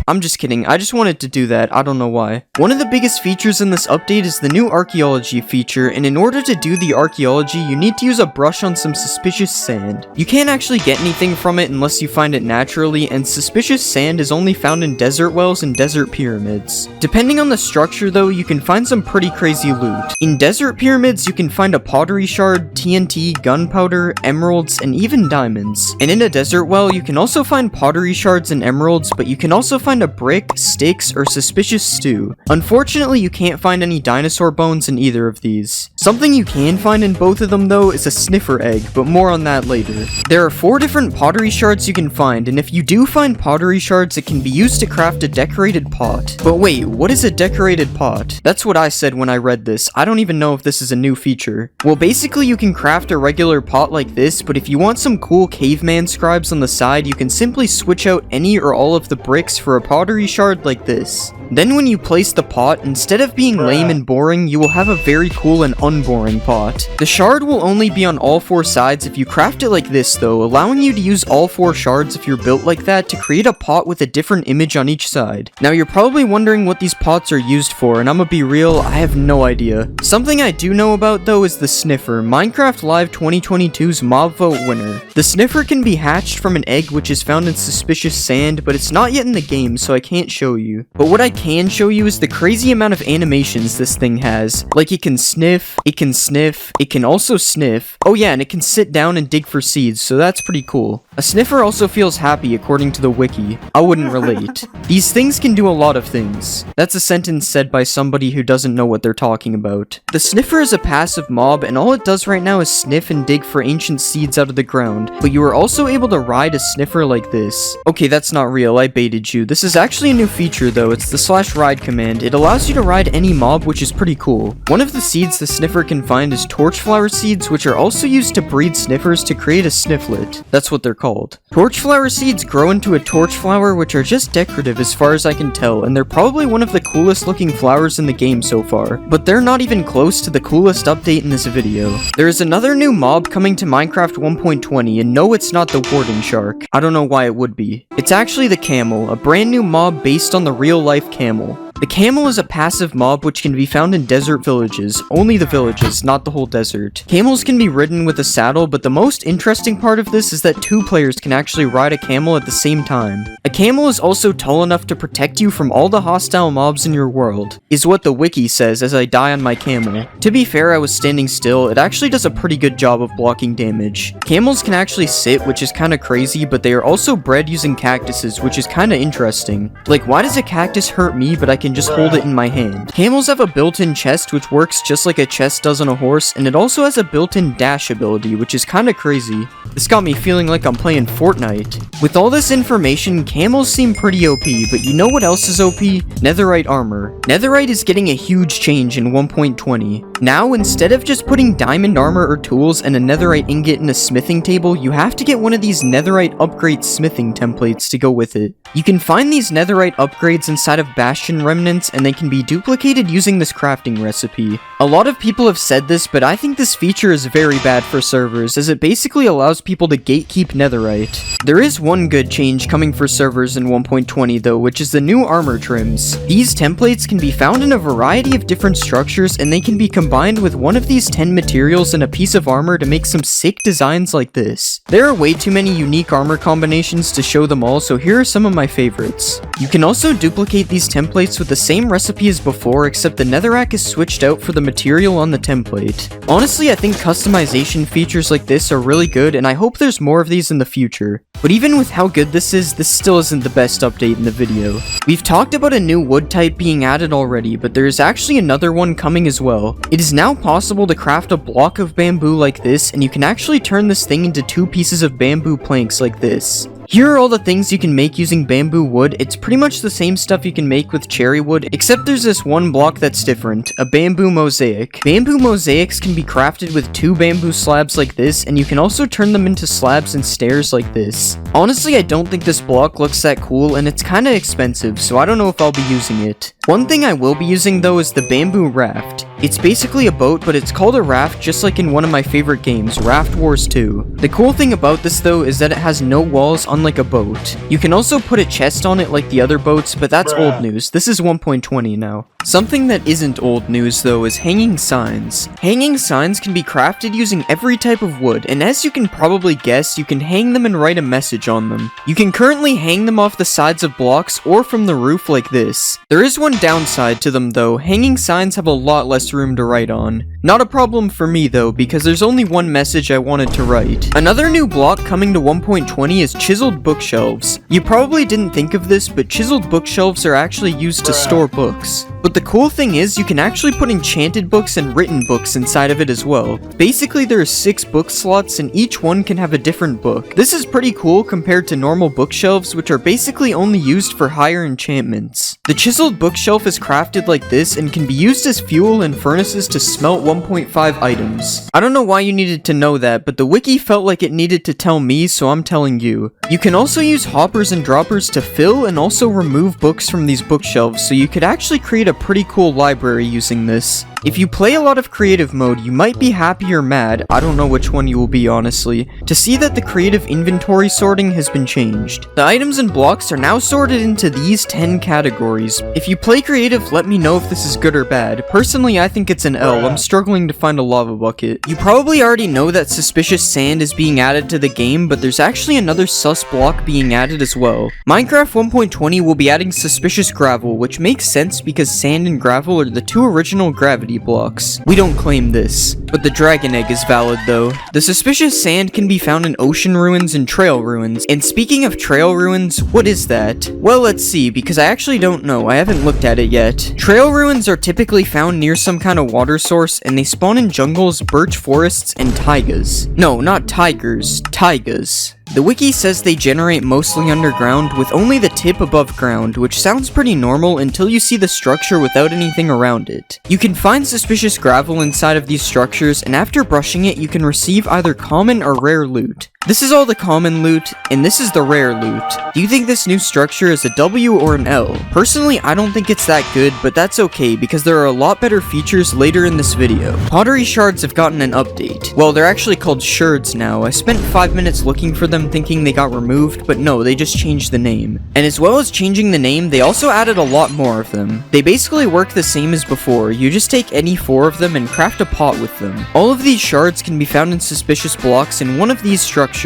I'm just kidding, I just wanted to do that, I don't know why. One of the biggest features in this update is the new archaeology feature, and in order to do the archaeology, you need to use a brush on some suspicious sand. You can't actually get anything from it unless you find it naturally, and suspicious sand is only found in desert wells and desert pyramids. Depending on the structure though, you can find some pretty crazy loot. In desert pyramids, you can find a pottery shard, TNT, gunpowder, emeralds, and even diamonds. And in a desert well, you can also find pottery shards and emeralds, but you can also find a brick, sticks, or suspicious stew. Unfortunately, you can't find any dinosaur bones in either of these. Something you can find in both of them though is a sniffer egg, but more on that later. There are 4 different pottery shards you can find, and if you do find pottery shards, it can be used to craft a decorated pot. But wait, what is a decorated pot? That's what I said when I read this. I don't even know if this is a new feature. Well, basically you can craft a regular pot like this, but if you want some cool caveman scribes on the side, you can simply switch out any or all of the bricks for a pottery shard like this. Then when you place the pot, instead of being lame and boring, you will have a very cool and unboring pot. The shard will only be on all 4 sides if you craft it like this though, allowing you to use all 4 shards if you're built like that to create a pot with a different image on each side. Now you're probably wondering what these pots are used for, and I'ma be real, I have no idea. Something I do know about though is the sniffer, Minecraft Live 2022's mob vote winner. The sniffer can be hatched from an egg which is found in suspicious sand, but it's not yet in the game, so I can't show you. But what I can show you is the crazy amount of animations this thing has. Like it can sniff, it can also sniff. Oh yeah, and it can sit down and dig for seeds, so that's pretty cool. A sniffer also feels happy according to the wiki. I wouldn't relate. These things can do a lot of things. That's a sentence said by somebody who doesn't know what they're talking about. The sniffer is a passive mob, and all it does right now is sniff and dig for ancient seeds out of the ground, but you are also able to ride a sniffer like this. Okay, that's not real, I baited you. This is actually a new feature though, it's the /ride command. It allows you to ride any mob, which is pretty cool. One of the seeds the sniffer can find is torchflower seeds, which are also used to breed sniffers to create a snifflet. That's what they're called. Torchflower seeds grow into a torchflower, which are just decorative as far as I can tell, and they're probably one of the coolest looking flowers in the game so far, but they're not even close to the coolest update in this video. There is another new mob coming to Minecraft 1.20, and no, it's not the warden shark. I don't know why it would be. It's actually the camel, a brand new mob based on the real life camel. The camel is a passive mob which can be found in desert villages, only the villages, not the whole desert. Camels can be ridden with a saddle, but the most interesting part of this is that 2 players can actually ride a camel at the same time. A camel is also tall enough to protect you from all the hostile mobs in your world, is what the wiki says as I die on my camel. To be fair, I was standing still, it actually does a pretty good job of blocking damage. Camels can actually sit, which is kinda crazy, but they are also bred using cactuses, which is kinda interesting. Like, why does a cactus hurt me, but I can just hold it in my hand? Camels have a built-in chest which works just like a chest does on a horse, and it also has a built-in dash ability, which is kinda crazy. This got me feeling like I'm playing Fortnite. With all this information, camels seem pretty OP, but you know what else is OP? Netherite armor. Netherite is getting a huge change in 1.20. Now, instead of just putting diamond armor or tools and a netherite ingot in a smithing table, you have to get one of these netherite upgrade smithing templates to go with it. You can find these netherite upgrades inside of Bastion remnants, and they can be duplicated using this crafting recipe. A lot of people have said this, but I think this feature is very bad for servers, as it basically allows people to gatekeep netherite. There is one good change coming for servers in 1.20 though, which is the new armor trims. These templates can be found in a variety of different structures, and they can be combined with one of these 10 materials and a piece of armor to make some sick designs like this. There are way too many unique armor combinations to show them all, so here are some of my favorites. You can also duplicate these templates with the same recipe as before, except the netherrack is switched out for the material on the template. Honestly, I think customization features like this are really good, and I hope there's more of these in the future. But even with how good this still isn't the best update in the video. We've talked about a new wood type being added already, but there is actually another one coming as well. It is now possible to craft a block of bamboo like this, and you can actually turn this thing into 2 pieces of bamboo planks like this. Here are all the things you can make using bamboo wood. It's pretty much the same stuff you can make with cherry wood, except there's this one block that's different, a bamboo mosaic. Bamboo mosaics can be crafted with 2 bamboo slabs like this, and you can also turn them into slabs and stairs like this. Honestly, I don't think this block looks that cool, and it's kinda expensive, so I don't know if I'll be using it. One thing I will be using though is the bamboo raft. It's basically a boat, but it's called a raft just like in one of my favorite games, Raft Wars 2. The cool thing about this though is that it has no walls, unlike a boat. You can also put a chest on it like the other boats, but that's old news. This is 1.20 now. Something that isn't old news though is hanging signs. Hanging signs can be crafted using every type of wood, and as you can probably guess, you can hang them and write a message on them. You can currently hang them off the sides of blocks or from the roof like this. There is one downside to them though. Hanging signs have a lot less room to write on. Not a problem for me though, because there's only one message I wanted to write. Another new block coming to 1.20 is chiseled bookshelves. You probably didn't think of this, but chiseled bookshelves are actually used to store books. But the cool thing is, you can actually put enchanted books and written books inside of it as well. Basically, there are 6 book slots, and each one can have a different book. This is pretty cool compared to normal bookshelves, which are basically only used for higher enchantments. The chiseled bookshelf is crafted like this, and can be used as fuel in furnaces to smelt 1.5 items. I don't know why you needed to know that, but the wiki felt like it needed to tell me, so I'm telling you. You can also use hoppers and droppers to fill and also remove books from these bookshelves, so you could actually create a pretty cool library using this. If you play a lot of creative mode, you might be happy or mad, I don't know which one you will be honestly, to see that the creative inventory sorting has been changed. The items and blocks are now sorted into these 10 categories. If you play creative, let me know if this is good or bad. Personally, I think it's an L. I'm struggling to find a lava bucket. You probably already know that suspicious sand is being added to the game, but there's actually another sus block being added as well. Minecraft 1.20 will be adding suspicious gravel, which makes sense because sand and gravel are the 2 original gravity blocks. We don't claim this, but the dragon egg is valid though. The suspicious sand can be found in ocean ruins and trail ruins. And speaking of trail ruins, what is that? Well, let's see, because I actually don't know. I haven't looked at it yet. Trail ruins are typically found near some kind of water source, and they spawn in jungles, birch forests, and taigas. No, not tigers, taigas. The wiki says they generate mostly underground, with only the tip above ground, which sounds pretty normal until you see the structure without anything around it. You can find suspicious gravel inside of these structures, and after brushing it, you can receive either common or rare loot. This is all the common loot, and this is the rare loot. Do you think this new structure is a W or an L? Personally, I don't think it's that good, but that's okay, because there are a lot better features later in this video. Pottery shards have gotten an update. Well, they're actually called shards now. I spent 5 minutes looking for them thinking they got removed, but no, they just changed the name. And as well as changing the name, they also added a lot more of them. They basically work the same as before. You just take any 4 of them and craft a pot with them. All of these shards can be found in suspicious blocks in one of these structures.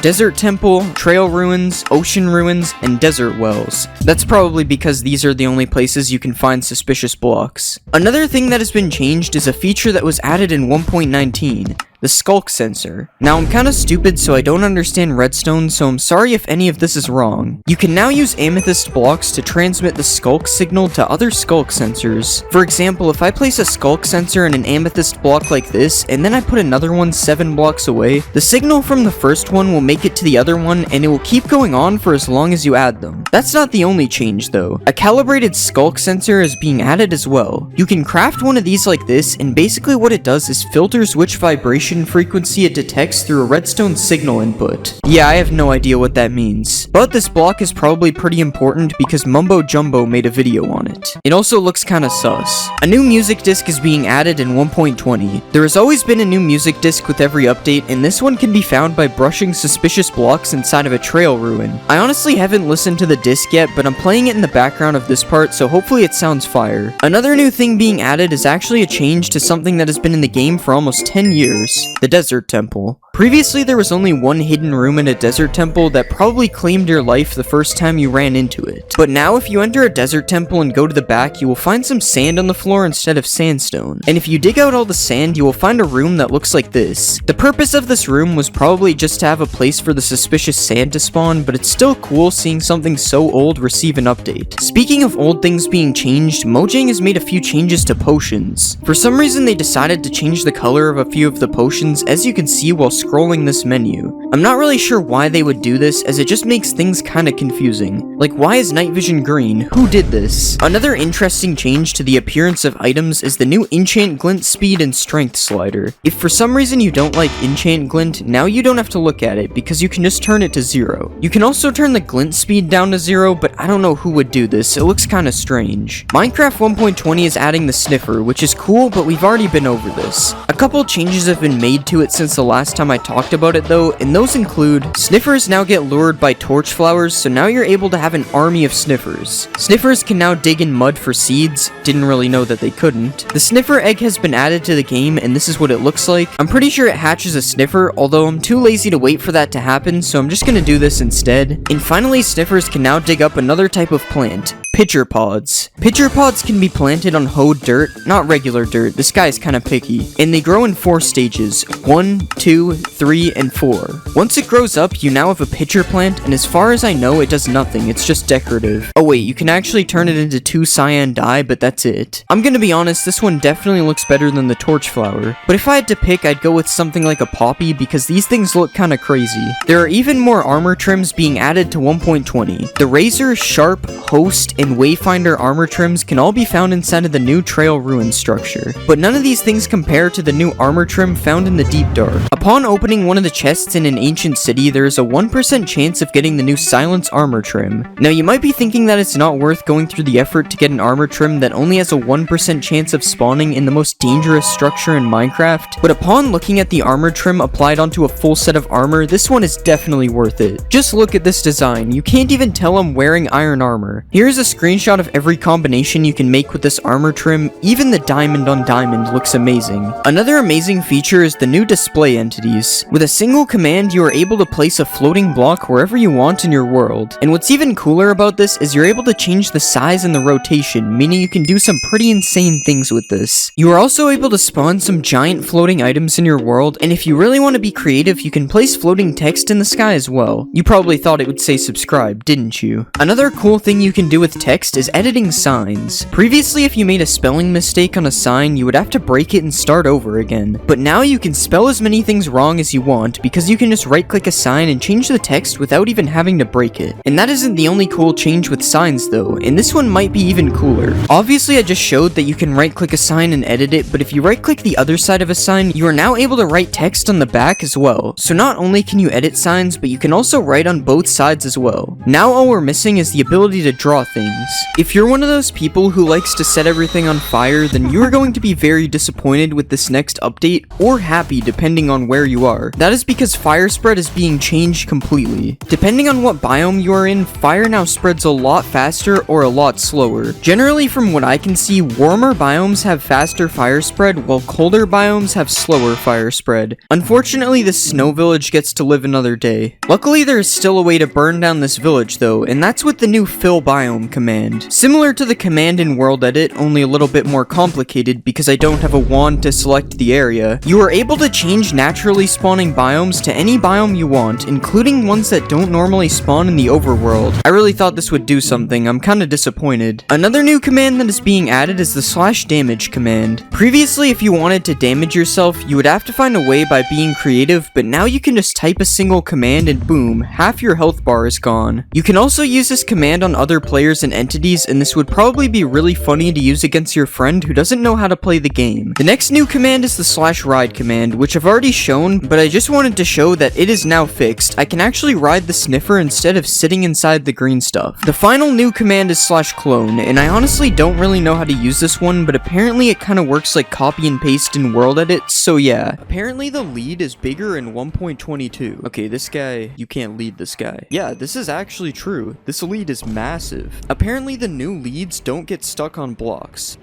Desert Temple, Trail Ruins, Ocean Ruins, and Desert Wells. That's probably because these are the only places you can find suspicious blocks. Another thing that has been changed is a feature that was added in 1.19. the Skulk Sensor. Now I'm kinda stupid, so I don't understand redstone, so I'm sorry if any of this is wrong. You can now use amethyst blocks to transmit the Skulk signal to other Skulk Sensors. For example, if I place a Skulk Sensor in an amethyst block like this, and then I put another one 7 blocks away, the signal from the first one will make it to the other one, and it will keep going on for as long as you add them. That's not the only change though. A calibrated Skulk Sensor is being added as well. You can craft one of these like this, and basically what it does is filters which vibration frequency it detects through a redstone signal input. Yeah, I have no idea what that means, but this block is probably pretty important because Mumbo Jumbo made a video on it. It also looks kinda sus. A new music disc is being added in 1.20. There has always been a new music disc with every update, and this one can be found by brushing suspicious blocks inside of a trail ruin. I honestly haven't listened to the disc yet, but I'm playing it in the background of this part, so hopefully it sounds fire. Another new thing being added is actually a change to something that has been in the game for almost 10 years, the Desert Temple. Previously, there was only one hidden room in a desert temple that probably claimed your life the first time you ran into it. But now, if you enter a desert temple and go to the back, you will find some sand on the floor instead of sandstone. And if you dig out all the sand, you will find a room that looks like this. The purpose of this room was probably just to have a place for the suspicious sand to spawn, but it's still cool seeing something so old receive an update. Speaking of old things being changed, Mojang has made a few changes to potions. For some reason, they decided to change the color of a few of the potions, as you can see while scrolling this menu. I'm not really sure why they would do this, as it just makes things kinda confusing. Like, why is night vision green? Who did this? Another interesting change to the appearance of items is the new enchant glint speed and strength slider. If for some reason you don't like enchant glint, now you don't have to look at it because you can just turn it to 0. You can also turn the glint speed down to 0, but I don't know who would do this. It looks kinda strange. Minecraft 1.20 is adding the sniffer, which is cool, but we've already been over this. A couple changes have been made to it since the last time I talked about it though, and those include sniffers now get lured by torch flowers, so now you're able to have an army of sniffers. Sniffers can now dig in mud for seeds. Didn't really know that they couldn't. The sniffer egg has been added to the game, and this is what it looks like. I'm pretty sure it hatches a sniffer, although I'm too lazy to wait for that to happen, so I'm just gonna do this instead. And finally, sniffers can now dig up another type of plant, pitcher pods. Pitcher pods can be planted on hoed dirt, not regular dirt. This guy is kinda picky. And they grow in 4 stages, 1, 2, 3, and 4. Once it grows up, you now have a pitcher plant, and as far as I know, it does nothing. It's just decorative. Oh wait, you can actually turn it into 2 cyan dye, but that's it. I'm gonna be honest, this one definitely looks better than the torch flower. But if I had to pick, I'd go with something like a poppy because these things look kinda crazy. There are even more armor trims being added to 1.20. The Razor, Sharp, Host, and Wayfinder armor trims can all be found inside of the new Trail Ruin structure. But none of these things compare to the new armor trim found in the Deep Dark. Upon opening one of the chests in an ancient city, there is a 1% chance of getting the new Silence armor trim. Now you might be thinking that it's not worth going through the effort to get an armor trim that only has a 1% chance of spawning in the most dangerous structure in Minecraft, but upon looking at the armor trim applied onto a full set of armor, this one is definitely worth it. Just look at this design. You can't even tell I'm wearing iron armor. Here's a screenshot of every combination you can make with this armor trim. Even the diamond on diamond looks amazing. Another amazing feature is the new display entities. With a single command, you are able to place a floating block wherever you want in your world. And what's even cooler about this is you're able to change the size and the rotation, meaning you can do some pretty insane things with this. You are also able to spawn some giant floating items in your world, and if you really want to be creative, you can place floating text in the sky as well. You probably thought it would say subscribe, didn't you? Another cool thing you can do with text is editing signs. Previously, if you made a spelling mistake on a sign, you would have to break it and start over again. But now you can spell as many things wrong as you want because you can just right-click a sign and change the text without even having to break it. And that isn't the only cool change with signs though, and this one might be even cooler. Obviously, I just showed that you can right-click a sign and edit it, but if you right-click the other side of a sign, you are now able to write text on the back as well. So not only can you edit signs, but you can also write on both sides as well. Now all we're missing is the ability to draw things. If you're one of those people who likes to set everything on fire, then you are going to be very disappointed with this next update, or happy depending on where you are. That is because fire spread is being changed completely. Depending on what biome you are in, fire now spreads a lot faster or a lot slower. Generally, from what I can see, warmer biomes have faster fire spread, while colder biomes have slower fire spread. Unfortunately, this snow village gets to live another day. Luckily, there is still a way to burn down this village though, and that's with the new fill biome command. Similar to the command in World Edit, only a little bit more complicated because I don't have a wand to select the area. You are able to change naturally spawning biomes to any biome you want, including ones that don't normally spawn in the overworld. I really thought this would do something. I'm kinda disappointed. Another new command that is being added is the /damage command. Previously, if you wanted to damage yourself, you would have to find a way by being creative, but now you can just type a single command and boom, half your health bar is gone. You can also use this command on other players and entities, and this would probably be really funny to use against your friend who doesn't know how to play the game. The next new command is the /ride command, which I've already shown, but I just wanted to show that it is now fixed. I can actually ride the sniffer instead of sitting inside the green stuff. The final new command is /clone, and I honestly don't really know how to use this one, but apparently it kind of works like copy and paste in World Edit, so yeah. Apparently the lead is bigger in 1.22. Okay, this guy, you can't lead this guy. Yeah, this is actually true. This lead is massive. Apparently the new leads don't get stuck on blocks.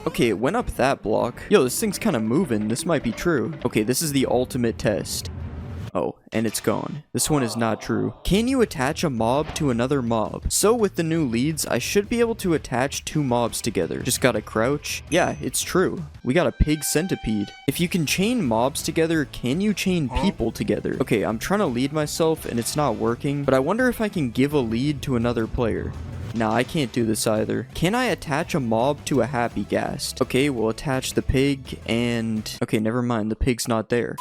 Okay, it went up that block. Yo, this thing's kind of moving. This might be true. Okay, this is the ultimate test. Oh, and it's gone. This one is not true. Can you attach a mob to another mob? So with the new leads, I should be able to attach two mobs together. Just gotta crouch. Yeah, it's true. We got a pig centipede. If you can chain mobs together, can you chain people together? Okay, I'm trying to lead myself and it's not working, but I wonder if I can give a lead to another player. Nah, I can't do this either. Can I attach a mob to a happy ghast? Okay, we'll attach the pig and... Okay, never mind. The pig's not there.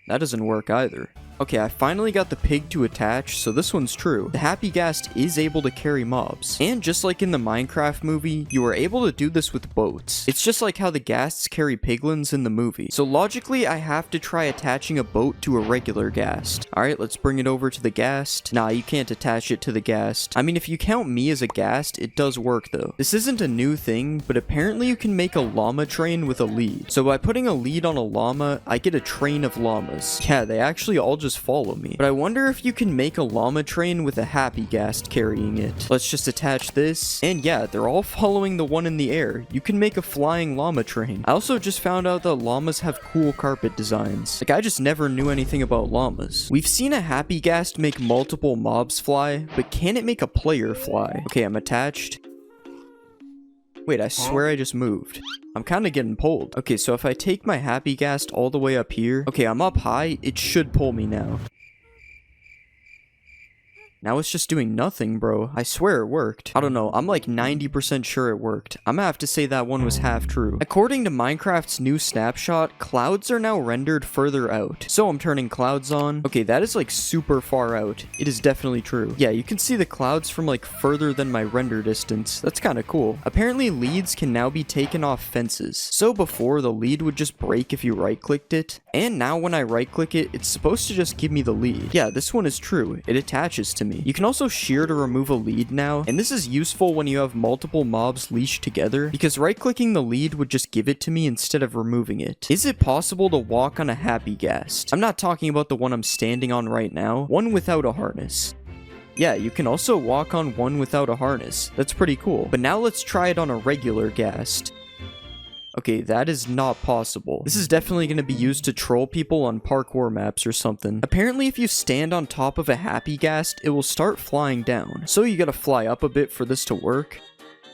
That doesn't work either. Okay, I finally got the pig to attach, so this one's true. The happy ghast is able to carry mobs. And just like in the Minecraft movie, you are able to do this with boats. It's just like how the ghasts carry piglins in the movie. So logically, I have to try attaching a boat to a regular ghast. Alright, let's bring it over to the ghast. Nah, you can't attach it to the ghast. I mean, if you count me as a ghast, it does work though. This isn't a new thing, but apparently you can make a llama train with a lead. So by putting a lead on a llama, I get a train of llamas. Yeah, they actually all just follow me. But I wonder if you can make a llama train with a happy ghast carrying it. Let's just attach this. And yeah, they're all following the one in the air. You can make a flying llama train. I also just found out that llamas have cool carpet designs. Like, I just never knew anything about llamas. We've seen a happy ghast make multiple mobs fly, but can it make a player fly? Okay, I'm attached. Wait, I swear I just moved. I'm kind of getting pulled. Okay, so if I take my happy ghast all the way up here... Okay, I'm up high. It should pull me now. Now it's just doing nothing, bro. I swear it worked. I don't know. I'm like 90% sure it worked. I'm gonna have to say that one was half true. According to Minecraft's new snapshot, clouds are now rendered further out. So I'm turning clouds on. Okay, that is like super far out. It is definitely true. Yeah, you can see the clouds from like further than my render distance. That's kind of cool. Apparently leads can now be taken off fences. So before, the lead would just break if you right-clicked it. And now when I right-click it, it's supposed to just give me the lead. Yeah, this one is true. It attaches to me. You can also shear to remove a lead now, and this is useful when you have multiple mobs leashed together, because right-clicking the lead would just give it to me instead of removing it. Is it possible to walk on a happy ghast? I'm not talking about the one I'm standing on right now, one without a harness. Yeah, you can also walk on one without a harness. That's pretty cool. But now let's try it on a regular ghast. Okay, that is not possible. This is definitely going to be used to troll people on parkour maps or something. Apparently, if you stand on top of a happy ghast, it will start flying down. So you gotta fly up a bit for this to work.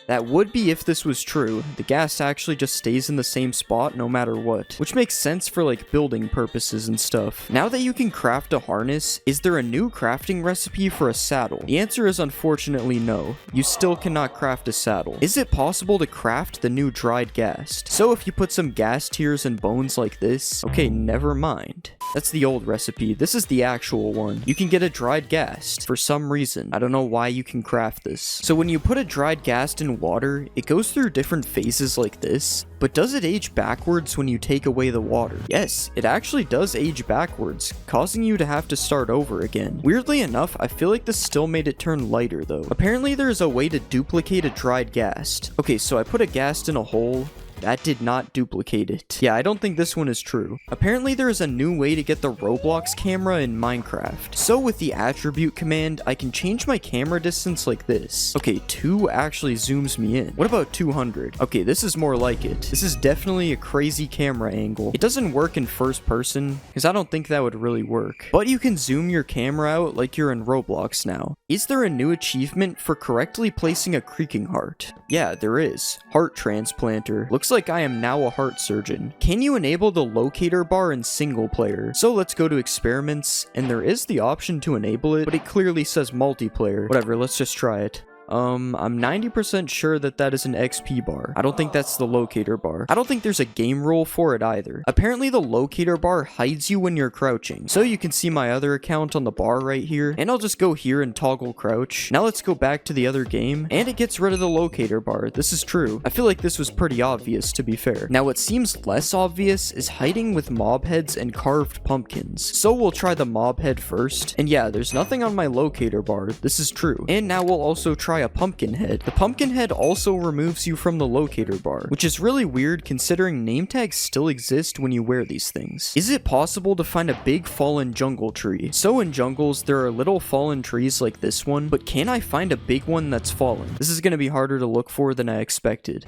That would be if this was true. The ghast actually just stays in the same spot no matter what, which makes sense for like building purposes and stuff. Now that you can craft a harness, is there a new crafting recipe for a saddle? The answer is unfortunately no. You still cannot craft a saddle. Is it possible to craft the new dried ghast? So if you put some ghast tears and bones like this, okay, never mind. That's the old recipe. This is the actual one. You can get a dried ghast for some reason. I don't know why you can craft this. So when you put a dried ghast in water, it goes through different phases like this, but does it age backwards when you take away the water? Yes, it actually does age backwards, causing you to have to start over again. Weirdly enough, I feel like this still made it turn lighter though. Apparently there's a way to duplicate a dried ghast. Okay, so I put a ghast in a hole. That did not duplicate it. Yeah, I don't think this one is true. Apparently there is a new way to get the Roblox camera in Minecraft. So with the attribute command, I can change my camera distance like this. Okay, 2 actually zooms me in. What about 200? Okay, this is more like it. This is definitely a crazy camera angle. It doesn't work in first person, because I don't think that would really work. But you can zoom your camera out like you're in Roblox now. Is there a new achievement for correctly placing a creaking heart? Yeah, there is. Heart transplanter. Looks like I am now a heart surgeon. Can you enable the locator bar in single player? So let's go to experiments, and there is the option to enable it, but it clearly says multiplayer. Whatever, let's just try it. I'm 90% sure that that is an XP bar. I don't think that's the locator bar. I don't think there's a game rule for it either. Apparently the locator bar hides you when you're crouching. So you can see my other account on the bar right here. And I'll just go here and toggle crouch. Now let's go back to the other game. And it gets rid of the locator bar. This is true. I feel like this was pretty obvious, to be fair. Now what seems less obvious is hiding with mob heads and carved pumpkins. So we'll try the mob head first. And yeah, there's nothing on my locator bar. This is true. And now we'll also try a pumpkin head. The pumpkin head also removes you from the locator bar, which is really weird considering name tags still exist when you wear these things. Is it possible to find a big fallen jungle tree? So in jungles, there are little fallen trees like this one, but can I find a big one that's fallen? This is going to be harder to look for than I expected.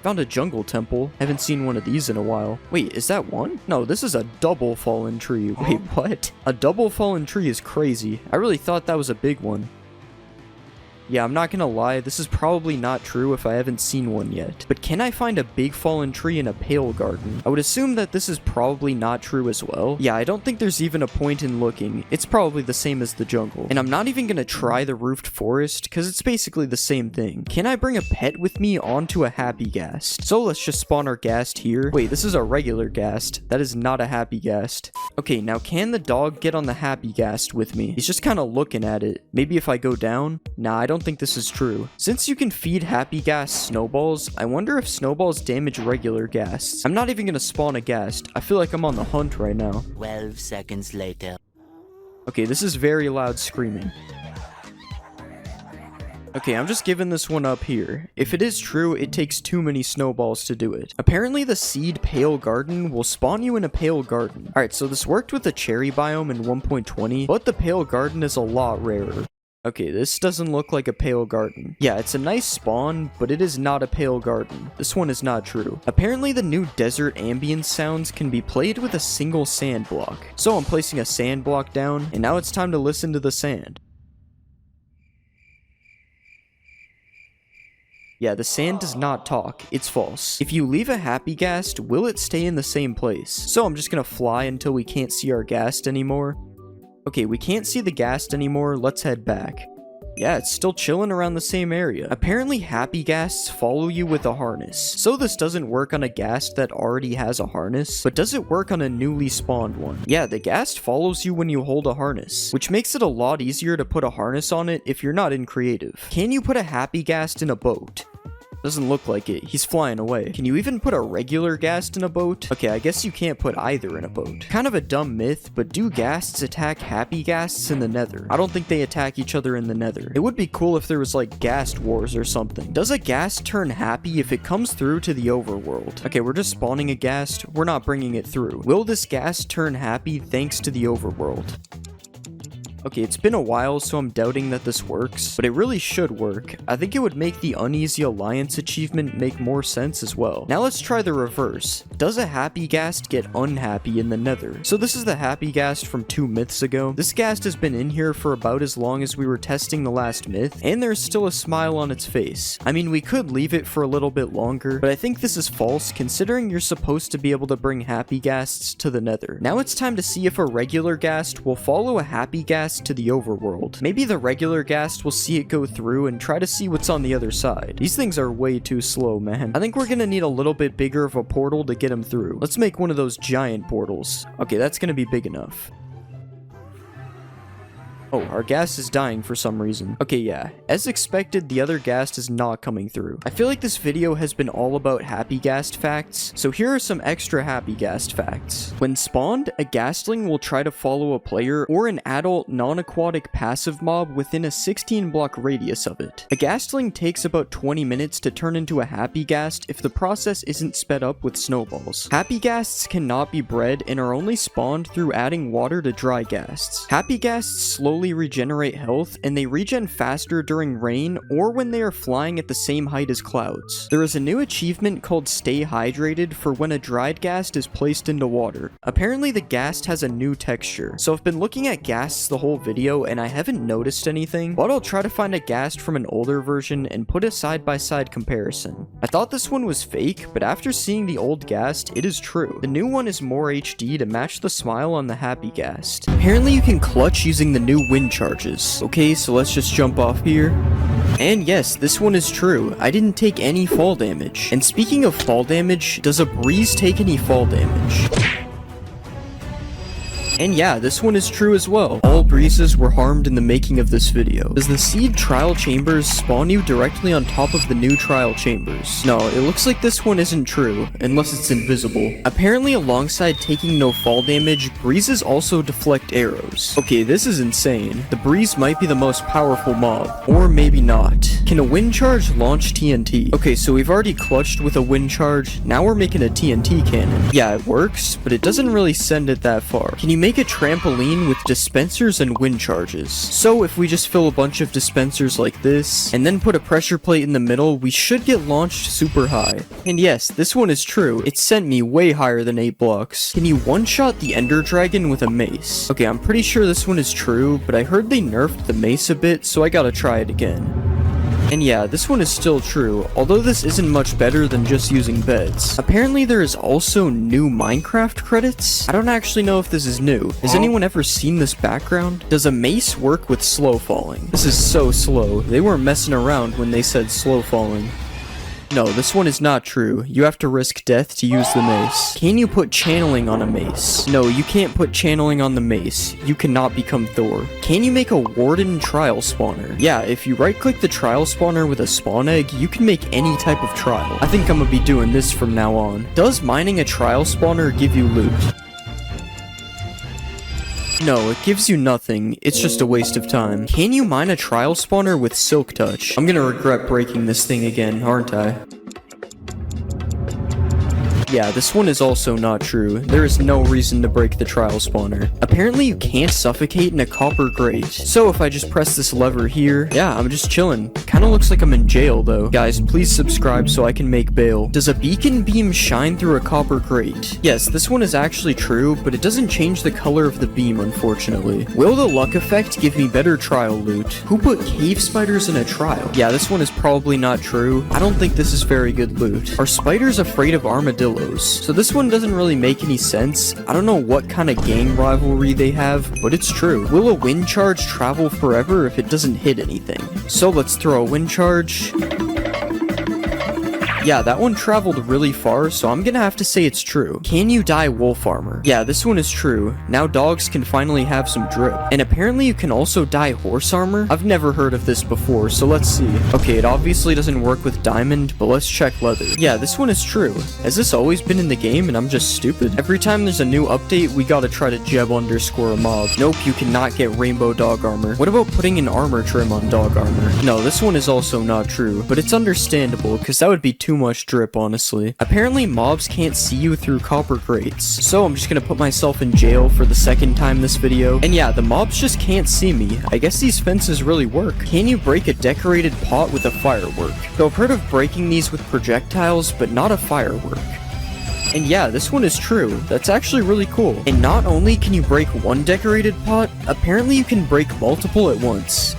Found a jungle temple. Haven't seen one of these in a while. Wait, is that one? No, this is a double fallen tree. Wait, what? A double fallen tree is crazy. I really thought that was a big one. Yeah, I'm not gonna lie, this is probably not true if I haven't seen one yet. But can I find a big fallen tree in a pale garden? I would assume that this is probably not true as well. Yeah, I don't think there's even a point in looking. It's probably the same as the jungle. And I'm not even gonna try the roofed forest, because it's basically the same thing. Can I bring a pet with me onto a happy ghast? So let's just spawn our ghast here. Wait, this is a regular ghast. That is not a happy ghast. Okay, now can the dog get on the happy ghast with me? He's just kind of looking at it. Maybe if I go down? Nah, I don't think this is true. Since you can feed happy ghast snowballs, I wonder if snowballs damage regular ghasts. I'm not even gonna spawn a ghast. I feel like I'm on the hunt right now. 12 seconds later. Okay, this is very loud screaming. Okay, I'm just giving this one up here. If it is true, it takes too many snowballs to do it. Apparently the seed pale garden will spawn you in a pale garden. Alright, so this worked with the cherry biome in 1.20, but the pale garden is a lot rarer. Okay, this doesn't look like a pale garden. Yeah, it's a nice spawn, but it is not a pale garden. This one is not true. Apparently the new desert ambience sounds can be played with a single sand block. So I'm placing a sand block down, and now it's time to listen to the sand. Yeah, the sand does not talk. It's false. If you leave a happy ghast, will it stay in the same place? So I'm just gonna fly until we can't see our ghast anymore. Okay, we can't see the ghast anymore. Let's head back. Yeah, it's still chilling around the same area. Apparently happy ghasts follow you with a harness. So this doesn't work on a ghast that already has a harness, but does it work on a newly spawned one? Yeah, the ghast follows you when you hold a harness, which makes it a lot easier to put a harness on it if you're not in creative. Can you put a happy ghast in a boat? Doesn't look like it. He's flying away. Can you even put a regular ghast in a boat? Okay, I guess you can't put either in a boat. Kind of a dumb myth, but do ghasts attack happy ghasts in the nether? I don't think they attack each other in the nether. It would be cool if there was like ghast wars or something. Does a ghast turn happy if it comes through to the overworld? Okay, we're just spawning a ghast. We're not bringing it through. Will this ghast turn happy thanks to the overworld? Okay, it's been a while, so I'm doubting that this works, but it really should work. I think it would make the Uneasy Alliance achievement make more sense as well. Now let's try the reverse. Does a happy ghast get unhappy in the nether? So this is the happy ghast from 2 myths ago. This ghast has been in here for about as long as we were testing the last myth, and there's still a smile on its face. I mean, we could leave it for a little bit longer, but I think this is false considering you're supposed to be able to bring happy ghasts to the nether. Now it's time to see if a regular ghast will follow a happy ghast to the overworld. Maybe the regular ghast will see it go through and try to see what's on the other side. These things are way too slow, man. I think we're gonna need a little bit bigger of a portal to get them through. Let's make one of those giant portals. Okay, that's gonna be big enough. Oh, our ghast is dying for some reason. Okay, yeah. As expected, the other ghast is not coming through. I feel like this video has been all about happy ghast facts, so here are some extra happy ghast facts. When spawned, a ghastling will try to follow a player or an adult non-aquatic passive mob within a 16 block radius of it. A ghastling takes about 20 minutes to turn into a happy ghast if the process isn't sped up with snowballs. Happy ghasts cannot be bred and are only spawned through adding water to dry ghasts. Happy ghasts slowly slowly regenerate health, and they regen faster during rain or when they are flying at the same height as clouds. There is a new achievement called Stay Hydrated for when a dried ghast is placed into water. Apparently the ghast has a new texture, so I've been looking at ghasts the whole video and I haven't noticed anything, but I'll try to find a ghast from an older version and put a side-by-side comparison. I thought this one was fake, but after seeing the old ghast, it is true. The new one is more HD to match the smile on the happy ghast. Apparently you can clutch using the new wind charges. Okay, so let's just jump off here. And yes, this one is true. I didn't take any fall damage. And speaking of fall damage, does a breeze take any fall damage? And yeah, this one is true as well. All breezes were harmed in the making of this video. Does the seed trial chambers spawn you directly on top of the new trial chambers? No, it looks like this one isn't true, unless it's invisible. Apparently alongside taking no fall damage, breezes also deflect arrows. Okay, this is insane. The breeze might be the most powerful mob, or maybe not. Can a wind charge launch TNT? Okay, so we've already clutched with a wind charge, now we're making a TNT cannon. Yeah, it works, but it doesn't really send it that far. Can you make a trampoline with dispensers and wind charges? So if we just fill a bunch of dispensers like this, and then put a pressure plate in the middle, we should get launched super high. And yes, this one is true. It sent me way higher than 8 blocks. Can you one-shot the Ender Dragon with a mace? Okay, I'm pretty sure this one is true, but I heard they nerfed the mace a bit, so I gotta try it again. And yeah, this one is still true, although this isn't much better than just using beds. Apparently there is also new Minecraft credits? I don't actually know if this is new. Has anyone ever seen this background? Does a mace work with slow falling? This is so slow. They weren't messing around when they said slow falling. No, this one is not true. You have to risk death to use the mace. Can you put channeling on a mace? No, you can't put channeling on the mace. You cannot become Thor. Can you make a Warden trial spawner? Yeah, if you right-click the trial spawner with a spawn egg, you can make any type of trial. I think I'm gonna be doing this from now on. Does mining a trial spawner give you loot? No, it gives you nothing. It's just a waste of time. Can you mine a trial spawner with Silk Touch? I'm gonna regret breaking this thing again, aren't I? Yeah, this one is also not true. There is no reason to break the trial spawner. Apparently you can't suffocate in a copper grate. So if I just press this lever here, yeah, I'm just chilling. Kinda looks like I'm in jail though. Guys, please subscribe so I can make bail. Does a beacon beam shine through a copper grate? Yes, this one is actually true, but it doesn't change the color of the beam, unfortunately. Will the luck effect give me better trial loot? Who put cave spiders in a trial? Yeah, this one is probably not true. I don't think this is very good loot. Are spiders afraid of armadillos? So this one doesn't really make any sense. I don't know what kind of gang rivalry they have, but it's true. Will a wind charge travel forever if it doesn't hit anything? So let's throw a wind charge. Yeah, that one traveled really far, so I'm gonna have to say it's true. Can you dye wolf armor? Yeah, this one is true. Now dogs can finally have some drip. And apparently you can also dye horse armor? I've never heard of this before, so let's see. Okay, it obviously doesn't work with diamond, but let's check leather. Yeah, this one is true. Has this always been in the game and I'm just stupid? Every time there's a new update, we gotta try to Jeb underscore a mob. Nope, you cannot get rainbow dog armor. What about putting an armor trim on dog armor? No, this one is also not true, but it's understandable, because that would be too much drip, honestly. Apparently mobs can't see you through copper grates, so I'm just gonna put myself in jail for the second time this video. And yeah, the mobs just can't see me. I guess these fences really work. Can you break a decorated pot with a firework? So I've heard of breaking these with projectiles, but not a firework. And yeah, this one is true. That's actually really cool. And not only can you break one decorated pot, apparently you can break multiple at once.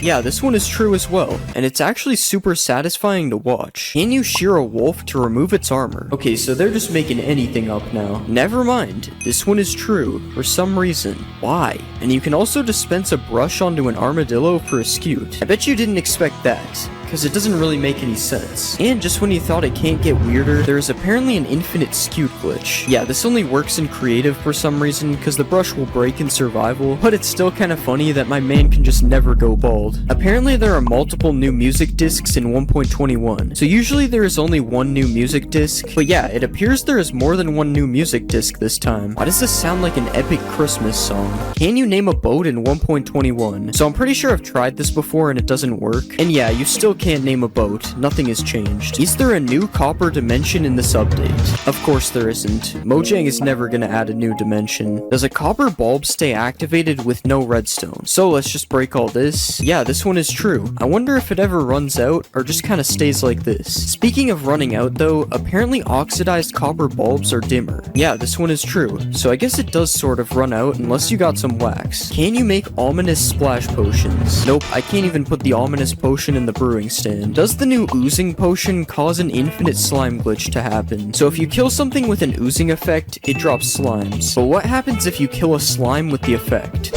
Yeah, this one is true as well, and it's actually super satisfying to watch. Can you shear a wolf to remove its armor? Okay, so they're just making anything up now. Never mind, this one is true, for some reason. Why? And you can also dispense a brush onto an armadillo for a scute. I bet you didn't expect that, because it doesn't really make any sense. And just when you thought it can't get weirder, there is apparently an infinite scute glitch. Yeah, this only works in creative for some reason, because the brush will break in survival, but it's still kind of funny that my man can just never go bald. Apparently there are multiple new music discs in 1.21, so usually there is only one new music disc, but yeah, it appears there is more than one new music disc this time. Why does this sound like an epic Christmas song? Can you name a boat in 1.21? So I'm pretty sure I've tried this before and it doesn't work, and yeah, you still can't name a boat. Nothing has changed. Is there a new copper dimension in this update? Of course there isn't. Mojang is never gonna add a new dimension. Does a copper bulb stay activated with no redstone? So let's just break all this. Yeah, this one is true. I wonder if it ever runs out or just kind of stays like this. Speaking of running out though, apparently oxidized copper bulbs are dimmer. Yeah, this one is true. So I guess it does sort of run out unless you got some wax. Can you make ominous splash potions? Nope, I can't even put the ominous potion in the brewing stand. Does the new oozing potion cause an infinite slime glitch to happen? So if you kill something with an oozing effect, it drops slimes. But what happens if you kill a slime with the effect?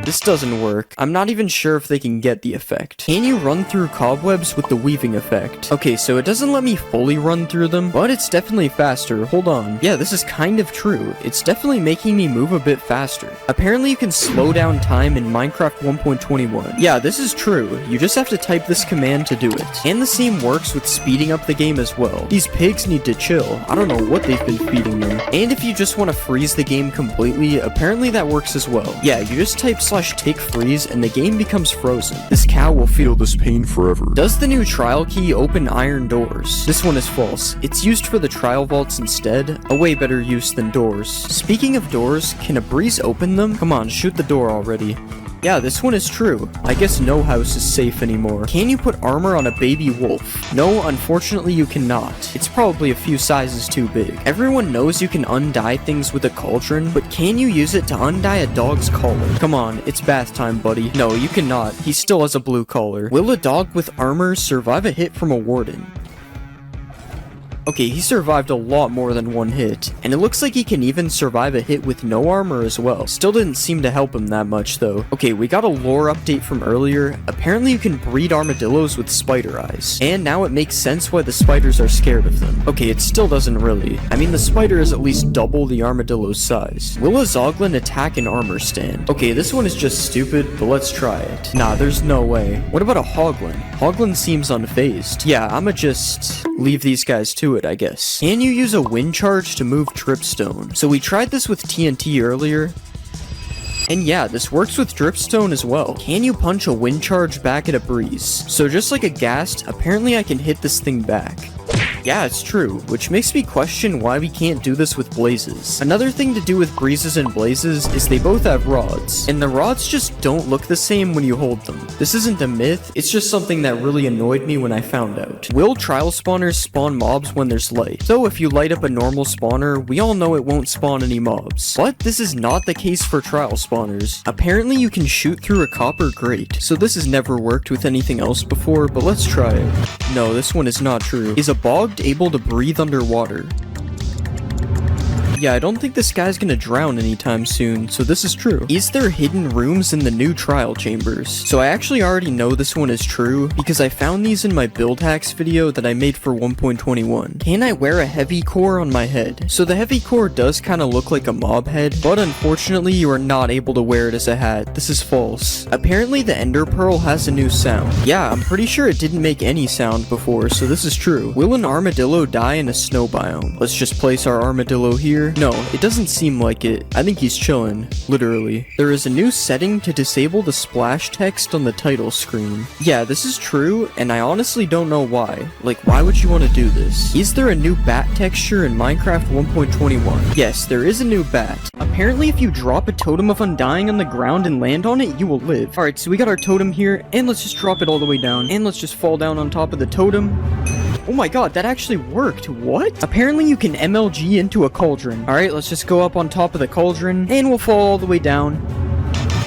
This doesn't work. I'm not even sure if they can get the effect. Can you run through cobwebs with the weaving effect? Okay, so it doesn't let me fully run through them, but it's definitely faster. Hold on. Yeah, this is kind of true. It's definitely making me move a bit faster. Apparently you can slow down time in Minecraft 1.21. Yeah, this is true. You just have to type this command to do it. And the same works with speeding up the game as well. These pigs need to chill. I don't know what they've been feeding them. And if you just want to freeze the game completely, apparently that works as well. Yeah, you just type /tick freeze and the game becomes frozen. This cow will feel this pain forever. Does the new trial key open iron doors? This one is false. It's used for the trial vaults instead. A way better use than doors. Speaking of doors, can a breeze open them? Come on, shoot the door already. Yeah, this one is true. I guess no house is safe anymore. Can you put armor on a baby wolf? No, unfortunately you cannot. It's probably a few sizes too big. Everyone knows you can undye things with a cauldron, but can you use it to undye a dog's collar? Come on, it's bath time, buddy. No, you cannot. He still has a blue collar. Will a dog with armor survive a hit from a warden? Okay, he survived a lot more than one hit, and it looks like he can even survive a hit with no armor as well. Still didn't seem to help him that much though. Okay, we got a lore update from earlier. Apparently you can breed armadillos with spider eyes, and now it makes sense why the spiders are scared of them. Okay, it still doesn't really. I mean, the spider is at least double the armadillo's size. Will a zoglin attack an armor stand? Okay, this one is just stupid, but let's try it. Nah, there's no way. What about a hoglin? Hoglin seems unfazed. Yeah, I'ma just leave these guys to it, I guess. Can you use a wind charge to move dripstone? So we tried this with TNT earlier. And yeah, this works with dripstone as well. Can you punch a wind charge back at a breeze? So just like a ghast, apparently I can hit this thing back. Yeah, it's true, which makes me question why we can't do this with blazes. Another thing to do with breezes and blazes is they both have rods, and the rods just don't look the same when you hold them. This isn't a myth, it's just something that really annoyed me when I found out. Will trial spawners spawn mobs when there's light? So if you light up a normal spawner, we all know it won't spawn any mobs. But this is not the case for trial spawners. Apparently you can shoot through a copper grate, so this has never worked with anything else before, but let's try it. No, this one is not true. Is a bog able to breathe underwater? Yeah, I don't think this guy's gonna drown anytime soon, so this is true. Is there hidden rooms in the new trial chambers? So I actually already know this one is true, because I found these in my build hacks video that I made for 1.21. Can I wear a heavy core on my head? So the heavy core does kind of look like a mob head, but unfortunately you are not able to wear it as a hat. This is false. Apparently the ender pearl has a new sound. Yeah, I'm pretty sure it didn't make any sound before, so this is true. Will an armadillo die in a snow biome? Let's just place our armadillo here. No, it doesn't seem like it. I think he's chilling, literally. There is a new setting to disable the splash text on the title screen. Yeah, this is true, and I honestly don't know why. Like, why would you want to do this? Is there a new bat texture in Minecraft 1.21? Yes, there is a new bat. Apparently, if you drop a totem of undying on the ground and land on it, you will live. Alright, so we got our totem here, and let's just drop it all the way down. And let's just fall down on top of the totem. Oh my god, that actually worked. What? Apparently you can MLG into a cauldron. Alright, let's just go up on top of the cauldron, and we'll fall all the way down.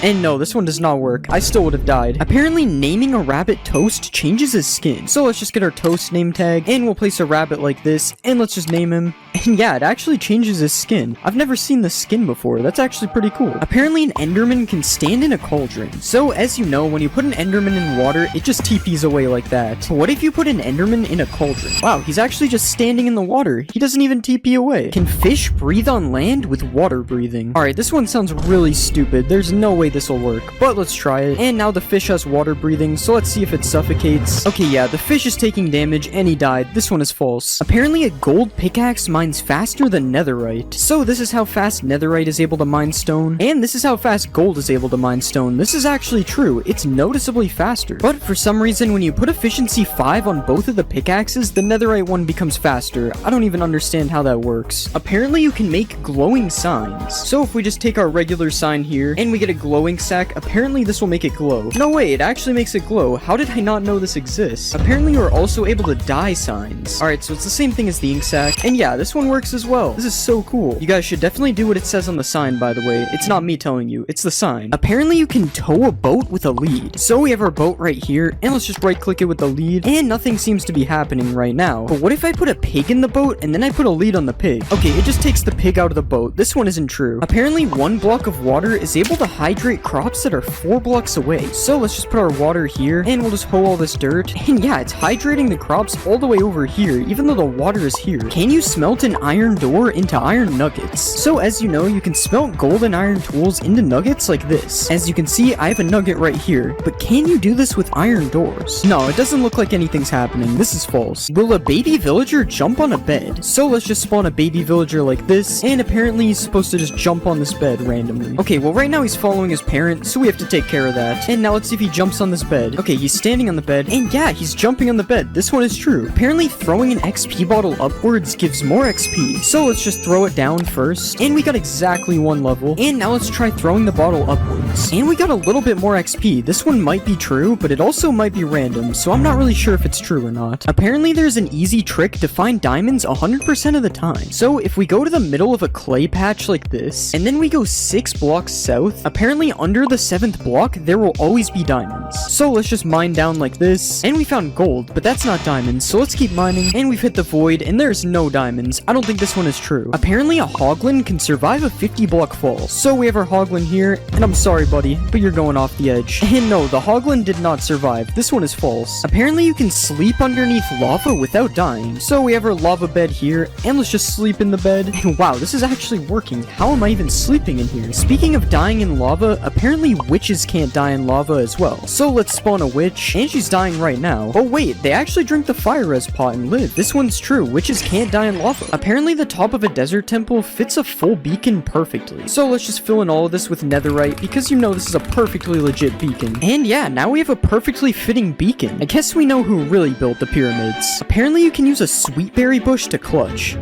And no, this one does not work. I still would have died. Apparently naming a rabbit Toast changes his skin. So let's just get our Toast name tag, and we'll place a rabbit like this, and let's just name him. And yeah, it actually changes his skin. I've never seen this skin before. That's actually pretty cool. Apparently an Enderman can stand in a cauldron. So as you know, when you put an Enderman in water, it just TPs away like that. What if you put an Enderman in a cauldron? Wow, he's actually just standing in the water. He doesn't even TP away. Can fish breathe on land with water breathing? Alright, this one sounds really stupid. There's no way this will work, but let's try it. And now the fish has water breathing, so let's see if it suffocates. Okay, yeah, the fish is taking damage and he died. This one is false. Apparently a gold pickaxe mines faster than netherite. So this is how fast netherite is able to mine stone, and this is how fast gold is able to mine stone. This is actually true. It's noticeably faster. But for some reason, when you put efficiency 5 on both of the pickaxes, the netherite one becomes faster. I don't even understand how that works. Apparently you can make glowing signs. So if we just take our regular sign here and we get a glowing sack, apparently this will make it glow. No way, it actually makes it glow. How did I not know this exists? Apparently you're also able to dye signs. Alright, so it's the same thing as the ink sack. And yeah, this one works as well. This is so cool. You guys should definitely do what it says on the sign, by the way. It's not me telling you, it's the sign. Apparently you can tow a boat with a lead. So we have our boat right here, and let's just right click it with the lead, and nothing seems to be happening right now. But what if I put a pig in the boat and then I put a lead on the pig? Okay, it just takes the pig out of the boat. This one isn't true. Apparently 1 block of water is able to hydrate crops that are 4 blocks away. So let's just put our water here, and we'll just hoe all this dirt. And yeah, it's hydrating the crops all the way over here, even though the water is here. Can you smelt an iron door into iron nuggets? So as you know, you can smelt gold and iron tools into nuggets like this. As you can see, I have a nugget right here, but can you do this with iron doors? No, it doesn't look like anything's happening. This is false. Will a baby villager jump on a bed? So let's just spawn a baby villager like this, and apparently he's supposed to just jump on this bed randomly. Okay, well right now he's following his parent, so we have to take care of that. And now let's see if he jumps on this bed. Okay, he's standing on the bed, and yeah, he's jumping on the bed. This one is true. Apparently throwing an XP bottle upwards gives more XP. So let's just throw it down first, and we got exactly 1 level. And now let's try throwing the bottle upwards. And we got a little bit more XP. This one might be true, but it also might be random, so I'm not really sure if it's true or not. Apparently there's an easy trick to find diamonds 100% of the time. So if we go to the middle of a clay patch like this, and then we go 6 blocks south, apparently under the 7th block, there will always be diamonds. So let's just mine down like this, and we found gold, but that's not diamonds, so let's keep mining, and we've hit the void, and there's no diamonds. I don't think this one is true. Apparently a hoglin can survive a 50 block fall. So we have our hoglin here, and I'm sorry buddy, but you're going off the edge. And no, the hoglin did not survive. This one is false. Apparently you can sleep underneath lava without dying. So we have our lava bed here, and let's just sleep in the bed. And wow, this is actually working. How am I even sleeping in here? Speaking of dying in lava, apparently witches can't die in lava as well. So let's spawn a witch, and she's dying right now. Oh wait, they actually drink the fire res pot and live. This one's true. Witches can't die in lava. Apparently the top of a desert temple fits a full beacon perfectly. So let's just fill in all of this with netherite, because you know this is a perfectly legit beacon. And yeah, now we have a perfectly fitting beacon. I guess we know who really built the pyramids. Apparently you can use a sweetberry bush to clutch.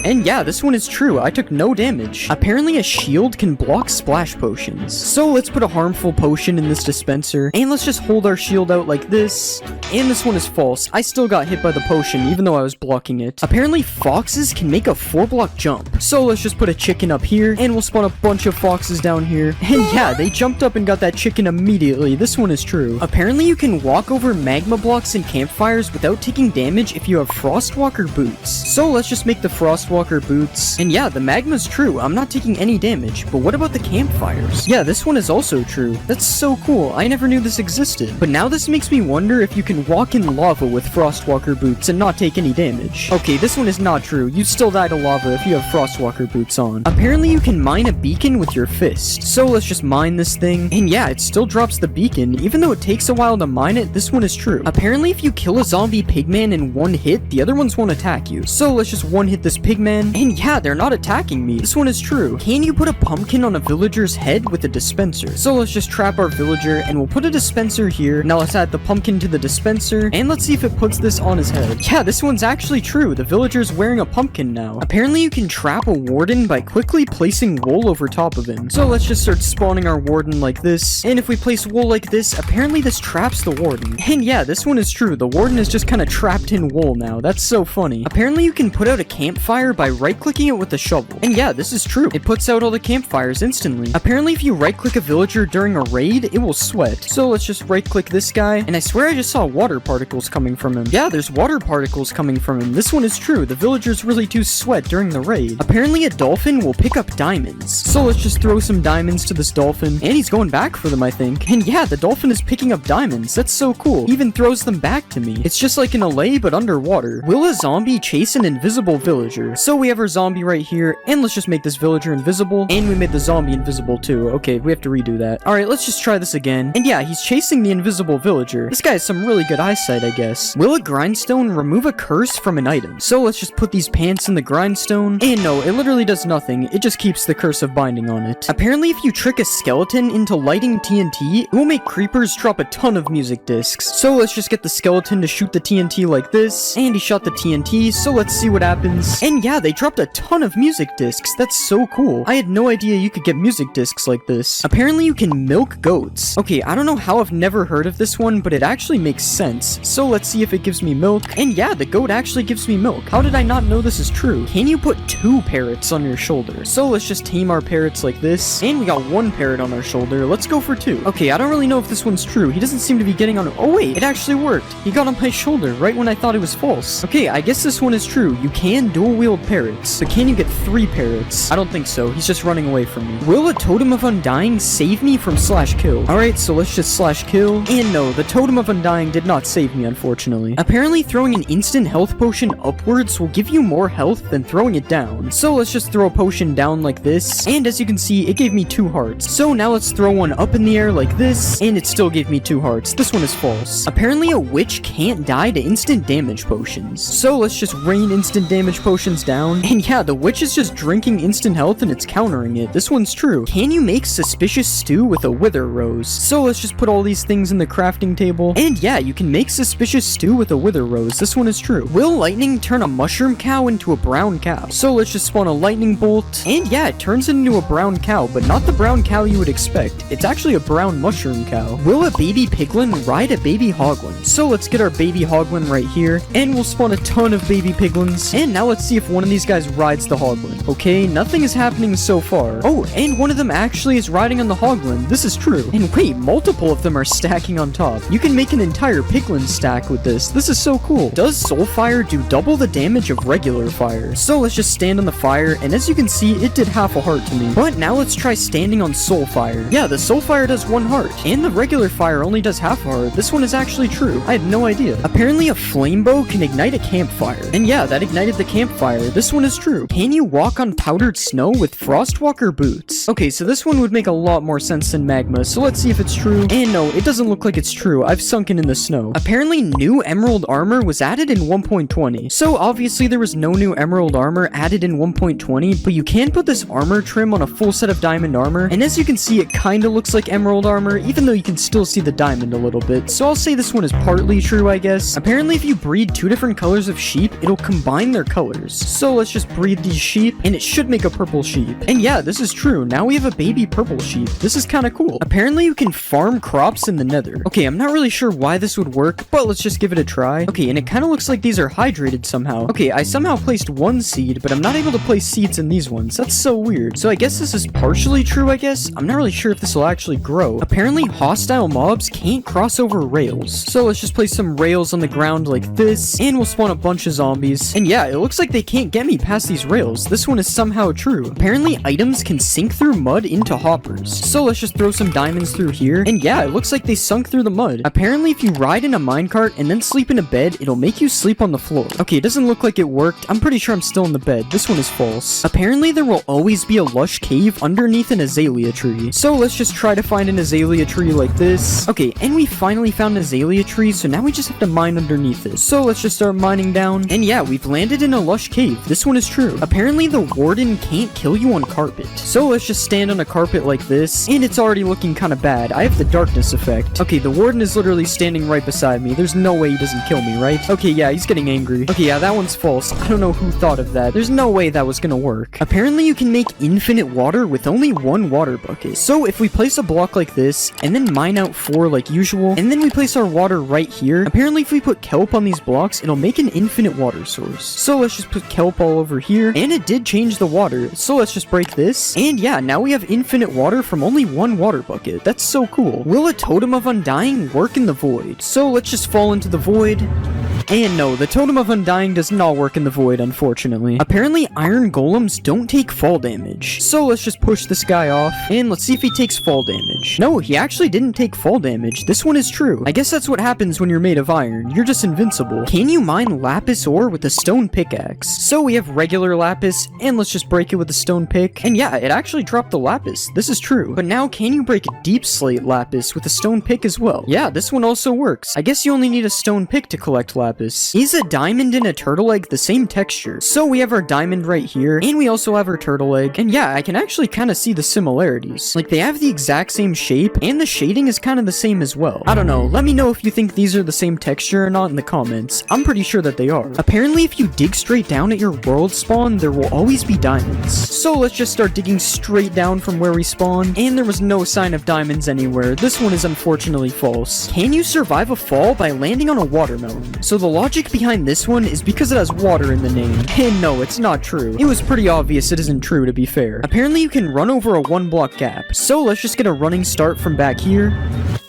And yeah, this one is true. I took no damage. Apparently a shield can block splash potions. So let's put a harmful potion in this dispenser, and let's just hold our shield out like this. And this one is false. I still got hit by the potion, even though I was blocking it. Apparently foxes can make a 4-block jump. So let's just put a chicken up here, and we'll spawn a bunch of foxes down here. And yeah, they jumped up and got that chicken immediately. This one is true. Apparently you can walk over magma blocks and campfires without taking damage if you have frostwalker boots. So let's just make the frostwalker boots. And yeah, the magma's true. I'm not taking any damage. But what about the campfires? Yeah, this one is also true. That's so cool. I never knew this existed. But now this makes me wonder if you can walk in lava with frostwalker boots and not take any damage. Okay, this one is not true. You still die to lava if you have frostwalker boots on. Apparently you can mine a beacon with your fist. So let's just mine this thing. And yeah, it still drops the beacon. Even though it takes a while to mine it, this one is true. Apparently if you kill a zombie pigman in 1 hit, the other ones won't attack you. So let's just 1-hit this pigman. And yeah, they're not attacking me. This one is true. Can you put a pumpkin on a villager's head with a dispenser? So let's just trap our villager, and we'll put a dispenser here. Now let's add the pumpkin to the dispenser, and let's see if it puts this on his head. Yeah, this one's actually true. The villager's wearing a pumpkin now. Apparently you can trap a warden by quickly placing wool over top of him. So let's just start spawning our warden like this, and if we place wool like this, apparently this traps the warden. And yeah, this one is true. The warden is just kind of trapped in wool now. That's so funny. Apparently you can put out a campfire by right-clicking it with a shovel. And yeah, this is true. It puts out all the campfires instantly. Apparently if you right-click a villager during a raid, it will sweat. So let's just right-click this guy, and I swear I just saw water particles coming from him. Yeah, there's water particles coming from him. This one is true. The villagers really do sweat during the raid. Apparently a dolphin will pick up diamonds. So let's just throw some diamonds to this dolphin, and he's going back for them, I think. And yeah, the dolphin is picking up diamonds. That's so cool. He even throws them back to me. It's just like an allay, but underwater. Will a zombie chase an invisible villager? So we have our zombie right here, and let's just make this villager invisible, and we made the zombie invisible too. Okay, we have to redo that. Alright, let's just try this again. And yeah, he's chasing the invisible villager. This guy has some really good eyesight, I guess. Will a grindstone remove a curse from an item? So let's just put these pants in the grindstone, and no, it literally does nothing. It just keeps the curse of binding on it. Apparently, if you trick a skeleton into lighting TNT, it will make creepers drop a ton of music discs. So let's just get the skeleton to shoot the TNT like this, and he shot the TNT, so let's see what happens. And yeah, they dropped a ton of music discs. That's so cool. I had no idea you could get music discs like this. Apparently, you can milk goats. Okay, I don't know how I've never heard of this one, but it actually makes sense. So let's see if it gives me milk. And yeah, the goat actually gives me milk. How did I not know this is true? Can you put 2 parrots on your shoulder? So let's just tame our parrots like this. And we got 1 parrot on our shoulder. Let's go for 2. Okay, I don't really know if this one's true. He doesn't seem to be getting on. Oh wait, it actually worked. He got on my shoulder right when I thought it was false. Okay, I guess this one is true. You can dual wield parrots. But can you get 3 parrots? I don't think so. He's just running away from me. Will a totem of undying save me from /kill? Alright, so let's just /kill. And no, the totem of undying did not save me, unfortunately. Apparently, throwing an instant health potion upwards will give you more health than throwing it down. So let's just throw a potion down like this. And as you can see, it gave me 2 hearts. So now let's throw one up in the air like this. And it still gave me 2 hearts. This one is false. Apparently, a witch can't die to instant damage potions. So let's just rain instant damage potions down. And yeah, the witch is just drinking instant health and it's countering it. This one's true. Can you make suspicious stew with a wither rose? So let's just put all these things in the crafting table. And yeah, you can make suspicious stew with a wither rose. This one is true. Will lightning turn a mushroom cow into a brown cow? So let's just spawn a lightning bolt. And yeah, it turns it into a brown cow, but not the brown cow you would expect. It's actually a brown mushroom cow. Will a baby piglin ride a baby hoglin? So let's get our baby hoglin right here, and we'll spawn a ton of baby piglins. And now let's see if one of these guys rides the hoglin. Okay, nothing is happening so far. Oh, and one of them actually is riding on the hoglin. This is true. And wait, multiple of them are stacking on top. You can make an entire piglin stack with this. This is so cool. Does soulfire do double the damage of regular fire? So let's just stand on the fire, and as you can see, it did half a heart to me. But now let's try standing on soulfire. Yeah, the soulfire does 1 heart, and the regular fire only does half a heart. This one is actually true. I had no idea. Apparently a flame bow can ignite a campfire. And yeah, that ignited the campfire. This one is true. Can you walk on powdered snow with frostwalker boots? Okay, so this one would make a lot more sense than magma, so let's see if it's true. And no, it doesn't look like it's true. I've sunken in the snow. Apparently new emerald armor was added in 1.20. So obviously there was no new emerald armor added in 1.20, but you can put this armor trim on a full set of diamond armor, and as you can see, it kinda looks like emerald armor, even though you can still see the diamond a little bit. So I'll say this one is partly true, I guess. Apparently if you breed 2 different colors of sheep, it'll combine their colors. So let's just breed these sheep, and it should make a purple sheep. And yeah, this is true. Now we have a baby purple sheep. This is kinda cool. Apparently you can farm crops in the nether. Okay, I'm not really sure why this would work, but let's just give it a try. Okay, and it kinda looks like these are hydrated somehow. Okay, I somehow placed 1 seed, but I'm not able to place seeds in these ones. That's so weird. So I guess this is partially true, I guess. I'm not really sure if this will actually grow. Apparently hostile mobs can't cross over rails. So let's just place some rails on the ground like this, and we'll spawn a bunch of zombies. And yeah, it looks like they can't get me past these rails. This one is somehow true. Apparently items can sink through mud into hoppers. So let's just throw some diamonds through here. And yeah, it looks like they sunk through the mud. Apparently if you ride in a minecart and then sleep in a bed, it'll make you sleep on the floor. Okay, it doesn't look like it worked. I'm pretty sure I'm still in the bed. This one is false. Apparently there will always be a lush cave underneath an azalea tree. So let's just try to find an azalea tree like this. Okay, and we finally found an azalea tree, so now we just have to mine underneath it. So let's just start mining down. And yeah, we've landed in a lush cave. This one is true. Apparently the warden can't kill you on carpet. So let's just stand on a carpet like this, and it's already looking kind of bad. I have the darkness effect. Okay, the warden is literally standing right beside me. There's no way he doesn't kill me, right? Okay, yeah, he's getting angry. Okay, yeah, that one's false. I don't know who thought of that. There's no way that was gonna work. Apparently you can make infinite water with only 1 water bucket. So if we place a block like this, and then mine out 4 like usual, and then we place our water right here, apparently if we put kelp on these blocks, it'll make an infinite water source. So let's just put kelp all over here, and it did change the water. So let's just break this, and yeah, now we have infinite water from only 1 water bucket. That's so cool. Will a totem of undying work in the void? So let's just fall into the void. And no, the Totem of Undying does not work in the void, unfortunately. Apparently, iron golems don't take fall damage. So let's just push this guy off, and let's see if he takes fall damage. No, he actually didn't take fall damage. This one is true. I guess that's what happens when you're made of iron. You're just invincible. Can you mine lapis ore with a stone pickaxe? So we have regular lapis, and let's just break it with a stone pick. And yeah, it actually dropped the lapis. This is true. But now, can you break deep slate lapis with a stone pick as well? Yeah, this one also works. I guess you only need a stone pick to collect lapis. Is a diamond and a turtle egg the same texture? So we have our diamond right here, and we also have our turtle egg. And yeah, I can actually kind of see the similarities. Like, they have the exact same shape, and the shading is kind of the same as well. I don't know. Let me know if you think these are the same texture or not in the comments. I'm pretty sure that they are. Apparently, if you dig straight down at your world spawn, there will always be diamonds. So let's just start digging straight down from where we spawn, and there was no sign of diamonds anywhere. This one is unfortunately false. Can you survive a fall by landing on a watermelon? So the logic behind this one is because it has water in the name. And no, it's not true. It was pretty obvious it isn't true, to be fair. Apparently you can run over a 1-block gap. So let's just get a running start from back here.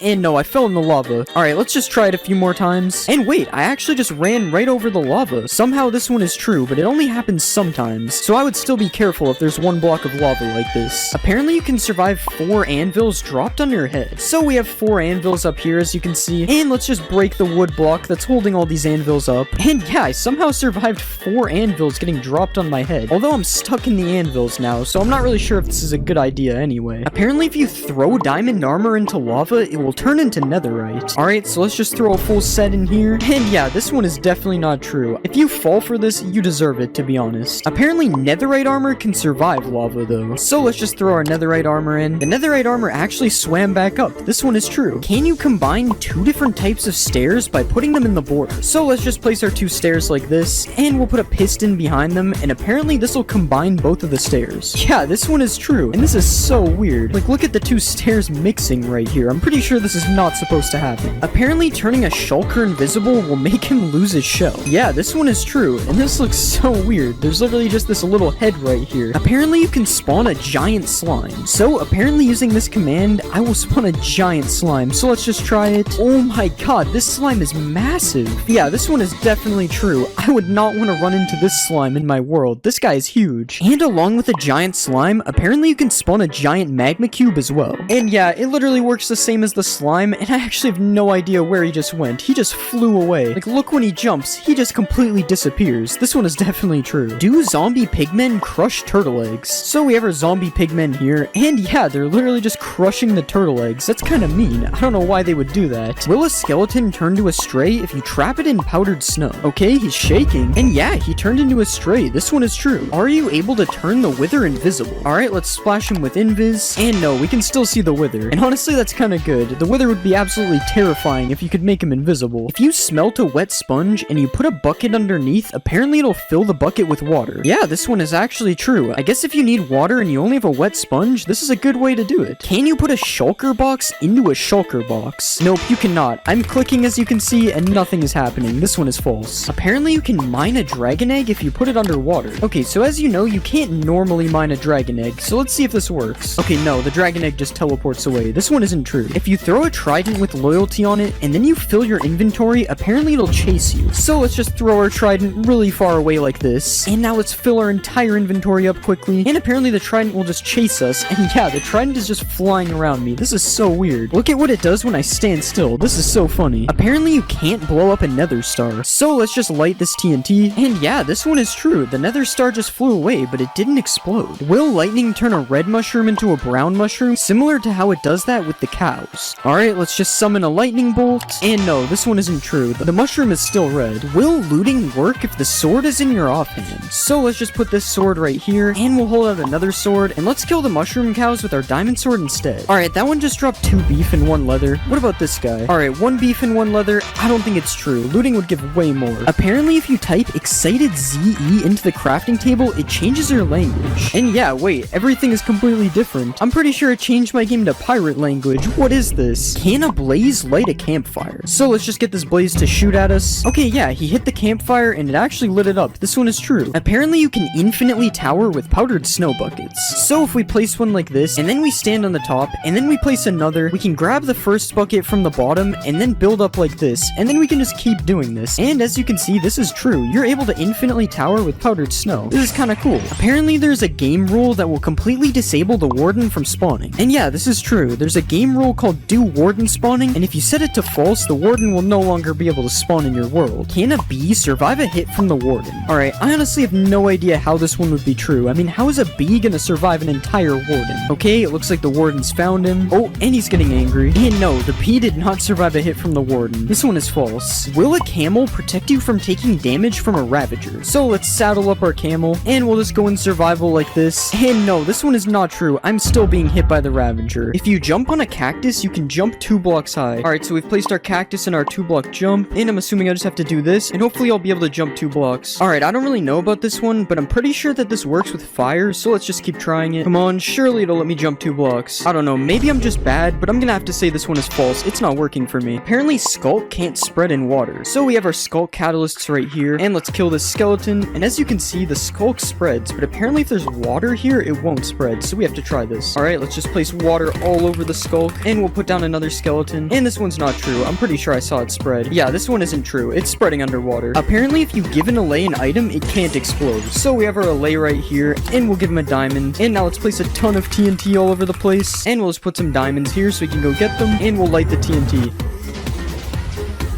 And no, I fell in the lava. Alright, let's just try it a few more times. And wait, I actually just ran right over the lava. Somehow this one is true, but it only happens sometimes. So I would still be careful if there's 1 block of lava like this. Apparently you can survive 4 anvils dropped on your head. So we have 4 anvils up here, as you can see. And let's just break the wood block that's holding all these anvils up. And yeah, I somehow survived 4 anvils getting dropped on my head. Although I'm stuck in the anvils now, so I'm not really sure if this is a good idea anyway. Apparently if you throw diamond armor into lava, it will turn into netherite. Alright, so let's just throw a full set in here. And yeah, this one is definitely not true. If you fall for this, you deserve it, to be honest. Apparently netherite armor can survive lava though. So let's just throw our netherite armor in. The netherite armor actually swam back up. This one is true. Can you combine 2 different types of stairs by putting them in the border? So let's just place our 2 stairs like this, and we'll put a piston behind them, and apparently this will combine both of the stairs. Yeah, this one is true, and this is so weird. Like, look at the 2 stairs mixing right here. I'm pretty sure this is not supposed to happen. Apparently turning a shulker invisible will make him lose his shell. Yeah, this one is true, and this looks so weird. There's literally just this little head right here. Apparently you can spawn a giant slime. So apparently using this command, I will spawn a giant slime. So let's just try it. Oh my god, this slime is massive. Yeah, this one is definitely true. I would not want to run into this slime in my world. This guy is huge. And along with a giant slime, apparently you can spawn a giant magma cube as well. And yeah, it literally works the same as the slime, and I actually have no idea where he just went. He just flew away. Like, look, when he jumps, he just completely disappears. This one is definitely true. Do zombie pigmen crush turtle eggs? So we have our zombie pigmen here, and yeah, they're literally just crushing the turtle eggs. That's kind of mean. I don't know why they would do that. Will a skeleton turn to a stray if you trap it in powdered snow? Okay, he's shaking, and yeah, he turned into a stray. This one is true. Are you able to turn the wither invisible? Alright, let's splash him with invis, and no, we can still see the wither. And honestly, that's kind of good. The wither would be absolutely terrifying if you could make him invisible. If you smelt a wet sponge and you put a bucket underneath, apparently it'll fill the bucket with water. Yeah, this one is actually true. I guess if you need water and you only have a wet sponge, this is a good way to do it. Can you put a shulker box into a shulker box? Nope, you cannot. I'm clicking, as you can see, and nothing is happening. This one is false. Apparently you can mine a dragon egg if you put it underwater. Okay, so as you know, you can't normally mine a dragon egg, so let's see if this works. Okay, no, the dragon egg just teleports away. This one isn't true. If you throw a trident with loyalty on it, and then you fill your inventory, apparently it'll chase you. So let's just throw our trident really far away like this, and now let's fill our entire inventory up quickly, and apparently the trident will just chase us, and yeah, the trident is just flying around me. This is so weird. Look at what it does when I stand still. This is so funny. Apparently you can't blow up a nether star, so let's just light this TNT, and yeah, this one is true. The nether star just flew away, but it didn't explode. Will lightning turn a red mushroom into a brown mushroom, similar to how it does that with the cows? Alright, let's just summon a lightning bolt, and no, this one isn't true. The mushroom is still red. Will looting work if the sword is in your offhand? So let's just put this sword right here, and we'll hold out another sword, and let's kill the mushroom cows with our diamond sword instead. Alright, that one just dropped 2 beef and 1 leather. What about this guy? Alright, 1 beef and 1 leather. I don't think it's true. Looting would give way more. Apparently, if you type excited ZE into the crafting table, it changes your language. And yeah, wait, everything is completely different. I'm pretty sure it changed my game to pirate language. What is this. Can a blaze light a campfire? So let's just get this blaze to shoot at us. Okay, yeah, he hit the campfire and it actually lit it up. This one is true. Apparently you can infinitely tower with powdered snow buckets. So if we place one like this, and then we stand on the top, and then we place another, we can grab the first bucket from the bottom, and then build up like this, and then we can just keep doing this. And as you can see, this is true. You're able to infinitely tower with powdered snow. This is kind of cool. Apparently there's a game rule that will completely disable the warden from spawning. And yeah, this is true. There's a game rule called do warden spawning, and if you set it to false, the warden will no longer be able to spawn in your world. Can a bee survive a hit from the warden? Alright, I honestly have no idea how this one would be true. I mean, how is a bee gonna survive an entire warden? Okay, it looks like the warden's found him. Oh, and he's getting angry. And no, the bee did not survive a hit from the warden. This one is false. Will a camel protect you from taking damage from a ravager? So let's saddle up our camel, and we'll just go in survival like this. And no, this one is not true. I'm still being hit by the ravager. If you jump on a cactus, you can jump 2 blocks high. Alright, so we've placed our cactus in our 2-block jump, and I'm assuming I just have to do this, and hopefully I'll be able to jump 2 blocks. Alright, I don't really know about this one, but I'm pretty sure that this works with fire, so let's just keep trying it. Come on, surely it'll let me jump 2 blocks. I don't know, maybe I'm just bad, but I'm gonna have to say this one is false. It's not working for me. Apparently Skulk can't spread in water. So we have our Skulk catalysts right here, and let's kill this skeleton, and as you can see, the Skulk spreads, but apparently if there's water here, it won't spread, so we have to try this. Alright, let's just place water all over the Skulk, and we'll put down another skeleton, and this one's not true. I'm pretty sure I saw it spread. Yeah, this one isn't true. It's spreading underwater. Apparently if you give an Allay an item, it can't explode. So we have our Allay right here, and we'll give him a diamond, and now let's place a ton of TNT all over the place, and we'll just put some diamonds here so we can go get them, and we'll light the TNT.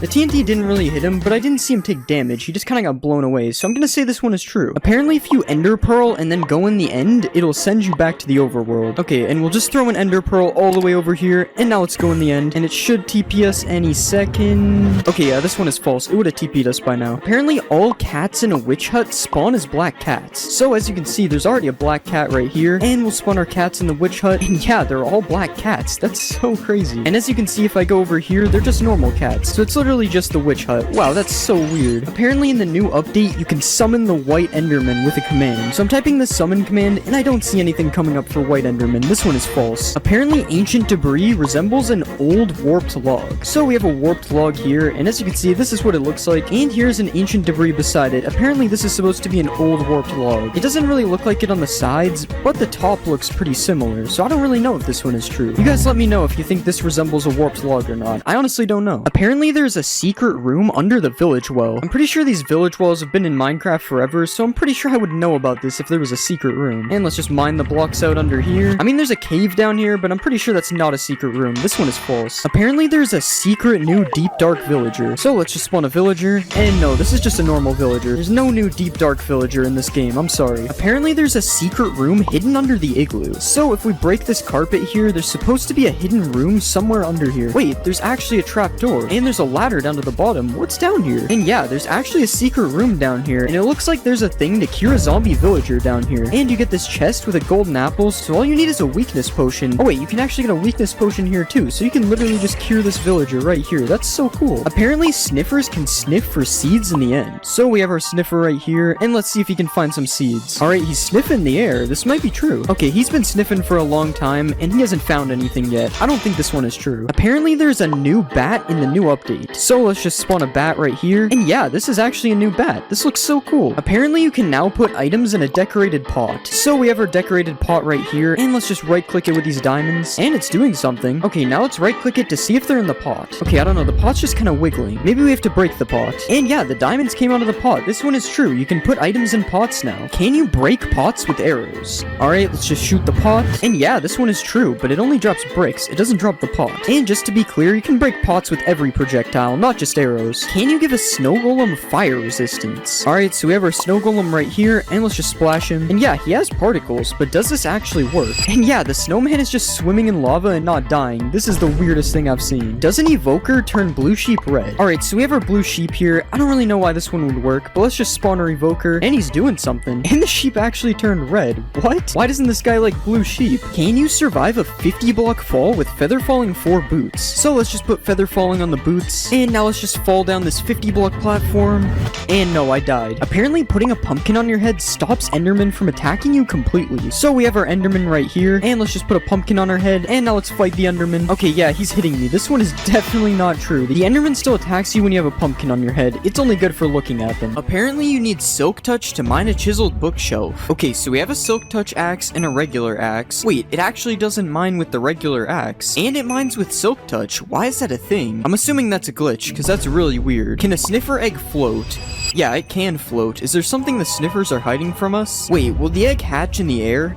The TNT didn't really hit him, but I didn't see him take damage. He just kind of got blown away, so I'm gonna say this one is true. Apparently, if you Ender Pearl and then go in the end, it'll send you back to the overworld. Okay, and we'll just throw an Ender Pearl all the way over here, and now let's go in the end, and it should TP us any second. Okay, yeah, this one is false. It would have TP'd us by now. Apparently, all cats in a witch hut spawn as black cats. So, as you can see, there's already a black cat right here, and we'll spawn our cats in the witch hut, and yeah, they're all black cats. That's so crazy. And as you can see, if I go over here, they're just normal cats. So it's literally just the witch hut. Wow, that's so weird. Apparently in the new update, you can summon the white enderman with a command. So I'm typing the summon command, and I don't see anything coming up for white enderman. This one is false. Apparently ancient debris resembles an old warped log. So we have a warped log here, and as you can see, this is what it looks like, and here's an ancient debris beside it. Apparently this is supposed to be an old warped log. It doesn't really look like it on the sides, but the top looks pretty similar, so I don't really know if this one is true. You guys let me know if you think this resembles a warped log or not. I honestly don't know. Apparently there's a secret room under the village well. I'm pretty sure these village wells have been in Minecraft forever, so I'm pretty sure I would know about this if there was a secret room. And let's just mine the blocks out under here. I mean, there's a cave down here, but I'm pretty sure that's not a secret room. This one is false. Apparently there's a secret new deep dark villager. So let's just spawn a villager. And no, this is just a normal villager. There's no new deep dark villager in this game. I'm sorry. Apparently there's a secret room hidden under the igloo. So if we break this carpet here, there's supposed to be a hidden room somewhere under here. Wait, there's actually a trap door. And there's a ladder down to the bottom. What's down here? And yeah, there's actually a secret room down here, and it looks like there's a thing to cure a zombie villager down here. And you get this chest with a golden apple, so all you need is a weakness potion. Oh wait, you can actually get a weakness potion here too, so you can literally just cure this villager right here. That's so cool. Apparently sniffers can sniff for seeds in the end. So we have our sniffer right here, and let's see if he can find some seeds. Alright, he's sniffing the air. This might be true. Okay, he's been sniffing for a long time, and he hasn't found anything yet. I don't think this one is true. Apparently there's a new bat in the new update. So let's just spawn a bat right here. And yeah, this is actually a new bat. This looks so cool. Apparently you can now put items in a decorated pot. So we have our decorated pot right here, and let's just right click it with these diamonds, and it's doing something. Okay, now let's right click it to see if they're in the pot. Okay, I don't know, the pot's just kind of wiggling. Maybe we have to break the pot. And yeah, the diamonds came out of the pot. This one is true. You can put items in pots now. Can you break pots with arrows? Alright, let's just shoot the pot. And yeah, this one is true, but it only drops bricks. It doesn't drop the pot. And just to be clear, you can break pots with every projectile, not just arrows. Can you give a snow golem fire resistance? Alright, so we have our snow golem right here, and let's just splash him. And yeah, he has particles, but does this actually work? And yeah, the snowman is just swimming in lava and not dying. This is the weirdest thing I've seen. Does an evoker turn blue sheep red? Alright, so we have our blue sheep here. I don't really know why this one would work, but let's just spawn our evoker, and he's doing something. And the sheep actually turned red. What? Why doesn't this guy like blue sheep? Can you survive a 50 block fall with feather falling 4 boots? So let's just put feather falling on the boots, And now let's just fall down this 50-block platform. And no, I died. Apparently putting a pumpkin on your head stops Enderman from attacking you completely. So we have our Enderman right here, and let's just put a pumpkin on our head, and now let's fight the Enderman. Okay, yeah, he's hitting me. This one is definitely not true. The Enderman still attacks you when you have a pumpkin on your head. It's only good for looking at them. Apparently you need Silk Touch to mine a chiseled bookshelf. Okay, so we have a Silk Touch axe and a regular axe. Wait, it actually doesn't mine with the regular axe, and it mines with Silk Touch. Why is that a thing? I'm assuming that's a glitch, because that's really weird. Can a sniffer egg float? Yeah, it can float. Is there something the sniffers are hiding from us? Wait, will the egg hatch in the air?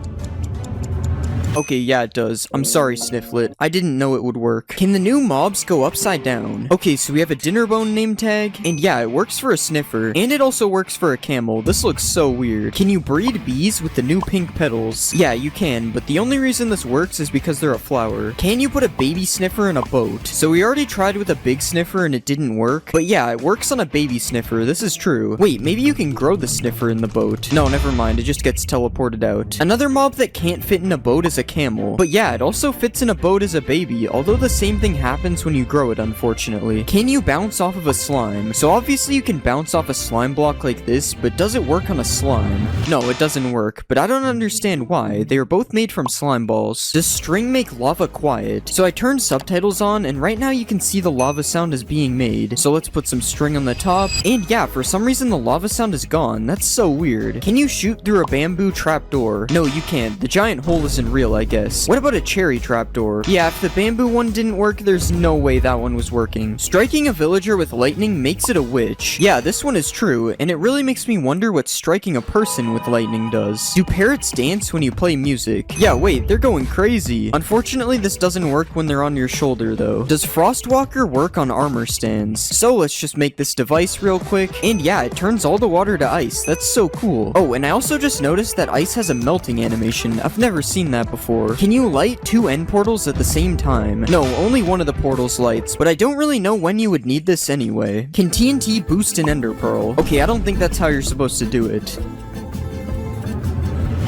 Okay, yeah, it does. I'm sorry, Snifflet. I didn't know it would work. Can the new mobs go upside down? Okay, so we have a Dinnerbone name tag, and yeah, it works for a sniffer, and it also works for a camel. This looks so weird. Can you breed bees with the new pink petals? Yeah, you can, but the only reason this works is because they're a flower. Can you put a baby sniffer in a boat? So we already tried with a big sniffer and it didn't work, but yeah, it works on a baby sniffer. This is true. Wait, maybe you can grow the sniffer in the boat. No, never mind. It just gets teleported out. Another mob that can't fit in a boat is a camel. But yeah, it also fits in a boat as a baby, although the same thing happens when you grow it, unfortunately. Can you bounce off of a slime? So obviously you can bounce off a slime block like this, but does it work on a slime? No, it doesn't work, but I don't understand why. They are both made from slime balls. Does string make lava quiet? So I turned subtitles on, and right now you can see the lava sound is being made. So let's put some string on the top, and yeah, for some reason the lava sound is gone. That's so weird. Can you shoot through a bamboo trapdoor? No, you can't. The giant hole isn't real, I guess. What about a cherry trapdoor? Yeah, if the bamboo one didn't work, there's no way that one was working. Striking a villager with lightning makes it a witch. Yeah, this one is true, and it really makes me wonder what striking a person with lightning does. Do parrots dance when you play music? Yeah, wait, they're going crazy. Unfortunately, this doesn't work when they're on your shoulder, though. Does Frostwalker work on armor stands? So let's just make this device real quick, and yeah, it turns all the water to ice. That's so cool. Oh, and I also just noticed that ice has a melting animation. I've never seen that before. Can you light two end portals at the same time? No, only one of the portals lights, but I don't really know when you would need this anyway. Can TNT boost an ender pearl? Okay, I don't think that's how you're supposed to do it.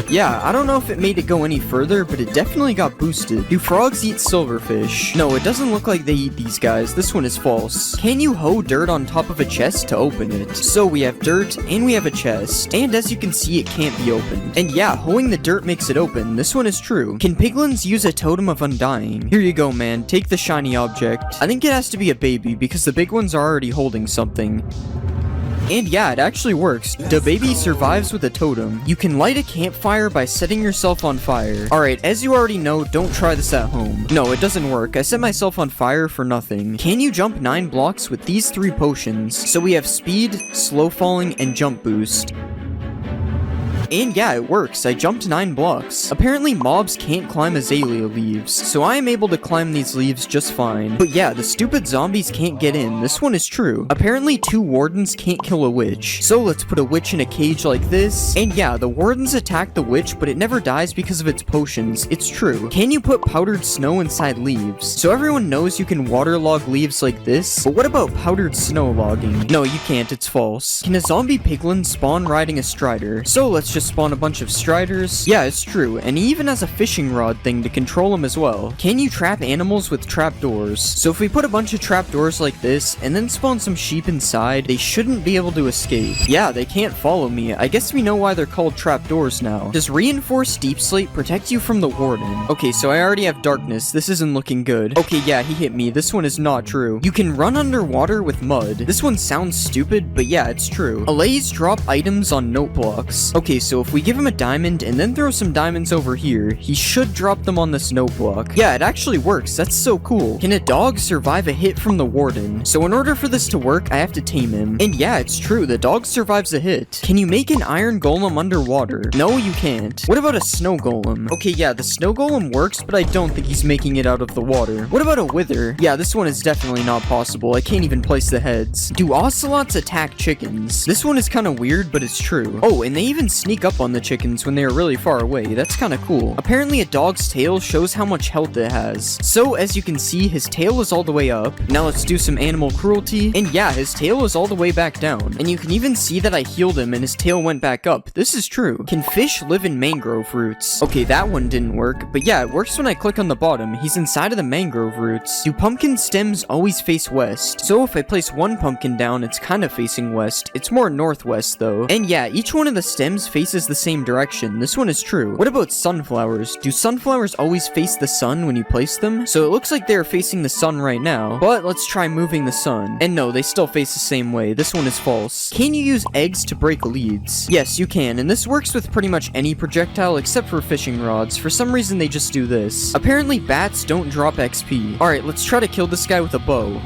Yeah, I don't know if it made it go any further, but it definitely got boosted. Do frogs eat silverfish? No, it doesn't look like they eat these guys. This one is false. Can you hoe dirt on top of a chest to open it? So we have dirt, and we have a chest. And as you can see, it can't be opened. And yeah, hoeing the dirt makes it open. This one is true. Can piglins use a totem of undying? Here you go, man. Take the shiny object. I think it has to be a baby, because the big ones are already holding something. And yeah, it actually works. The baby survives with a totem. You can light a campfire by setting yourself on fire. Alright, as you already know, don't try this at home. No, it doesn't work. I set myself on fire for nothing. Can you jump 9 blocks with these 3 potions? So we have speed, slow falling, and jump boost. And yeah, it works. I jumped 9 blocks. Apparently mobs can't climb azalea leaves, so I am able to climb these leaves just fine. But yeah, the stupid zombies can't get in. This one is true. Apparently 2 wardens can't kill a witch. So let's put a witch in a cage like this. And yeah, the wardens attack the witch, but it never dies because of its potions. It's true. Can you put powdered snow inside leaves? So everyone knows you can waterlog leaves like this, but what about powdered snow logging? No, you can't. It's false. Can a zombie piglin spawn riding a strider? So let's just spawn a bunch of striders. Yeah, it's true, and he even has a fishing rod thing to control them as well. Can you trap animals with trapdoors? So if we put a bunch of trapdoors like this, and then spawn some sheep inside, they shouldn't be able to escape. Yeah, they can't follow me. I guess we know why they're called trapdoors now. Does reinforced deep slate protect you from the warden? Okay, so I already have darkness. This isn't looking good. Okay, yeah, he hit me. This one is not true. You can run underwater with mud. This one sounds stupid, but yeah, it's true. Allays drop items on note blocks. Okay, so if we give him a diamond and then throw some diamonds over here, he should drop them on this note block. Yeah, it actually works. That's so cool. Can a dog survive a hit from the warden? So in order for this to work, I have to tame him. And yeah, it's true. The dog survives a hit. Can you make an iron golem underwater? No, you can't. What about a snow golem? Okay, yeah, the snow golem works, but I don't think he's making it out of the water. What about a wither? Yeah, this one is definitely not possible. I can't even place the heads. Do ocelots attack chickens? This one is kind of weird, but it's true. Oh, and they even sneak sneak up on the chickens when they are really far away. That's kinda cool. Apparently a dog's tail shows how much health it has. So as you can see, his tail is all the way up. Now let's do some animal cruelty. And yeah, his tail is all the way back down. And you can even see that I healed him and his tail went back up. This is true. Can fish live in mangrove roots? Okay, that one didn't work. But yeah, it works when I click on the bottom. He's inside of the mangrove roots. Do pumpkin stems always face west? So if I place one pumpkin down, it's kind of facing west. It's more northwest though. And yeah, each one of the stems faces the same direction. This one is true. What about sunflowers? Do sunflowers always face the sun when you place them? So it looks like they're facing the sun right now. But let's try moving the sun. And no, they still face the same way. This one is false. Can you use eggs to break leads? Yes, you can. And this works with pretty much any projectile except for fishing rods. For some reason, they just do this. Apparently, bats don't drop XP. Alright, let's try to kill this guy with a bow.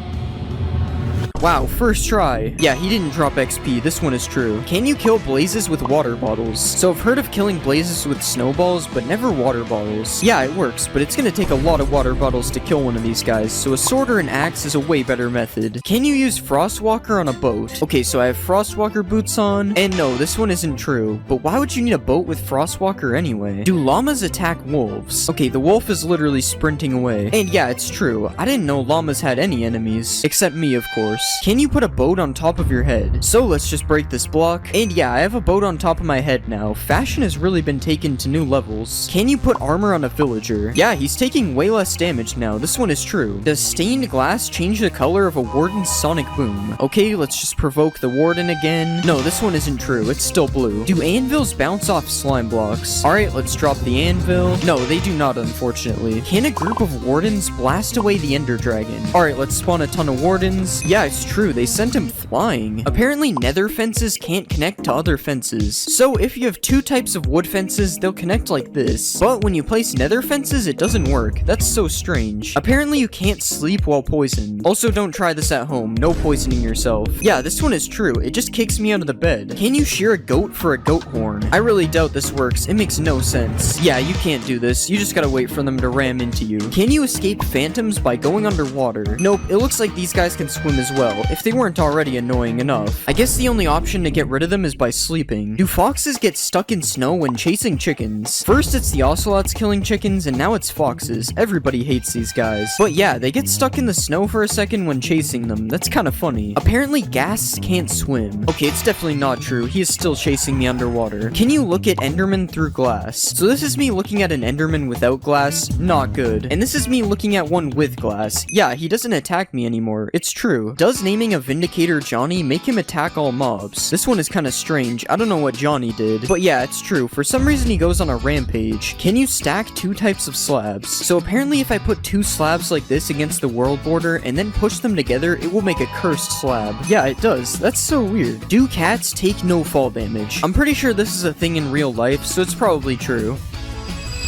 Wow, first try. Yeah, he didn't drop XP. This one is true. Can you kill blazes with water bottles? So I've heard of killing blazes with snowballs, but never water bottles. Yeah, it works, but it's gonna take a lot of water bottles to kill one of these guys, so a sword or an axe is a way better method. Can you use Frostwalker on a boat? Okay, so I have Frostwalker boots on, and no, this one isn't true. But why would you need a boat with Frostwalker anyway? Do llamas attack wolves? Okay, the wolf is literally sprinting away. And yeah, it's true. I didn't know llamas had any enemies. Except me, of course. Can you put a boat on top of your head? So let's just break this block. And yeah, I have a boat on top of my head now. Fashion has really been taken to new levels. Can you put armor on a villager? Yeah, he's taking way less damage now. This one is true. Does stained glass change the color of a warden's sonic boom? Okay, let's just provoke the warden again. No, this one isn't true. It's still blue. Do anvils bounce off slime blocks? Alright, let's drop the anvil. No, they do not, unfortunately. Can a group of wardens blast away the ender dragon? Alright, let's spawn a ton of wardens. Yeah, it's true. They sent him flying. Apparently nether fences can't connect to other fences. So if you have two types of wood fences, they'll connect like this. But when you place nether fences, it doesn't work. That's so strange. Apparently you can't sleep while poisoned. Also, don't try this at home. No poisoning yourself. Yeah, this one is true. It just kicks me out of the bed. Can you shear a goat for a goat horn? I really doubt this works. It makes no sense. Yeah, you can't do this. You just gotta wait for them to ram into you. Can you escape phantoms by going underwater? Nope, it looks like these guys can swim as well. If they weren't already annoying enough. I guess the only option to get rid of them is by sleeping. Do foxes get stuck in snow when chasing chickens? First it's the ocelots killing chickens, and now it's foxes. Everybody hates these guys. But yeah, they get stuck in the snow for a second when chasing them. That's kind of funny. Apparently ghasts can't swim. Okay, it's definitely not true. He is still chasing me underwater. Can you look at enderman through glass? So this is me looking at an enderman without glass. Not good. And this is me looking at one with glass. Yeah, he doesn't attack me anymore. It's true. Does naming a Vindicator Johnny make him attack all mobs? This one is kind of strange. I don't know what Johnny did. But yeah, it's true. For some reason he goes on a rampage. Can you stack two types of slabs? So apparently if I put two slabs like this against the world border and then push them together, it will make a cursed slab. Yeah, it does. That's so weird. Do cats take no fall damage? I'm pretty sure this is a thing in real life, so it's probably true.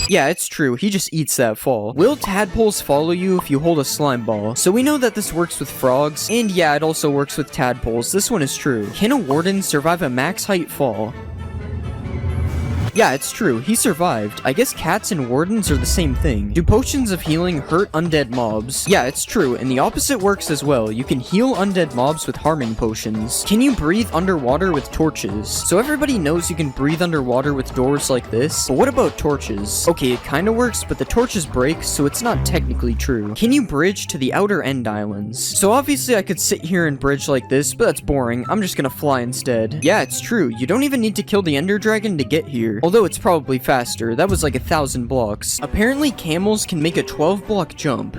Yeah, it's true. He just eats that fall. Will tadpoles follow you if you hold a slime ball? So we know that this works with frogs, and yeah, it also works with tadpoles. This one is true. Can a warden survive a max height fall? Yeah, it's true. He survived. I guess cats and wardens are the same thing. Do potions of healing hurt undead mobs? Yeah, it's true, and the opposite works as well. You can heal undead mobs with harming potions. Can you breathe underwater with torches? So everybody knows you can breathe underwater with doors like this, but what about torches? Okay, it kinda works, but the torches break, so it's not technically true. Can you bridge to the outer end islands? So obviously I could sit here and bridge like this, but that's boring. I'm just gonna fly instead. Yeah, it's true. You don't even need to kill the ender dragon to get here. Although it's probably faster. That was like 1,000 blocks. Apparently camels can make a 12-block jump.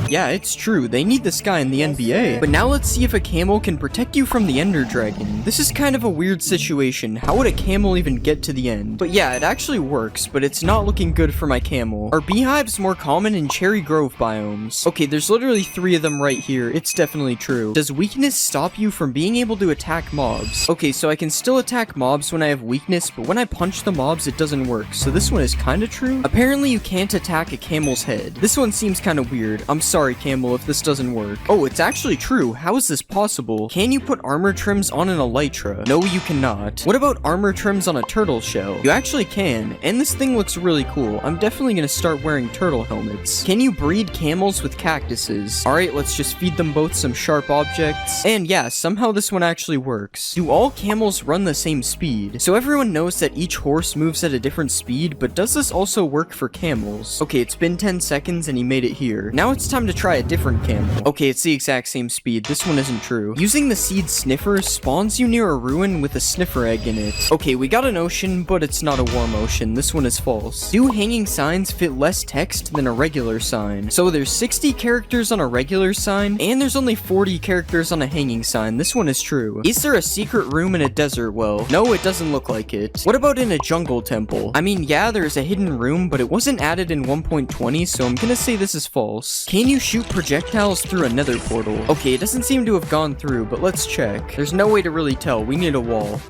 Yeah, it's true. They need this guy in the NBA. But now let's see if a camel can protect you from the ender dragon. This is kind of a weird situation. How would a camel even get to the end? But yeah, it actually works, but it's not looking good for my camel. Are beehives more common in cherry grove biomes? Okay, there's literally 3 of them right here. It's definitely true. Does weakness stop you from being able to attack mobs? Okay, so I can still attack mobs when I have weakness, but when I punch the mobs, it doesn't work. So this one is kind of true. Apparently you can't attack a camel's head. This one seems kind of weird. I'm sorry sorry, Camel, if this doesn't work. Oh, it's actually true. How is this possible? Can you put armor trims on an elytra? No, you cannot. What about armor trims on a turtle shell? You actually can, and this thing looks really cool. I'm definitely gonna start wearing turtle helmets. Can you breed camels with cactuses? Alright, let's just feed them both some sharp objects. And yeah, somehow this one actually works. Do all camels run the same speed? So everyone knows that each horse moves at a different speed, but does this also work for camels? Okay, it's been 10 seconds and he made it here. Now it's time to try a different camel. Okay, it's the exact same speed. This one isn't true. Using the seed sniffer spawns you near a ruin with a sniffer egg in it. Okay, we got an ocean, but it's not a warm ocean. This one is false. Do hanging signs fit less text than a regular sign? So there's 60 characters on a regular sign, and there's only 40 characters on a hanging sign. This one is true. Is there a secret room in a desert well? No, it doesn't look like it. What about in a jungle temple? I mean, yeah, there's a hidden room, but it wasn't added in 1.20, so I'm gonna say this is false. Can you shoot projectiles through a nether portal? Okay, it doesn't seem to have gone through, but let's check. There's no way to really tell. We need a wall.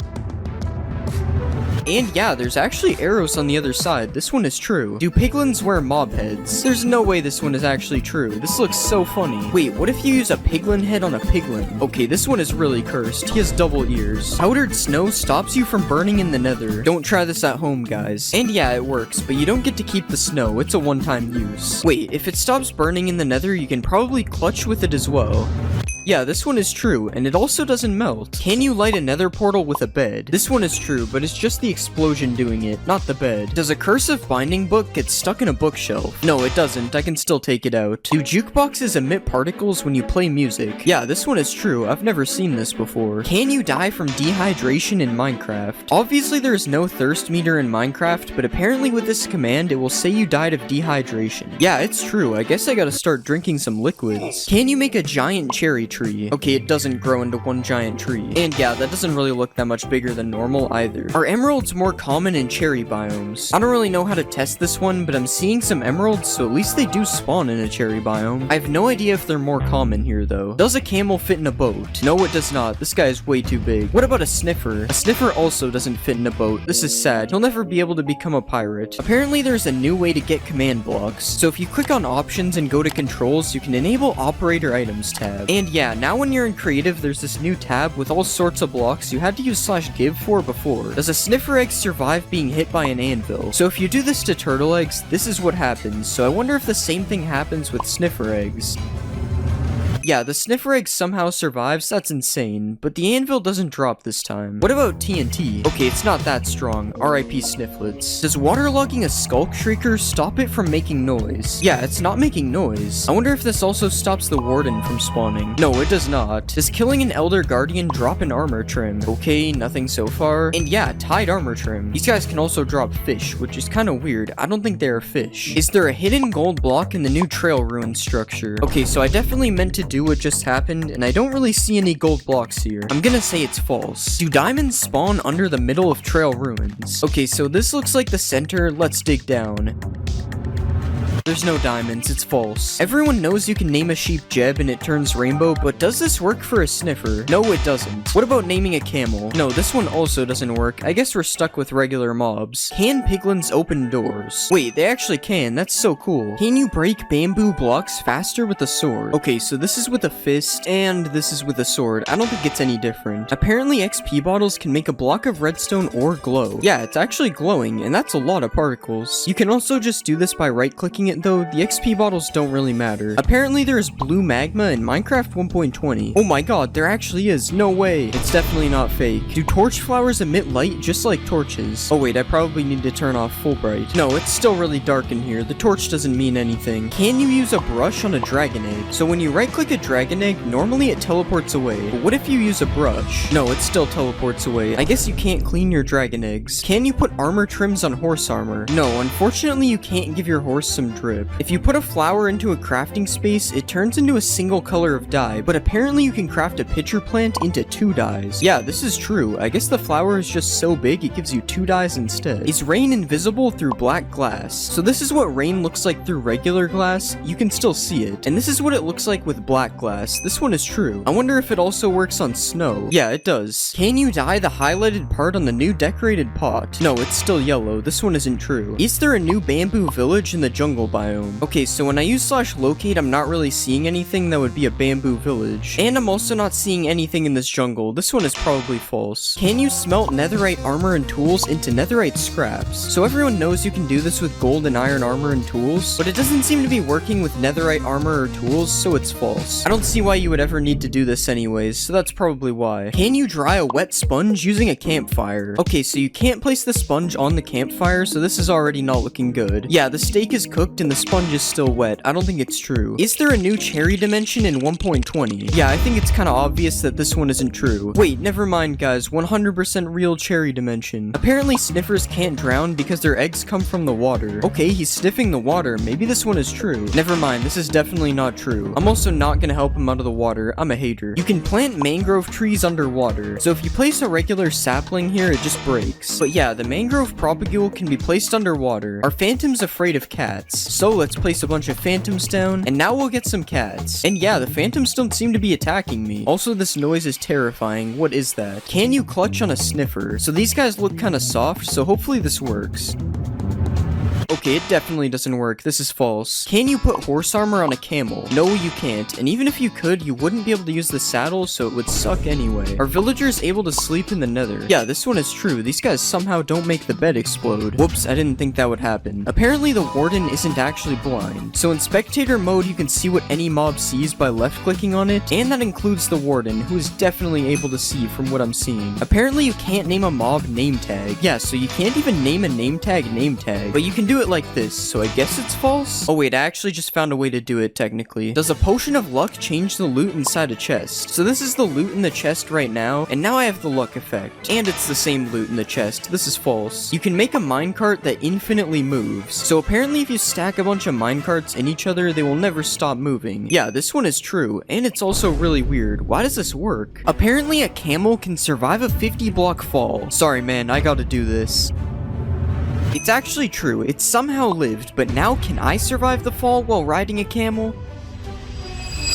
And yeah, there's actually arrows on the other side. This one is true. Do piglins wear mob heads? There's no way this one is actually true. This looks so funny. Wait, what if you use a piglin head on a piglin? Okay, this one is really cursed. He has double ears. Powdered snow stops you from burning in the nether. Don't try this at home, guys. And yeah, it works, but you don't get to keep the snow. It's a one-time use. Wait, if it stops burning in the nether, you can probably clutch with it as well. Yeah, this one is true, and it also doesn't melt. Can you light a nether portal with a bed? This one is true, but it's just the explosion doing it, not the bed. Does a cursive binding book get stuck in a bookshelf? No, it doesn't. I can still take it out. Do jukeboxes emit particles when you play music? Yeah, this one is true. I've never seen this before. Can you die from dehydration in Minecraft? Obviously, there is no thirst meter in Minecraft, but apparently with this command, it will say you died of dehydration. Yeah, it's true. I guess I gotta start drinking some liquids. Can you make a giant cherry tree? Okay, it doesn't grow into one giant tree. And yeah, that doesn't really look that much bigger than normal either. Are emeralds more common in cherry biomes? I don't really know how to test this one, but I'm seeing some emeralds, so at least they do spawn in a cherry biome. I have no idea if they're more common here though. Does a camel fit in a boat? No, it does not. This guy is way too big. What about a sniffer? A sniffer also doesn't fit in a boat. This is sad. He'll never be able to become a pirate. Apparently there's a new way to get command blocks. So if you click on options and go to controls, you can enable operator items tab. And yeah, now when you're in creative, there's this new tab with all sorts of blocks you had to use /give for before. Does a sniffer egg survive being hit by an anvil? So if you do this to turtle eggs, this is what happens. So I wonder if the same thing happens with sniffer eggs. Yeah, the sniffer egg somehow survives, that's insane, but the anvil doesn't drop this time. What about TNT? Okay, it's not that strong, RIP Snifflets. Does waterlogging a skulk shrieker stop it from making noise? Yeah, it's not making noise. I wonder if this also stops the warden from spawning. No, it does not. Does killing an elder guardian drop an armor trim? Okay, nothing so far. And yeah, tied armor trim. These guys can also drop fish, which is kind of weird. I don't think they are fish. Is there a hidden gold block in the new trail ruin structure? Okay, so I definitely meant to do what just happened, and I don't really see any gold blocks here. I'm gonna say it's false. Do diamonds spawn under the middle of trail ruins? Okay, so this looks like the center. Let's dig down. There's no diamonds, it's false. Everyone knows you can name a sheep Jeb and it turns rainbow, but does this work for a sniffer? No, it doesn't. What about naming a camel? No, this one also doesn't work. I guess we're stuck with regular mobs. Can piglins open doors? Wait, they actually can. That's so cool. Can you break bamboo blocks faster with a sword? Okay, so this is with a fist, and this is with a sword. I don't think it's any different. Apparently, XP bottles can make a block of redstone or glow. Yeah, it's actually glowing, and that's a lot of particles. You can also just do this by right-clicking it though. The XP bottles don't really matter. Apparently there is blue magma in Minecraft 1.20. Oh my god, there actually is. No way. It's definitely not fake. Do torch flowers emit light just like torches? Oh wait, I probably need to turn off full bright. No, it's still really dark in here. The torch doesn't mean anything. Can you use a brush on a dragon egg? So when you right click a dragon egg, normally it teleports away. But what if you use a brush? No, it still teleports away. I guess you can't clean your dragon eggs. Can you put armor trims on horse armor? No, unfortunately you can't give your horse some drip. If you put a flower into a crafting space, it turns into a single color of dye, but apparently you can craft a pitcher plant into 2 dyes. Yeah, this is true. I guess the flower is just so big it gives you 2 dyes instead. Is rain invisible through black glass? So this is what rain looks like through regular glass. You can still see it. And this is what it looks like with black glass. This one is true. I wonder if it also works on snow. Yeah, it does. Can you dye the highlighted part on the new decorated pot? No, it's still yellow. This one isn't true. Is there a new bamboo village in the jungle biome. Okay, so when I use /locate, I'm not really seeing anything that would be a bamboo village. And I'm also not seeing anything in this jungle. This one is probably false. Can you smelt netherite armor and tools into netherite scraps? So everyone knows you can do this with gold and iron armor and tools, but it doesn't seem to be working with netherite armor or tools, so it's false. I don't see why you would ever need to do this anyways, so that's probably why. Can you dry a wet sponge using a campfire? Okay, so you can't place the sponge on the campfire, so this is already not looking good. Yeah, the steak is cooked and the sponge is still wet. I don't think it's true. Is there a new cherry dimension in 1.20? Yeah, I think it's kind of obvious that this one isn't true. Wait, never mind guys, 100% real cherry dimension. Apparently sniffers can't drown because their eggs come from the water. Okay, he's sniffing the water. Maybe this one is true. Never mind, this is definitely not true. I'm also not gonna help him out of the water. I'm a hater. You can plant mangrove trees underwater. So if you place a regular sapling here, it just breaks. But yeah, the mangrove propagule can be placed underwater. Are phantoms afraid of cats? So let's place a bunch of phantoms down, and now we'll get some cats. And yeah, the phantoms don't seem to be attacking me. Also, this noise is terrifying. What is that? Can you clutch on a sniffer? So these guys look kind of soft, so hopefully this works. Okay, it definitely doesn't work. This is false. Can you put horse armor on a camel? No, you can't. And even if you could, you wouldn't be able to use the saddle, so it would suck anyway. Are villagers able to sleep in the nether? Yeah, this one is true. These guys somehow don't make the bed explode. Whoops, I didn't think that would happen. Apparently, the warden isn't actually blind. So in spectator mode, you can see what any mob sees by left-clicking on it, and that includes the warden, who is definitely able to see from what I'm seeing. Apparently, you can't name a mob name tag. Yeah, so you can't even name a name tag, but you can do it like this, so I guess it's false? Oh wait, I actually just found a way to do it technically. Does a potion of luck change the loot inside a chest? So this is the loot in the chest right now, and now I have the luck effect. And it's the same loot in the chest. This is false. You can make a minecart that infinitely moves. So apparently if you stack a bunch of minecarts in each other, they will never stop moving. Yeah, this one is true, and it's also really weird. Why does this work? Apparently a camel can survive a 50-block fall. Sorry man, I gotta do this. It's actually true, it somehow lived, but now can I survive the fall while riding a camel?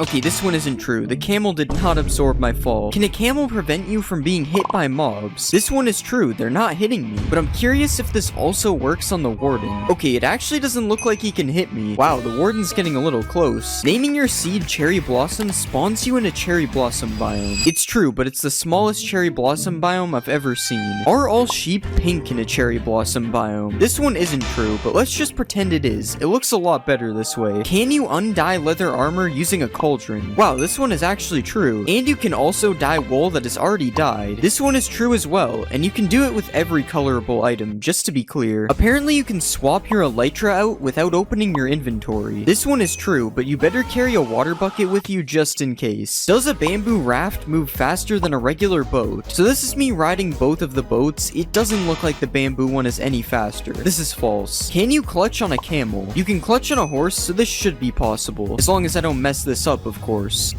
Okay, this one isn't true. The camel did not absorb my fall. Can a camel prevent you from being hit by mobs? This one is true. They're not hitting me. But I'm curious if this also works on the warden. Okay, it actually doesn't look like he can hit me. Wow, the warden's getting a little close. Naming your seed Cherry Blossom spawns you in a Cherry Blossom biome. It's true, but it's the smallest Cherry Blossom biome I've ever seen. Are all sheep pink in a Cherry Blossom biome? This one isn't true, but let's just pretend it is. It looks a lot better this way. Can you undye leather armor using a cauldron? Wow, this one is actually true. And you can also dye wool that is already dyed. This one is true as well, and you can do it with every colorable item, just to be clear. Apparently you can swap your elytra out without opening your inventory. This one is true, but you better carry a water bucket with you just in case. Does a bamboo raft move faster than a regular boat? So this is me riding both of the boats. It doesn't look like the bamboo one is any faster. This is false. Can you clutch on a camel? You can clutch on a horse, so this should be possible. As long as I don't mess this up, of course.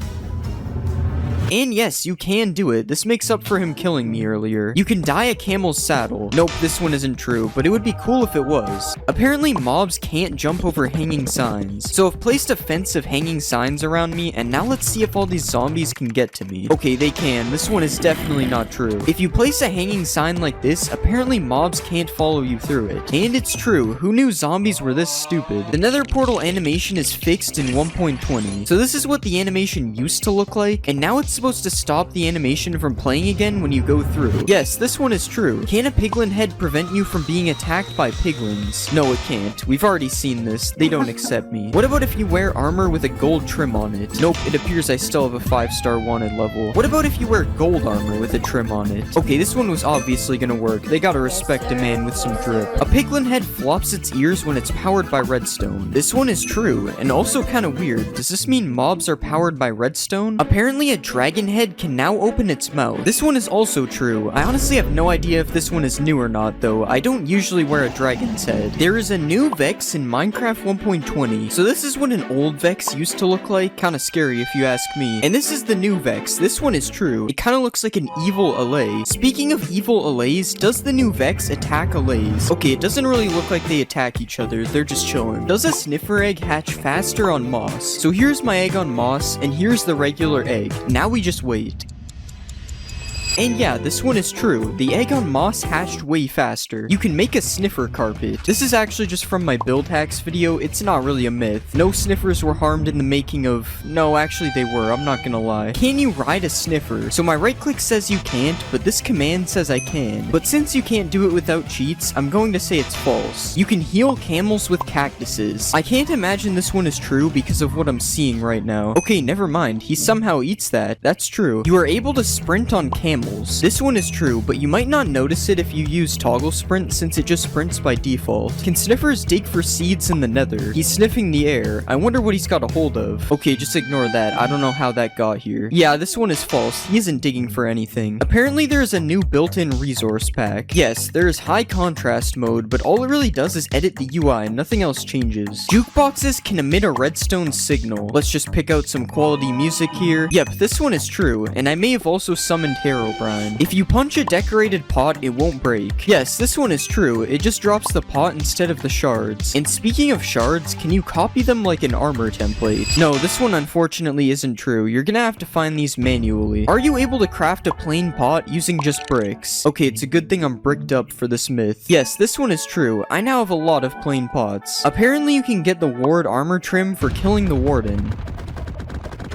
And yes, you can do it. This makes up for him killing me earlier. You can dye a camel's saddle. Nope, this one isn't true, but it would be cool if it was. Apparently, mobs can't jump over hanging signs. So I've placed a fence of hanging signs around me, and now let's see if all these zombies can get to me. Okay, they can. This one is definitely not true. If you place a hanging sign like this, apparently mobs can't follow you through it. And it's true. Who knew zombies were this stupid? The nether portal animation is fixed in 1.20. So this is what the animation used to look like, and now it's supposed to stop the animation from playing again when you go through. Yes, this one is true. Can a piglin head prevent you from being attacked by piglins? No, it can't. We've already seen this. They don't accept me. What about if you wear armor with a gold trim on it? Nope, it appears I still have a 5-star wanted level. What about if you wear gold armor with a trim on it? Okay, this one was obviously gonna work. They gotta respect a man with some drip. A piglin head flops its ears when it's powered by redstone. This one is true, and also kinda weird. Does this mean mobs are powered by redstone? Apparently a dragon head can now open its mouth. This one is also true. I honestly have no idea if this one is new or not though. I don't usually wear a dragon's head. There is a new Vex in Minecraft 1.20. So this is what an old Vex used to look like. Kinda scary if you ask me. And this is the new Vex. This one is true. It kinda looks like an evil Allay. Speaking of evil Allays, does the new Vex attack Allays? Okay, it doesn't really look like they attack each other. They're just chilling. Does a sniffer egg hatch faster on moss? So here's my egg on moss, and here's the regular egg. Now we just wait. And yeah, this one is true. The egg on moss hatched way faster. You can make a sniffer carpet. This is actually just from my build hacks video. It's not really a myth. No sniffers were harmed in the making of... No, actually they were. I'm not gonna lie. Can you ride a sniffer? So my right click says you can't, but this command says I can. But since you can't do it without cheats, I'm going to say it's false. You can heal camels with cactuses. I can't imagine this one is true because of what I'm seeing right now. Okay, never mind. He somehow eats that. That's true. You are able to sprint on camels. This one is true, but you might not notice it if you use toggle sprint since it just sprints by default. Can sniffers dig for seeds in the nether? He's sniffing the air. I wonder what he's got a hold of. Okay, just ignore that. I don't know how that got here. Yeah, this one is false. He isn't digging for anything. Apparently there is a new built-in resource pack. Yes, there is high contrast mode, but all it really does is edit the UI and nothing else changes. Jukeboxes can emit a redstone signal. Let's just pick out some quality music here. Yep, this one is true, and I may have also summoned Herobrine. If you punch a decorated pot, it won't break. Yes, this one is true. It just drops the pot instead of the shards. And speaking of shards, can you copy them like an armor template? No, this one unfortunately isn't true. You're gonna have to find these manually. Are you able to craft a plain pot using just bricks? Okay, it's a good thing I'm bricked up for this myth. Yes, this one is true. I now have a lot of plain pots. Apparently you can get the ward armor trim for killing the warden.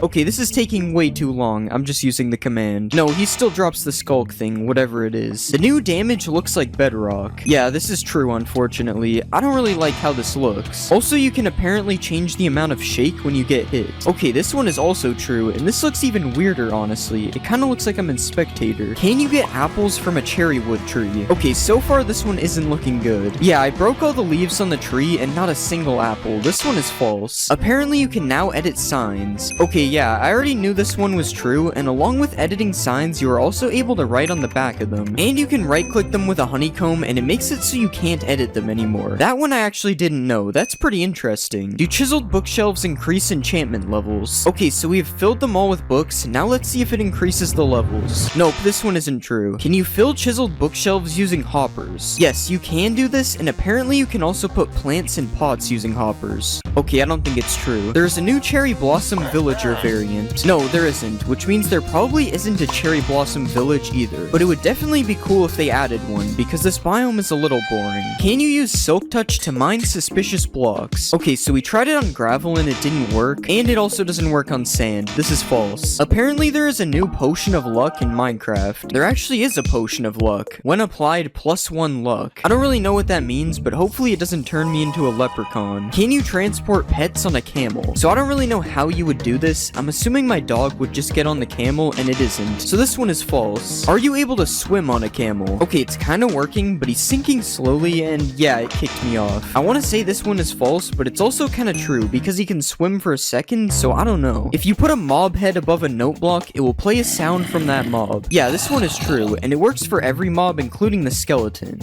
Okay, this is taking way too long. I'm just using the command. No, he still drops the skulk thing, whatever it is. The new damage looks like bedrock. Yeah, this is true, unfortunately. I don't really like how this looks. Also, you can apparently change the amount of shake when you get hit. Okay, this one is also true, and this looks even weirder, honestly. It kind of looks like I'm in Spectator. Can you get apples from a cherry wood tree? Okay, so far this one isn't looking good. Yeah, I broke all the leaves on the tree and not a single apple. This one is false. Apparently, you can now edit signs. Okay, yeah, I already knew this one was true, and along with editing signs, you are also able to write on the back of them. And you can right-click them with a honeycomb, and it makes it so you can't edit them anymore. That one I actually didn't know. That's pretty interesting. Do chiseled bookshelves increase enchantment levels? Okay, so we have filled them all with books. Now let's see if it increases the levels. Nope, this one isn't true. Can you fill chiseled bookshelves using hoppers? Yes, you can do this, and apparently you can also put plants in pots using hoppers. Okay, I don't think it's true. There's a new cherry blossom villager variant. No, there isn't, which means there probably isn't a cherry blossom village either. But it would definitely be cool if they added one, because this biome is a little boring. Can you use silk touch to mine suspicious blocks? Okay, so we tried it on gravel and it didn't work, and it also doesn't work on sand. This is false. Apparently there is a new potion of luck in Minecraft. There actually is a potion of luck. When applied, +1 luck. I don't really know what that means, but hopefully it doesn't turn me into a leprechaun. Can you transport pets on a camel? So I don't really know how you would do this. I'm assuming my dog would just get on the camel, and it isn't. So this one is false. Are you able to swim on a camel? Okay, it's kind of working, but he's sinking slowly, and yeah, it kicked me off. I want to say this one is false, but it's also kind of true, because he can swim for a second, so I don't know. If you put a mob head above a note block, it will play a sound from that mob. Yeah, this one is true, and it works for every mob, including the skeleton.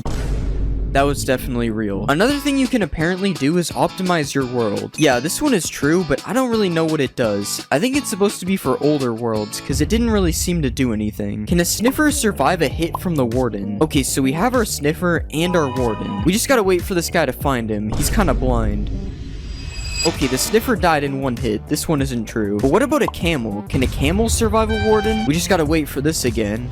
That was definitely real. Another thing you can apparently do is optimize your world. Yeah, this one is true, but I don't really know what it does. I think it's supposed to be for older worlds, because it didn't really seem to do anything. Can a sniffer survive a hit from the warden? Okay, so we have our sniffer and our warden. We just gotta wait for this guy to find him. He's kind of blind. Okay, the sniffer died in one hit. This one isn't true. But what about a camel? Can a camel survive a warden? We just gotta wait for this again.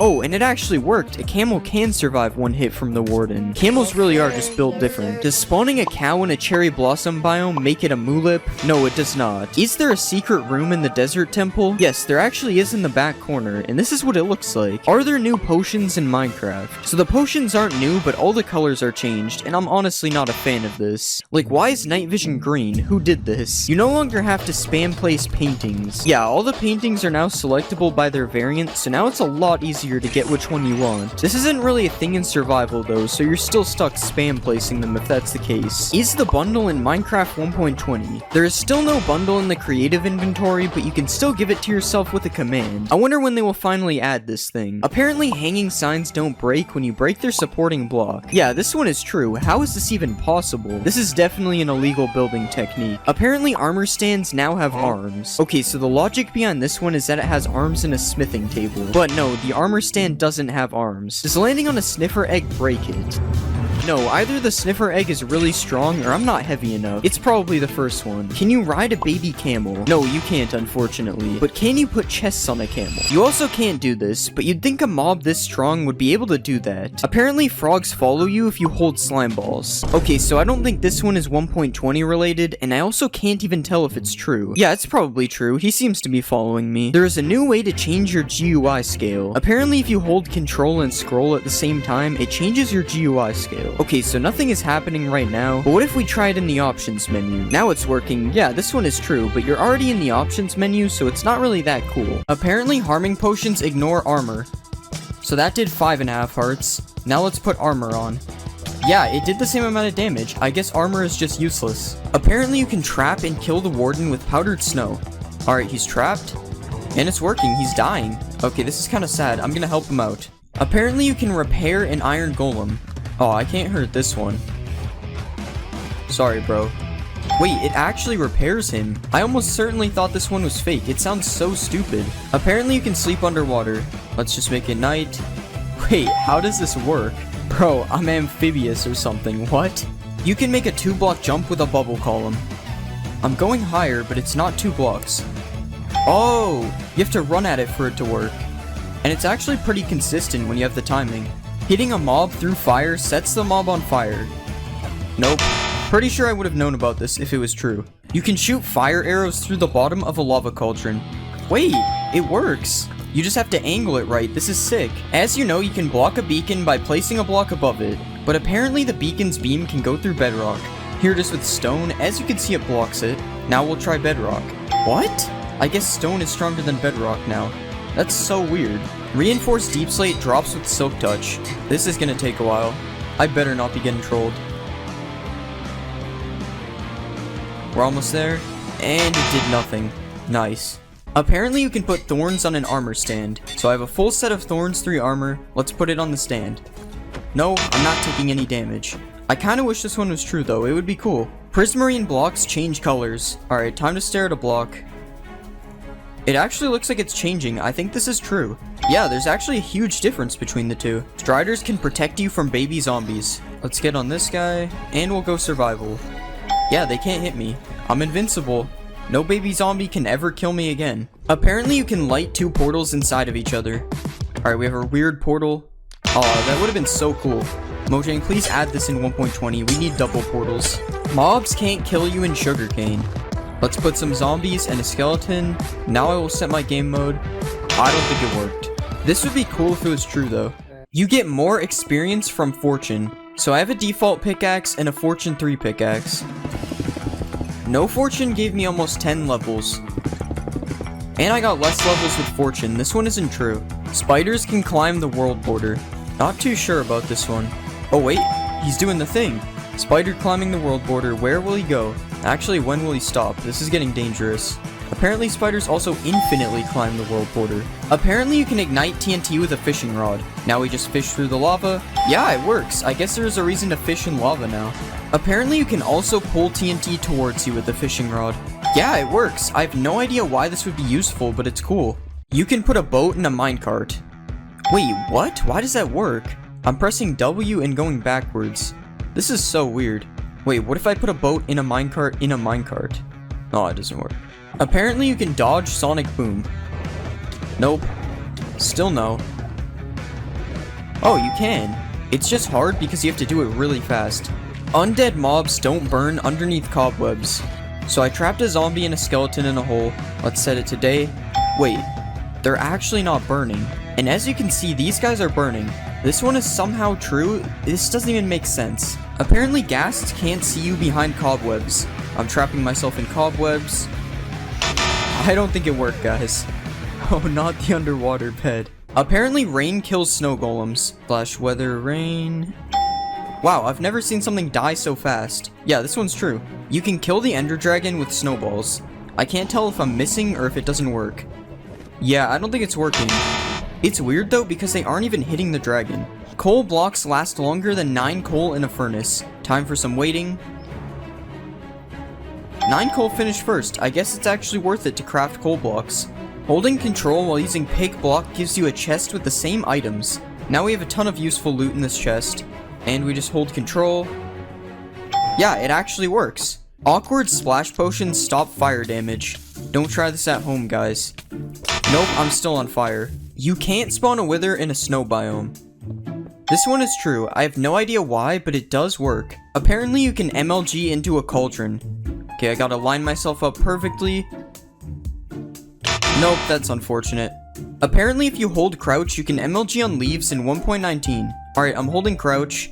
Oh, and it actually worked. A camel can survive one hit from the warden. Camels really are just built different. Does spawning a cow in a cherry blossom biome make it a mulip? No, it does not. Is there a secret room in the desert temple? Yes, there actually is in the back corner, and this is what it looks like. Are there new potions in Minecraft? So the potions aren't new, but all the colors are changed, and I'm honestly not a fan of this. Like, why is night vision green? Who did this? You no longer have to spam place paintings. Yeah, all the paintings are now selectable by their variant, so now it's a lot easier to get which one you want. This isn't really a thing in survival though, so you're still stuck spam placing them if that's the case. Is the bundle in Minecraft 1.20? There is still no bundle in the creative inventory, but you can still give it to yourself with a command. I wonder when they will finally add this thing. Apparently hanging signs don't break when you break their supporting block. Yeah, this one is true. How is this even possible? This is definitely an illegal building technique. Apparently armor stands now have arms. Okay, so the logic behind this one is that it has arms in a smithing table. But no, the armor stand doesn't have arms. Does landing on a sniffer egg break it? No, either the sniffer egg is really strong or I'm not heavy enough. It's probably the first one. Can you ride a baby camel? No, you can't, unfortunately. But can you put chests on a camel? You also can't do this, but you'd think a mob this strong would be able to do that. Apparently, frogs follow you if you hold slime balls. Okay, so I don't think this one is 1.20 related, and I also can't even tell if it's true. Yeah, it's probably true. He seems to be following me. There is a new way to change your GUI scale. Apparently, if you hold control and scroll at the same time, it changes your GUI scale. Okay, so nothing is happening right now, but what if we try it in the options menu? Now it's working. Yeah, this one is true, but you're already in the options menu, so it's not really that cool. Apparently, harming potions ignore armor. So that did 5.5 hearts. Now let's put armor on. Yeah, it did the same amount of damage. I guess armor is just useless. Apparently you can trap and kill the warden with powdered snow. Alright, he's trapped. And it's working, he's dying. Okay, this is kind of sad. I'm gonna help him out. Apparently you can repair an iron golem. Oh, I can't hurt this one. Sorry, bro. Wait, it actually repairs him. I almost certainly thought this one was fake. It sounds so stupid. Apparently you can sleep underwater. Let's just make it night. Wait, how does this work? Bro, I'm amphibious or something. What? You can make a 2-block jump with a bubble column. I'm going higher, but it's not 2 blocks. Oh, you have to run at it for it to work. And it's actually pretty consistent when you have the timing. Hitting a mob through fire sets the mob on fire. Nope. Pretty sure I would have known about this if it was true. You can shoot fire arrows through the bottom of a lava cauldron. Wait, it works. You just have to angle it right. This is sick. As you know, you can block a beacon by placing a block above it, but apparently the beacon's beam can go through bedrock. Here it is with stone. As you can see, it blocks it. Now we'll try bedrock. What? I guess stone is stronger than bedrock now. That's so weird. Reinforced deep slate drops with silk touch. This is gonna take a while. I better not be getting trolled. We're almost there, and it did nothing. Nice. Apparently you can put thorns on an armor stand. So I have a full set of thorns 3 armor. Let's put it on the stand. No, I'm not taking any damage. I kinda wish this one was true though, it would be cool. Prismarine blocks change colors. Alright, time to stare at a block. It actually looks like it's changing. I think this is true. Yeah, there's actually a huge difference between the two. Striders can protect you from baby zombies. Let's get on this guy, and we'll go survival. Yeah, they can't hit me. I'm invincible. No baby zombie can ever kill me again. Apparently you can light 2 portals inside of each other. Alright, we have a weird portal. Oh, that would have been so cool. Mojang, please add this in 1.20. We need double portals. Mobs can't kill you in sugarcane. Let's put some zombies and a skeleton. Now I will set my game mode. I don't think it worked. This would be cool if it was true though. You get more experience from fortune. So I have a default pickaxe and a fortune 3 pickaxe. No fortune gave me almost 10 levels. And I got less levels with fortune. This one isn't true. Spiders can climb the world border. Not too sure about this one. Oh wait, he's doing the thing. Spider climbing the world border. Where will he go? Actually, when will he stop? This is getting dangerous. Apparently spiders also infinitely climb the world border. Apparently you can ignite TNT with a fishing rod. Now we just fish through the lava. Yeah, it works. I guess there is a reason to fish in lava now. Apparently you can also pull TNT towards you with a fishing rod. Yeah, it works. I have no idea why this would be useful, but it's cool. You can put a boat in a minecart. Wait, what? Why does that work? I'm pressing W and going backwards. This is so weird. Wait, what if I put a boat in a minecart in a minecart? Oh, it doesn't work. Apparently you can dodge sonic boom. Nope. Still no. Oh, you can. It's just hard because you have to do it really fast. Undead mobs don't burn underneath cobwebs. So I trapped a zombie and a skeleton in a hole. Let's set it to day. Wait, they're actually not burning. And as you can see, these guys are burning. This one is somehow true. This doesn't even make sense. Apparently ghasts can't see you behind cobwebs. I'm trapping myself in cobwebs. I don't think it worked, guys. Oh, not the underwater bed. Apparently rain kills snow golems. Flash weather rain. Wow, I've never seen something die so fast. Yeah, this one's true. You can kill the ender dragon with snowballs. I can't tell if I'm missing or if it doesn't work. Yeah, I don't think it's working. It's weird though because they aren't even hitting the dragon. Coal blocks last longer than 9 coal in a furnace. Time for some waiting. 9 coal finished first. I guess it's actually worth it to craft coal blocks. Holding control while using pick block gives you a chest with the same items. Now we have a ton of useful loot in this chest. And we just hold control. Yeah, it actually works. Awkward splash potions stop fire damage. Don't try this at home, guys. Nope, I'm still on fire. You can't spawn a wither in a snow biome. This one is true. I have no idea why, but it does work. Apparently you can MLG into a cauldron. Okay, I gotta line myself up perfectly. Nope, that's unfortunate. Apparently if you hold crouch, you can MLG on leaves in 1.19. Alright, I'm holding crouch.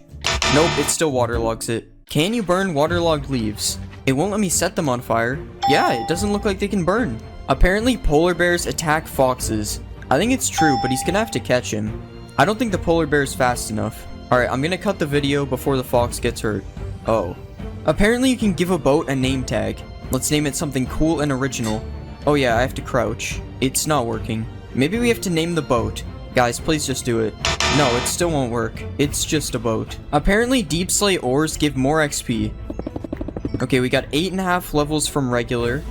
Nope, it still waterlogs it. Can you burn waterlogged leaves? It won't let me set them on fire. Yeah, it doesn't look like they can burn. Apparently polar bears attack foxes. I think it's true, but he's gonna have to catch him. I don't think the polar bear is fast enough. Alright, I'm gonna cut the video before the fox gets hurt. Oh. Apparently you can give a boat a name tag. Let's name it something cool and original. Oh yeah, I have to crouch. It's not working. Maybe we have to name the boat. Guys, please just do it. No, it still won't work. It's just a boat. Apparently deep slate ores give more XP. Okay, we got 8.5 levels from regular.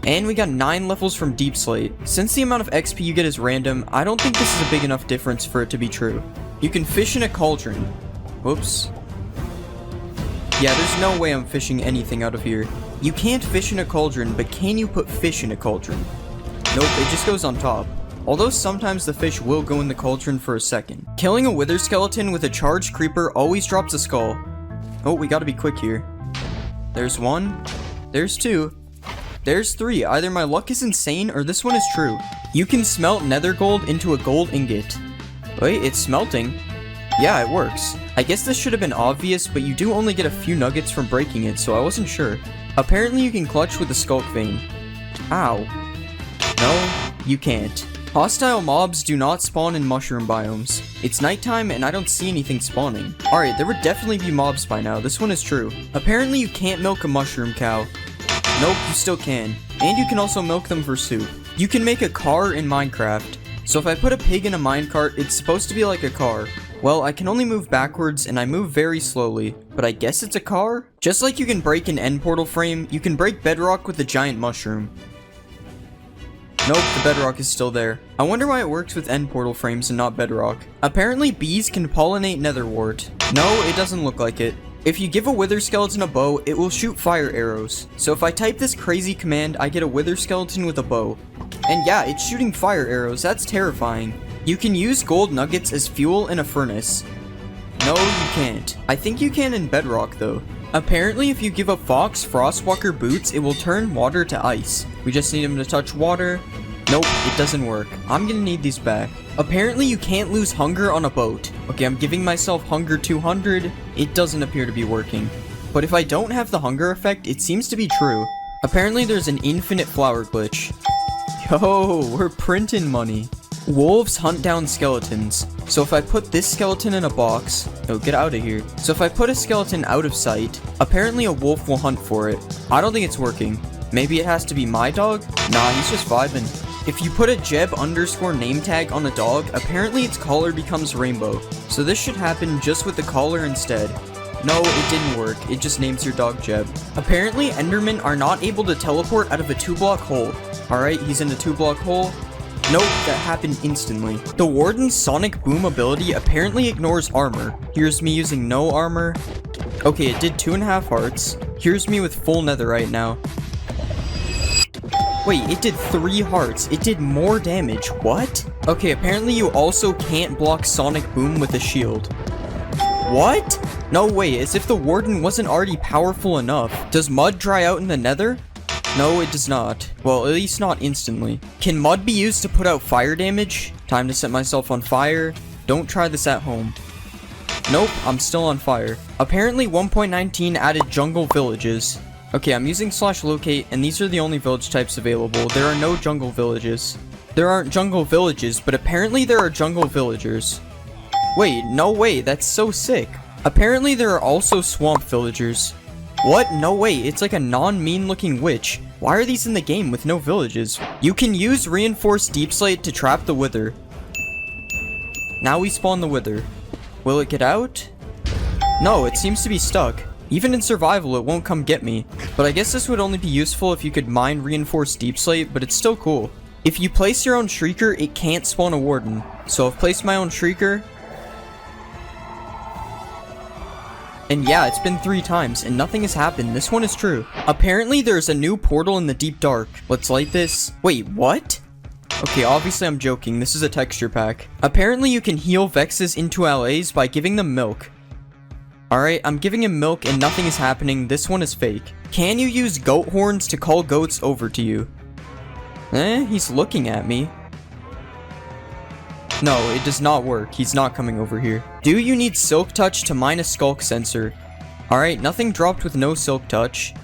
And we got 9 levels from deep slate. Since the amount of XP you get is random, I don't think this is a big enough difference for it to be true. You can fish in a cauldron. Whoops. Yeah, there's no way I'm fishing anything out of here. You can't fish in a cauldron, but can you put fish in a cauldron? Nope, it just goes on top. Although sometimes the fish will go in the cauldron for a second. Killing a wither skeleton with a charged creeper always drops a skull. Oh, we gotta be quick here. There's 1. There's 2. There's 3. Either my luck is insane or this one is true. You can smelt nether gold into a gold ingot. Wait, it's smelting. Yeah, it works. I guess this should have been obvious, but you do only get a few nuggets from breaking it, so I wasn't sure. Apparently you can clutch with a skulk vein. Ow. No, you can't. Hostile mobs do not spawn in mushroom biomes. It's nighttime and I don't see anything spawning. Alright, there would definitely be mobs by now. This one is true. Apparently you can't milk a mushroom cow. Nope, you still can. And you can also milk them for soup. You can make a car in Minecraft. So if I put a pig in a minecart, it's supposed to be like a car. Well, I can only move backwards and I move very slowly, but I guess it's a car? Just like you can break an end portal frame, you can break bedrock with a giant mushroom. Nope, the bedrock is still there. I wonder why it works with end portal frames and not bedrock. Apparently bees can pollinate netherwort. No, it doesn't look like it. If you give a wither skeleton a bow, it will shoot fire arrows. So if I type this crazy command, I get a wither skeleton with a bow. And yeah, it's shooting fire arrows. That's terrifying. You can use gold nuggets as fuel in a furnace. No, you can't. I think you can in bedrock though. Apparently if you give a fox frostwalker boots, it will turn water to ice. We just need him to touch water. Nope, it doesn't work. I'm gonna need these back. Apparently you can't lose hunger on a boat. Okay, I'm giving myself hunger 200. It doesn't appear to be working. But if I don't have the hunger effect, it seems to be true. Apparently there's an infinite flower glitch. Yo, we're printing money. Wolves hunt down skeletons. So if I put this skeleton in a box... Oh, get out of here. So if I put a skeleton out of sight, apparently a wolf will hunt for it. I don't think it's working. Maybe it has to be my dog? Nah, he's just vibing. If you put a Jeb _ name tag on a dog, apparently its collar becomes rainbow. So this should happen just with the collar instead. No, it didn't work. It just names your dog Jeb. Apparently Endermen are not able to teleport out of a 2-block hole. Alright, he's in a 2-block hole. Nope, that happened instantly. The Warden's Sonic Boom ability apparently ignores armor. Here's me using no armor. Okay, it did 2.5 hearts. Here's me with full netherite now. Wait, it did 3 hearts. It did more damage. What? Okay, apparently you also can't block Sonic Boom with a shield. What? No way, as if the Warden wasn't already powerful enough. Does mud dry out in the nether? No, it does not. Well, at least not instantly. Can mud be used to put out fire damage? Time to set myself on fire. Don't try this at home. Nope, I'm still on fire. Apparently 1.19 added jungle villages. Okay, I'm using /locate, and these are the only village types available. There are no jungle villages. There aren't jungle villages, but apparently there are jungle villagers. Wait, no way, that's so sick. Apparently there are also swamp villagers. What? No way, it's like a non-mean looking witch. Why are these in the game with no villages? You can use reinforced deep slate to trap the wither. Now we spawn the wither. Will it get out? No, it seems to be stuck. Even in survival, it won't come get me. But I guess this would only be useful if you could mine reinforced deep slate, but it's still cool. If you place your own shrieker, it can't spawn a warden. So I've placed my own shrieker. And yeah, it's been 3 times and nothing has happened. This one is true. Apparently there's a new portal in the deep dark. Let's light this. Wait, what? Okay, obviously I'm joking. This is a texture pack. Apparently you can heal Vexes into LAs by giving them milk. Alright, I'm giving him milk and nothing is happening. This one is fake. Can you use goat horns to call goats over to you? He's looking at me. No, it does not work. He's not coming over here. Do you need Silk Touch to mine a Skulk Sensor? Alright, nothing dropped with no Silk Touch.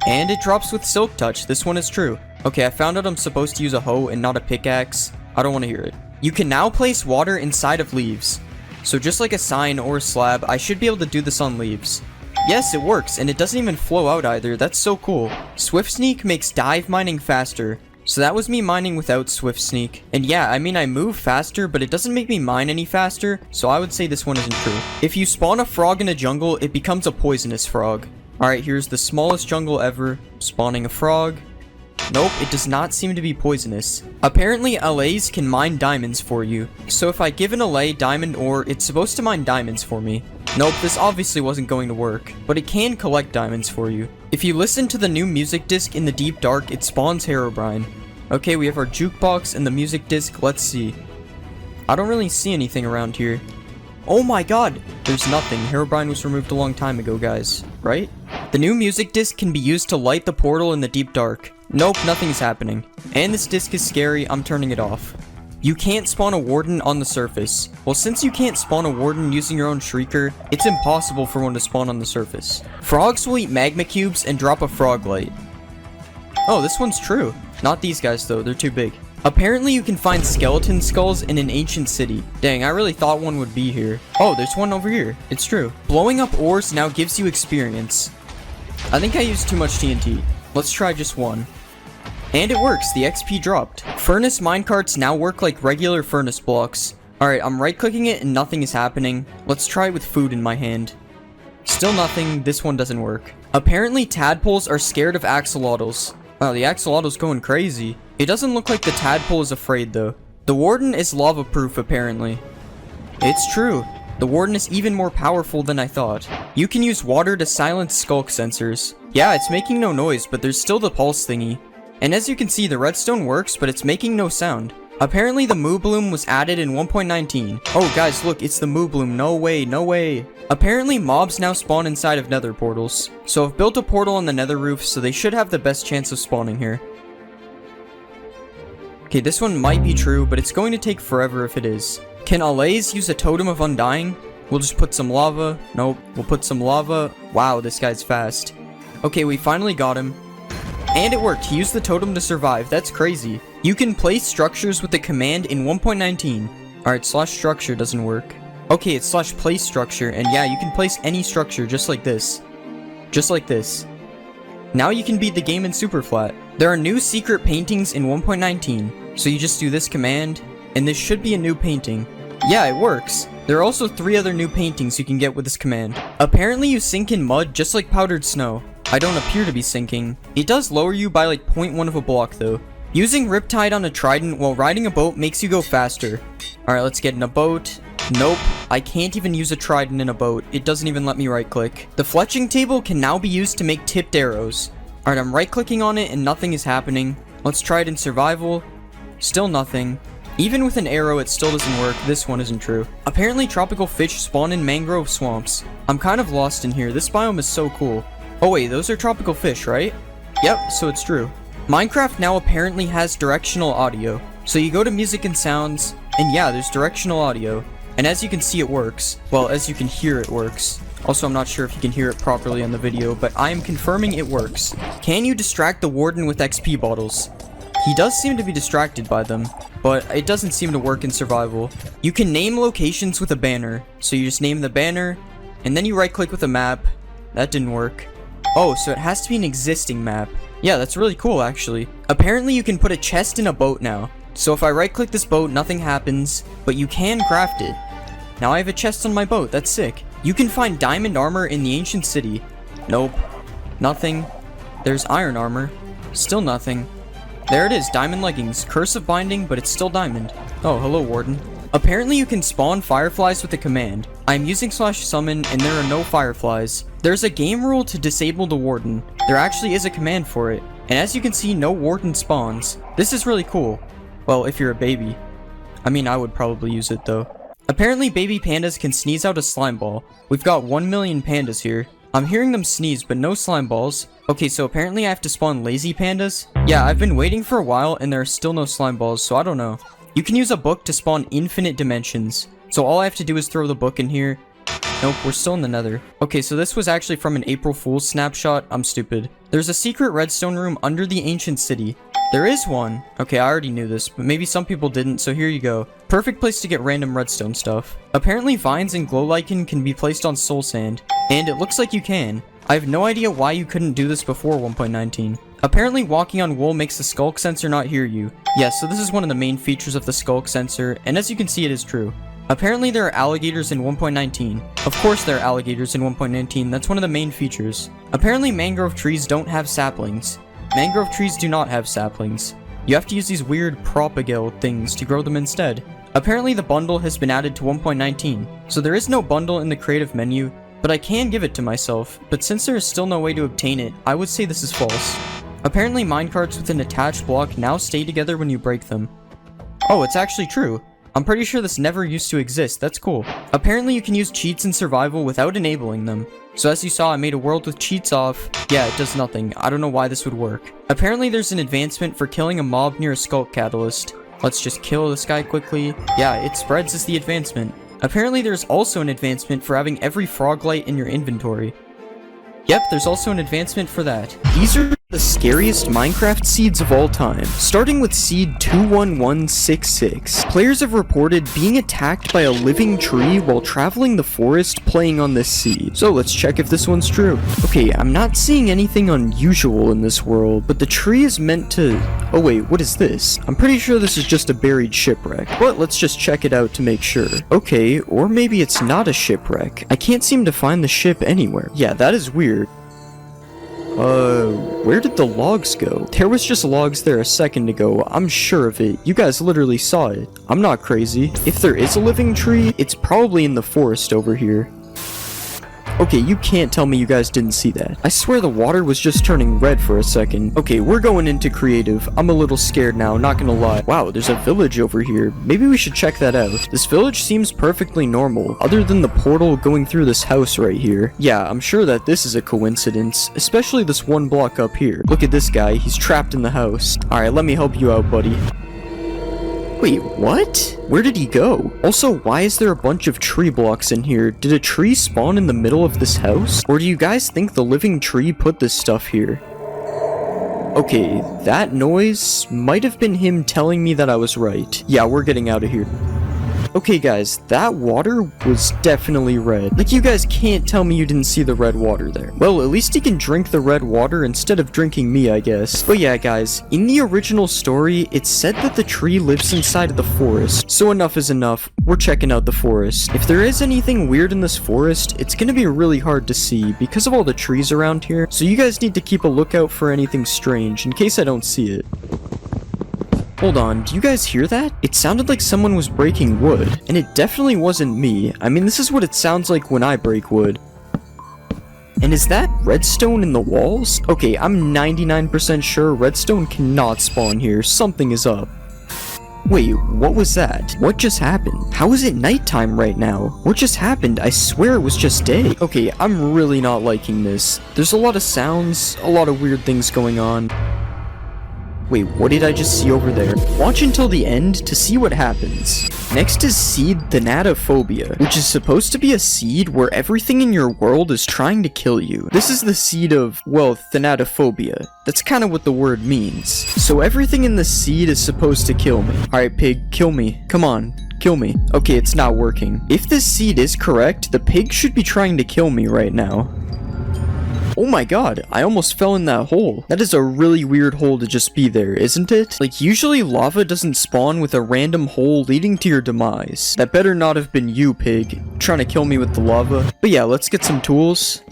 And it drops with Silk Touch. This one is true. Okay, I found out I'm supposed to use a hoe and not a pickaxe. I don't want to hear it. You can now place water inside of leaves. So just like a sign or a slab, I should be able to do this on leaves. Yes, it works, and it doesn't even flow out either. That's so cool. Swift Sneak makes dive mining faster. So that was me mining without Swift Sneak. And yeah, I mean I move faster, but it doesn't make me mine any faster, so I would say this one isn't true. If you spawn a frog in a jungle, it becomes a poisonous frog. Alright, here's the smallest jungle ever. Spawning a frog. Nope, it does not seem to be poisonous. Apparently LAs can mine diamonds for you. So if I give an LA diamond ore, it's supposed to mine diamonds for me. Nope, this obviously wasn't going to work, but it can collect diamonds for you. If you listen to the new music disc in the deep dark, it spawns Herobrine. Okay, we have our jukebox and the music disc. Let's see. I don't really see anything around here. Oh my god! There's nothing. Herobrine was removed a long time ago, guys. Right? The new music disc can be used to light the portal in the deep dark. Nope, nothing's happening. And this disc is scary. I'm turning it off. You can't spawn a warden on the surface. Well, since you can't spawn a warden using your own shrieker, it's impossible for one to spawn on the surface. Frogs will eat magma cubes and drop a frog light. Oh, this one's true. Not these guys though, they're too big. Apparently you can find skeleton skulls in an ancient city. Dang, I really thought one would be here. Oh, there's one over here. It's true. Blowing up ores now gives you experience. I think I used too much TNT. Let's try just one. And it works, the XP dropped. Furnace minecarts now work like regular furnace blocks. Alright, I'm right clicking it and nothing is happening. Let's try it with food in my hand. Still nothing, this one doesn't work. Apparently tadpoles are scared of axolotls. Wow, the axolotl's going crazy. It doesn't look like the tadpole is afraid though. The warden is lava proof apparently. It's true. The warden is even more powerful than I thought. You can use water to silence skulk sensors. Yeah, it's making no noise, but there's still the pulse thingy. And as you can see, the redstone works, but it's making no sound. Apparently the Moo Bloom was added in 1.19. Oh guys, look, it's the Moo Bloom. No way, no way. Apparently mobs now spawn inside of nether portals. So I've built a portal on the nether roof, so they should have the best chance of spawning here. Okay, this one might be true, but it's going to take forever if it is. Can Allays use a Totem of Undying? We'll just put some lava. Nope, we'll put some lava. Wow, this guy's fast. Okay, we finally got him. And it worked. He used the totem to survive. That's crazy. You can place structures with the command in 1.19. Alright, /structure doesn't work. Okay, it's /place structure. And yeah, you can place any structure just like this. Just like this. Now you can beat the game in super flat. There are new secret paintings in 1.19. So you just do this command, and this should be a new painting. Yeah, it works. There are also 3 other new paintings you can get with this command. Apparently you sink in mud just like powdered snow. I don't appear to be sinking. It does lower you by like 0.1 of a block though. Using Riptide on a trident while riding a boat makes you go faster. Alright, let's get in a boat. Nope, I can't even use a trident in a boat. It doesn't even let me right click. The fletching table can now be used to make tipped arrows. Alright, I'm right clicking on it and nothing is happening. Let's try it in survival. Still nothing. Even with an arrow, it still doesn't work. This one isn't true. Apparently tropical fish spawn in mangrove swamps. I'm kind of lost in here. This biome is so cool. Oh wait, those are tropical fish, right? Yep, so it's true. Minecraft now apparently has directional audio. So you go to music and sounds, and yeah, there's directional audio. And as you can see, it works. Well, as you can hear, it works. Also, I'm not sure if you can hear it properly on the video, but I am confirming it works. Can you distract the warden with XP bottles? He does seem to be distracted by them, but it doesn't seem to work in survival. You can name locations with a banner. So you just name the banner, and then you right click with a map. That didn't work. Oh, so it has to be an existing map. Yeah, that's really cool actually. Apparently you can put a chest in a boat now. So if I right click this boat, nothing happens, but you can craft it. Now I have a chest on my boat, that's sick. You can find diamond armor in the ancient city. Nope. Nothing. There's iron armor. Still nothing. There it is, diamond leggings. Curse of binding, but it's still diamond. Oh, hello warden. Apparently you can spawn fireflies with a command. I'm using /summon and there are no fireflies. There's a game rule to disable the warden. There actually is a command for it. And as you can see, no warden spawns. This is really cool. Well, if you're a baby. I mean, I would probably use it though. Apparently baby pandas can sneeze out a slime ball. We've got 1 million pandas here. I'm hearing them sneeze, but no slime balls. Okay, so apparently I have to spawn lazy pandas? Yeah, I've been waiting for a while and there are still no slime balls, so I don't know. You can use a book to spawn infinite dimensions. So all I have to do is throw the book in here. Nope, we're still in the nether. Okay, so this was actually from an April Fool's snapshot. I'm stupid. There's a secret redstone room under the ancient city. There is one. Okay, I already knew this, but maybe some people didn't, so here you go. Perfect place to get random redstone stuff. Apparently vines and glow lichen can be placed on soul sand, and it looks like you can. I have no idea why you couldn't do this before 1.19. Apparently walking on wool makes the skulk sensor not hear you. Yes, so this is one of the main features of the skulk sensor, and as you can see it is true. Apparently there are alligators in 1.19. Of course there are alligators in 1.19, that's one of the main features. Apparently mangrove trees don't have saplings. Mangrove trees do not have saplings. You have to use these weird propagale things to grow them instead. Apparently the bundle has been added to 1.19, so there is no bundle in the creative menu, but I can give it to myself, but since there is still no way to obtain it, I would say this is false. Apparently minecarts with an attached block now stay together when you break them. Oh, it's actually true. I'm pretty sure this never used to exist, that's cool. Apparently you can use cheats in survival without enabling them. So as you saw, I made a world with cheats off. Yeah, it does nothing. I don't know why this would work. Apparently there's an advancement for killing a mob near a skulk catalyst. Let's just kill this guy quickly. Yeah, it spreads as the advancement. Apparently there's also an advancement for having every frog light in your inventory. Yep, there's also an advancement for that. These are the scariest Minecraft seeds of all time. Starting with seed 21166. Players have reported being attacked by a living tree while traveling the forest playing on this seed. So let's check if this one's true. Okay, I'm not seeing anything unusual in this world, but the tree is meant to... Oh wait, what is this? I'm pretty sure this is just a buried shipwreck, but let's just check it out to make sure. Okay, or maybe it's not a shipwreck. I can't seem to find the ship anywhere. Yeah, that is weird. Where did the logs go? There was just logs there a second ago, I'm sure of it. You guys literally saw it. I'm not crazy. If there is a living tree, it's probably in the forest over here. Okay, you can't tell me you guys didn't see that. I swear the water was just turning red for a second. Okay, we're going into creative. I'm a little scared now, not gonna lie. Wow, there's a village over here. Maybe we should check that out. This village seems perfectly normal, other than the portal going through this house right here. Yeah, I'm sure that this is a coincidence, especially this one block up here. Look at this guy, he's trapped in the house. Alright, let me help you out, buddy. Wait, what? Where did he go? Also, why is there a bunch of tree blocks in here? Did a tree spawn in the middle of this house? Or do you guys think the living tree put this stuff here? Okay, that noise might have been him telling me that I was right. Yeah, we're getting out of here. Okay guys, that water was definitely red. Like, you guys can't tell me you didn't see the red water there. Well, at least he can drink the red water instead of drinking me, I guess. But yeah guys, in the original story, it said that the tree lives inside of the forest. So enough is enough, we're checking out the forest. If there is anything weird in this forest, it's gonna be really hard to see because of all the trees around here. So you guys need to keep a lookout for anything strange in case I don't see it. Hold on, do you guys hear that? It sounded like someone was breaking wood, and it definitely wasn't me. I mean, this is what it sounds like when I break wood. And is that redstone in the walls? Okay, I'm 99% sure redstone cannot spawn here. Something is up. Wait, what was that? What just happened? How is it nighttime right now? What just happened? I swear it was just day. Okay, I'm really not liking this. There's a lot of sounds, a lot of weird things going on. Wait, what did I just see over there? Watch until the end to see what happens. Next is seed Thanatophobia, which is supposed to be a seed where everything in your world is trying to kill you. This is the seed of, well, Thanatophobia. That's kind of what the word means. So everything in the seed is supposed to kill me. Alright, pig, kill me. Come on. Kill me. Okay, it's not working. If this seed is correct, the pig should be trying to kill me right now. Oh my god, I almost fell in that hole. That is a really weird hole to just be there, isn't it? Like, usually lava doesn't spawn with a random hole leading to your demise. That better not have been you, pig, trying to kill me with the lava. But yeah, let's get some tools.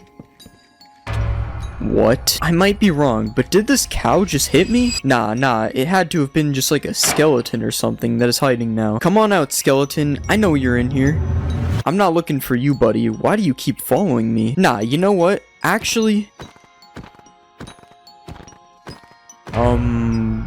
What? I might be wrong, but did this cow just hit me? Nah, it had to have been just like a skeleton or something that is hiding now. Come on out, skeleton. I know you're in here. I'm not looking for you, buddy. Why do you keep following me? Nah, you know what? Actually...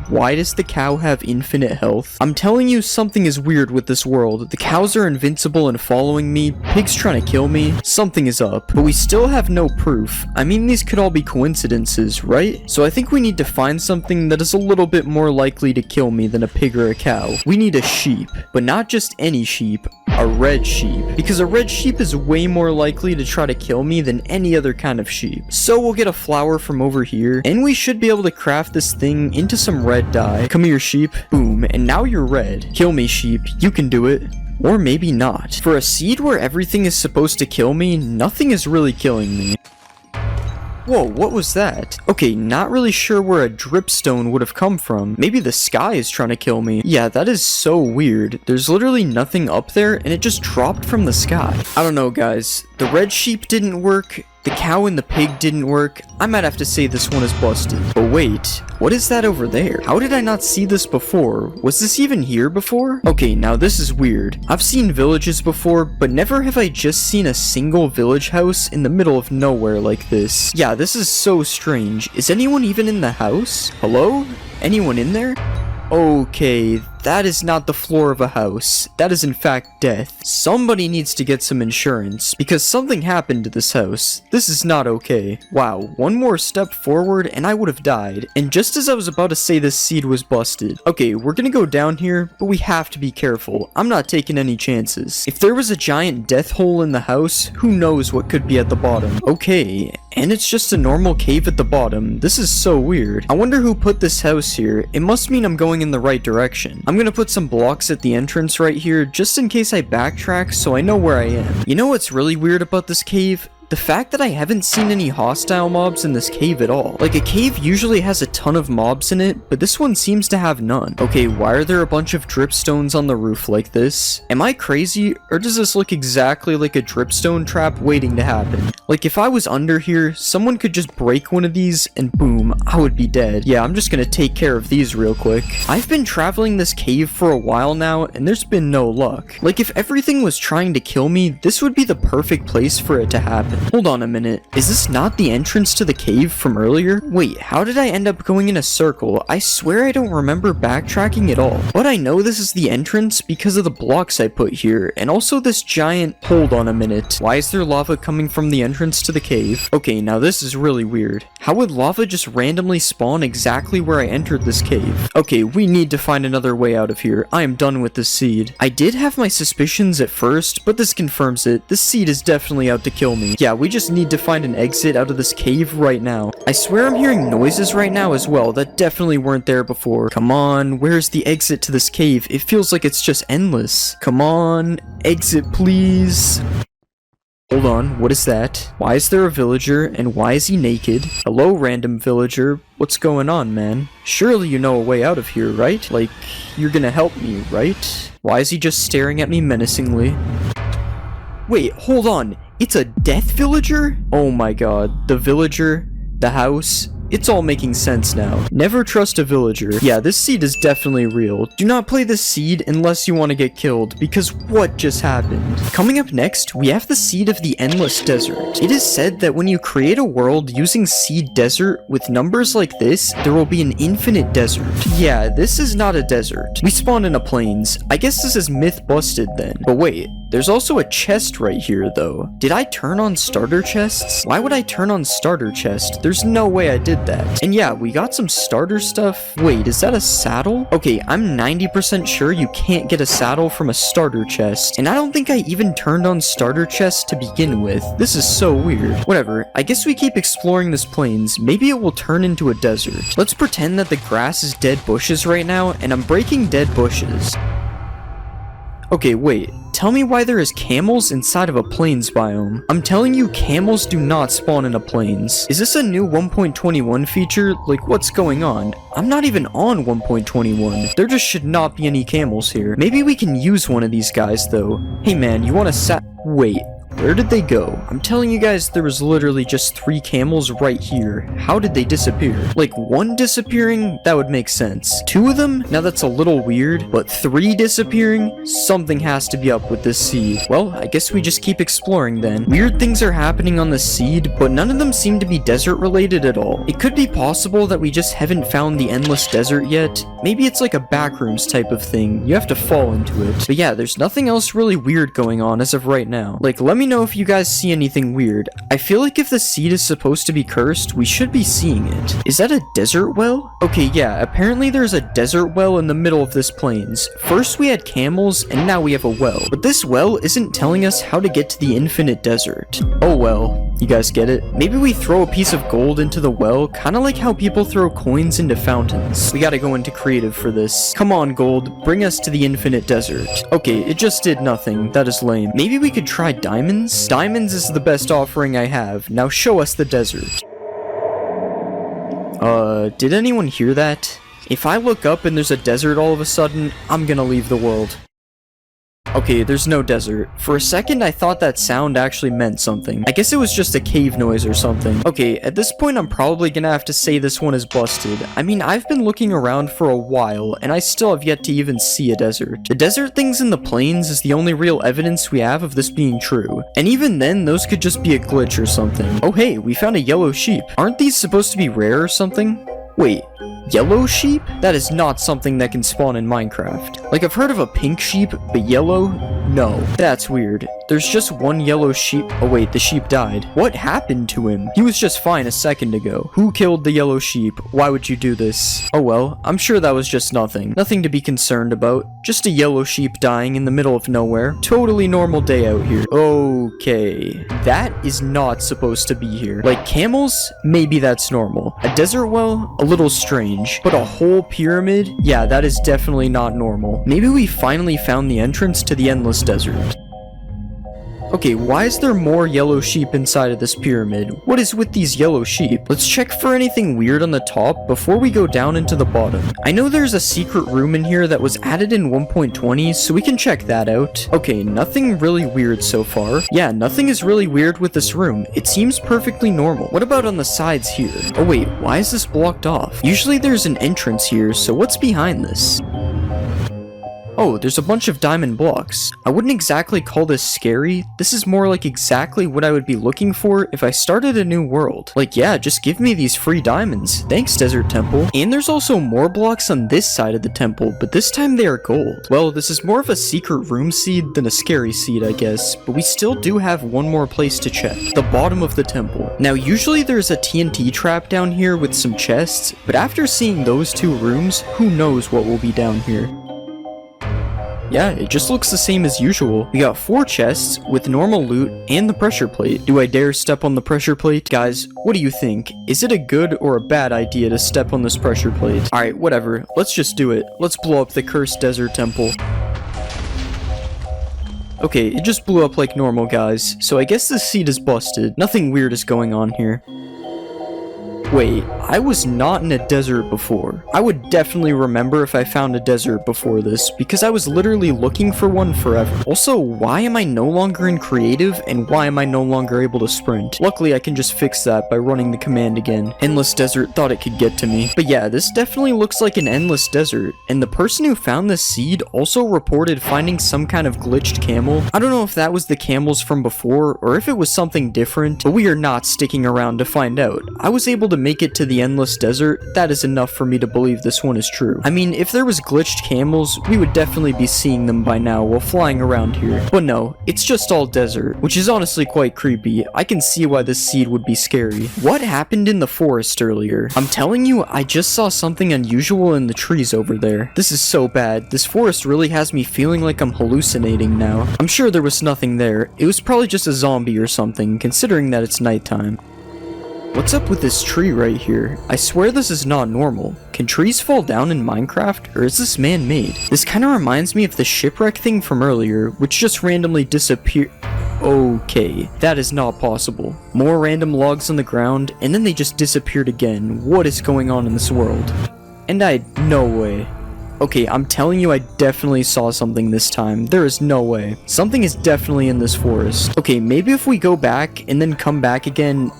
why does the cow have infinite health? I'm telling you, something is weird with this world. The cows are invincible and following me, pigs trying to kill me, something is up. But we still have no proof. I mean, these could all be coincidences, right? So I think we need to find something that is a little bit more likely to kill me than a pig or a cow. We need a sheep, but not just any sheep. A red sheep, because a red sheep is way more likely to try to kill me than any other kind of sheep. So we'll get a flower from over here, and we should be able to craft this thing into some red dye. Come here, sheep. Boom, and now you're red. Kill me, sheep. You can do it. Or maybe not. For a seed where everything is supposed to kill me, nothing is really killing me. Whoa, what was that? Okay, not really sure where a dripstone would have come from. Maybe the sky is trying to kill me. Yeah, that is so weird. There's literally nothing up there, and it just dropped from the sky. I don't know, guys. The red sheep didn't work. The cow and the pig didn't work. I might have to say this one is busted. But wait, what is that over there? How did I not see this before? Was this even here before? Okay, now this is weird. I've seen villages before, but never have I just seen a single village house in the middle of nowhere like this. Yeah, this is so strange. Is anyone even in the house? Hello? Anyone in there? Okay, that is not the floor of a house. That is in fact death. Somebody needs to get some insurance, because something happened to this house. This is not okay. Wow, one more step forward and I would have died. And just as I was about to say this seed was busted. Okay, we're gonna go down here, but we have to be careful. I'm not taking any chances. If there was a giant death hole in the house, who knows what could be at the bottom. Okay, and it's just a normal cave at the bottom. This is so weird. I wonder who put this house here. It must mean I'm going in the right direction. I'm gonna put some blocks at the entrance right here, just in case I backtrack so I know where I am. You know what's really weird about this cave? The fact that I haven't seen any hostile mobs in this cave at all. Like, a cave usually has a ton of mobs in it, but this one seems to have none. Okay, why are there a bunch of dripstones on the roof like this? Am I crazy, or does this look exactly like a dripstone trap waiting to happen? Like, if I was under here, someone could just break one of these, and boom, I would be dead. Yeah, I'm just gonna take care of these real quick. I've been traveling this cave for a while now, and there's been no luck. Like, if everything was trying to kill me, this would be the perfect place for it to happen. Hold on a minute. Is this not the entrance to the cave from earlier? Wait, how did I end up going in a circle? I swear I don't remember backtracking at all. But I know this is the entrance because of the blocks I put here, and also this giant... Hold on a minute. Why is there lava coming from the entrance to the cave? Okay, now this is really weird. How would lava just randomly spawn exactly where I entered this cave? Okay, we need to find another way out of here. I am done with this seed. I did have my suspicions at first, but this confirms it. This seed is definitely out to kill me. Yeah, we just need to find an exit out of this cave right now. I swear I'm hearing noises right now as well that definitely weren't there before. Come on, where's the exit to this cave? It feels like it's just endless. Come on, exit please. Hold on, what is that? Why is there a villager, and why is he naked? Hello, random villager. What's going on, man? Surely you know a way out of here, right? Like, you're gonna help me, right? Why is he just staring at me menacingly? Wait, hold on. It's a death villager? Oh my god. The villager, the house, it's all making sense now. Never trust a villager. Yeah, this seed is definitely real. Do not play this seed unless you want to get killed, because what just happened? Coming up next, we have the seed of the endless desert. It is said that when you create a world using seed desert with numbers like this, there will be an infinite desert. Yeah, this is not a desert. We spawned in a plains. I guess this is myth busted then. But wait, there's also a chest right here though. Did I turn on starter chests? Why would I turn on starter chest? There's no way I did that. And yeah, we got some starter stuff. Wait, is that a saddle? Okay, I'm 90% sure you can't get a saddle from a starter chest. And I don't think I even turned on starter chests to begin with. This is so weird. Whatever, I guess we keep exploring this plains. Maybe it will turn into a desert. Let's pretend that the grass is dead bushes right now, and I'm breaking dead bushes. Okay, wait. Tell me why there is camels inside of a plains biome. I'm telling you, camels do not spawn in a plains. Is this a new 1.21 feature? Like, what's going on? I'm not even on 1.21. There just should not be any camels here. Maybe we can use one of these guys, though. Hey man, you want a wait. Where did they go? I'm telling you guys, there was literally just 3 camels right here. How did they disappear? Like, 1 disappearing? That would make sense. 2 of them? Now that's a little weird, but 3 disappearing? Something has to be up with this seed. Well, I guess we just keep exploring then. Weird things are happening on the seed, but none of them seem to be desert related at all. It could be possible that we just haven't found the endless desert yet. Maybe it's like a backrooms type of thing. You have to fall into it. But yeah, there's nothing else really weird going on as of right now. Like, let me know if you guys see anything weird. I feel like if the seed is supposed to be cursed, we should be seeing it. Is that a desert well? Okay, yeah, apparently there's a desert well in the middle of this plains. First we had camels, and now we have a well. But this well isn't telling us how to get to the infinite desert. Oh well, you guys get it? Maybe we throw a piece of gold into the well, kinda like how people throw coins into fountains. We gotta go into creative for this. Come on, gold, bring us to the infinite desert. Okay, it just did nothing. That is lame. Maybe we could try diamonds? Diamonds is the best offering I have. Now show us the desert. Did anyone hear that? If I look up and there's a desert all of a sudden, I'm gonna leave the world. Okay, there's no desert. For a second, I thought that sound actually meant something. I guess it was just a cave noise or something. Okay, at this point, I'm probably gonna have to say this one is busted. I mean, I've been looking around for a while, and I still have yet to even see a desert. The desert things in the plains is the only real evidence we have of this being true. And even then, those could just be a glitch or something. Oh hey, we found a yellow sheep. Aren't these supposed to be rare or something? Wait, yellow sheep? That is not something that can spawn in Minecraft. Like, I've heard of a pink sheep, but yellow? No. That's weird. There's just one yellow sheep. Oh wait, the sheep died. What happened to him? He was just fine a second ago. Who killed the yellow sheep? Why would you do this? Oh well, I'm sure that was just nothing. Nothing to be concerned about. Just a yellow sheep dying in the middle of nowhere. Totally normal day out here. Okay. That is not supposed to be here. Like, camels? Maybe that's normal. A desert well? A little strange. But a whole pyramid? Yeah, that is definitely not normal. Maybe we finally found the entrance to the endless desert. Okay, why is there more yellow sheep inside of this pyramid? What is with these yellow sheep? Let's check for anything weird on the top before we go down into the bottom. I know there's a secret room in here that was added in 1.20, so we can check that out. Okay, nothing really weird so far. Yeah, nothing is really weird with this room. It seems perfectly normal. What about on the sides here? Oh wait, why is this blocked off? Usually there's an entrance here, so what's behind this? Oh, there's a bunch of diamond blocks. I wouldn't exactly call this scary. This is more like exactly what I would be looking for if I started a new world. Like, yeah, just give me these free diamonds. Thanks, Desert Temple. And there's also more blocks on this side of the temple, but this time they are gold. Well, this is more of a secret room seed than a scary seed, I guess, but we still do have one more place to check. The bottom of the temple. Now, usually there's a TNT trap down here with some chests, but after seeing those 2 rooms, who knows what will be down here. Yeah, it just looks the same as usual. We got 4 chests with normal loot and the pressure plate. Do I dare step on the pressure plate? Guys, what do you think? Is it a good or a bad idea to step on this pressure plate? Alright, whatever. Let's just do it. Let's blow up the cursed desert temple. Okay, it just blew up like normal, guys. So I guess this seed is busted. Nothing weird is going on here. Wait, I was not in a desert before. I would definitely remember if I found a desert before this, because I was literally looking for one forever. Also, why am I no longer in creative, and why am I no longer able to sprint? Luckily, I can just fix that by running the command again. Endless desert thought it could get to me. But yeah, this definitely looks like an endless desert, and the person who found this seed also reported finding some kind of glitched camel. I don't know if that was the camels from before, or if it was something different, but we are not sticking around to find out. I was able to make it to the endless desert. That is enough for me to believe this one is true. I mean, if there was glitched camels, we would definitely be seeing them by now while flying around here. But no, it's just all desert, which is honestly quite creepy. I can see why this seed would be scary. What happened in the forest earlier? I'm telling you, I just saw something unusual in the trees over there. This is so bad. This forest really has me feeling like I'm hallucinating now. I'm sure there was nothing there. It was probably just a zombie or something, considering that it's nighttime. What's up with this tree right here? I swear this is not normal. Can trees fall down in Minecraft, or is this man-made? This kind of reminds me of the shipwreck thing from earlier, which just randomly disappeared. Okay, that is not possible. More random logs on the ground, and then they just disappeared again. What is going on in this world? And no way. Okay, I'm telling you, I definitely saw something this time. There is no way. Something is definitely in this forest. Okay, maybe if we go back and then come back again.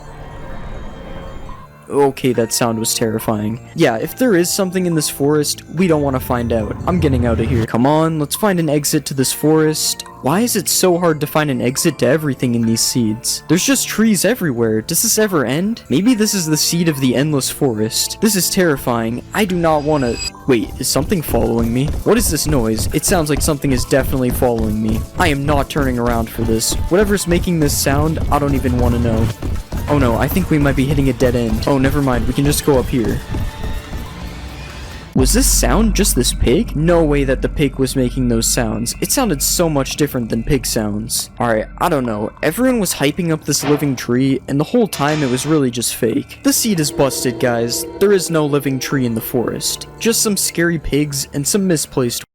Okay, that sound was terrifying. Yeah, if there is something in this forest, we don't want to find out. I'm getting out of here. Come on, let's find an exit to this forest. Why is it so hard to find an exit to everything in these seeds? There's just trees everywhere. Does this ever end? Maybe this is the seed of the endless forest. This is terrifying. I do not want to... Wait, is something following me? What is this noise? It sounds like something is definitely following me. I am not turning around for this. Whatever's making this sound, I don't even want to know. Oh no, I think we might be hitting a dead end. Oh, never mind. We can just go up here. Was this sound just this pig? No way that the pig was making those sounds. It sounded so much different than pig sounds. Alright, I don't know. Everyone was hyping up this living tree, and the whole time it was really just fake. The seed is busted, guys. There is no living tree in the forest. Just some scary pigs and some misplaced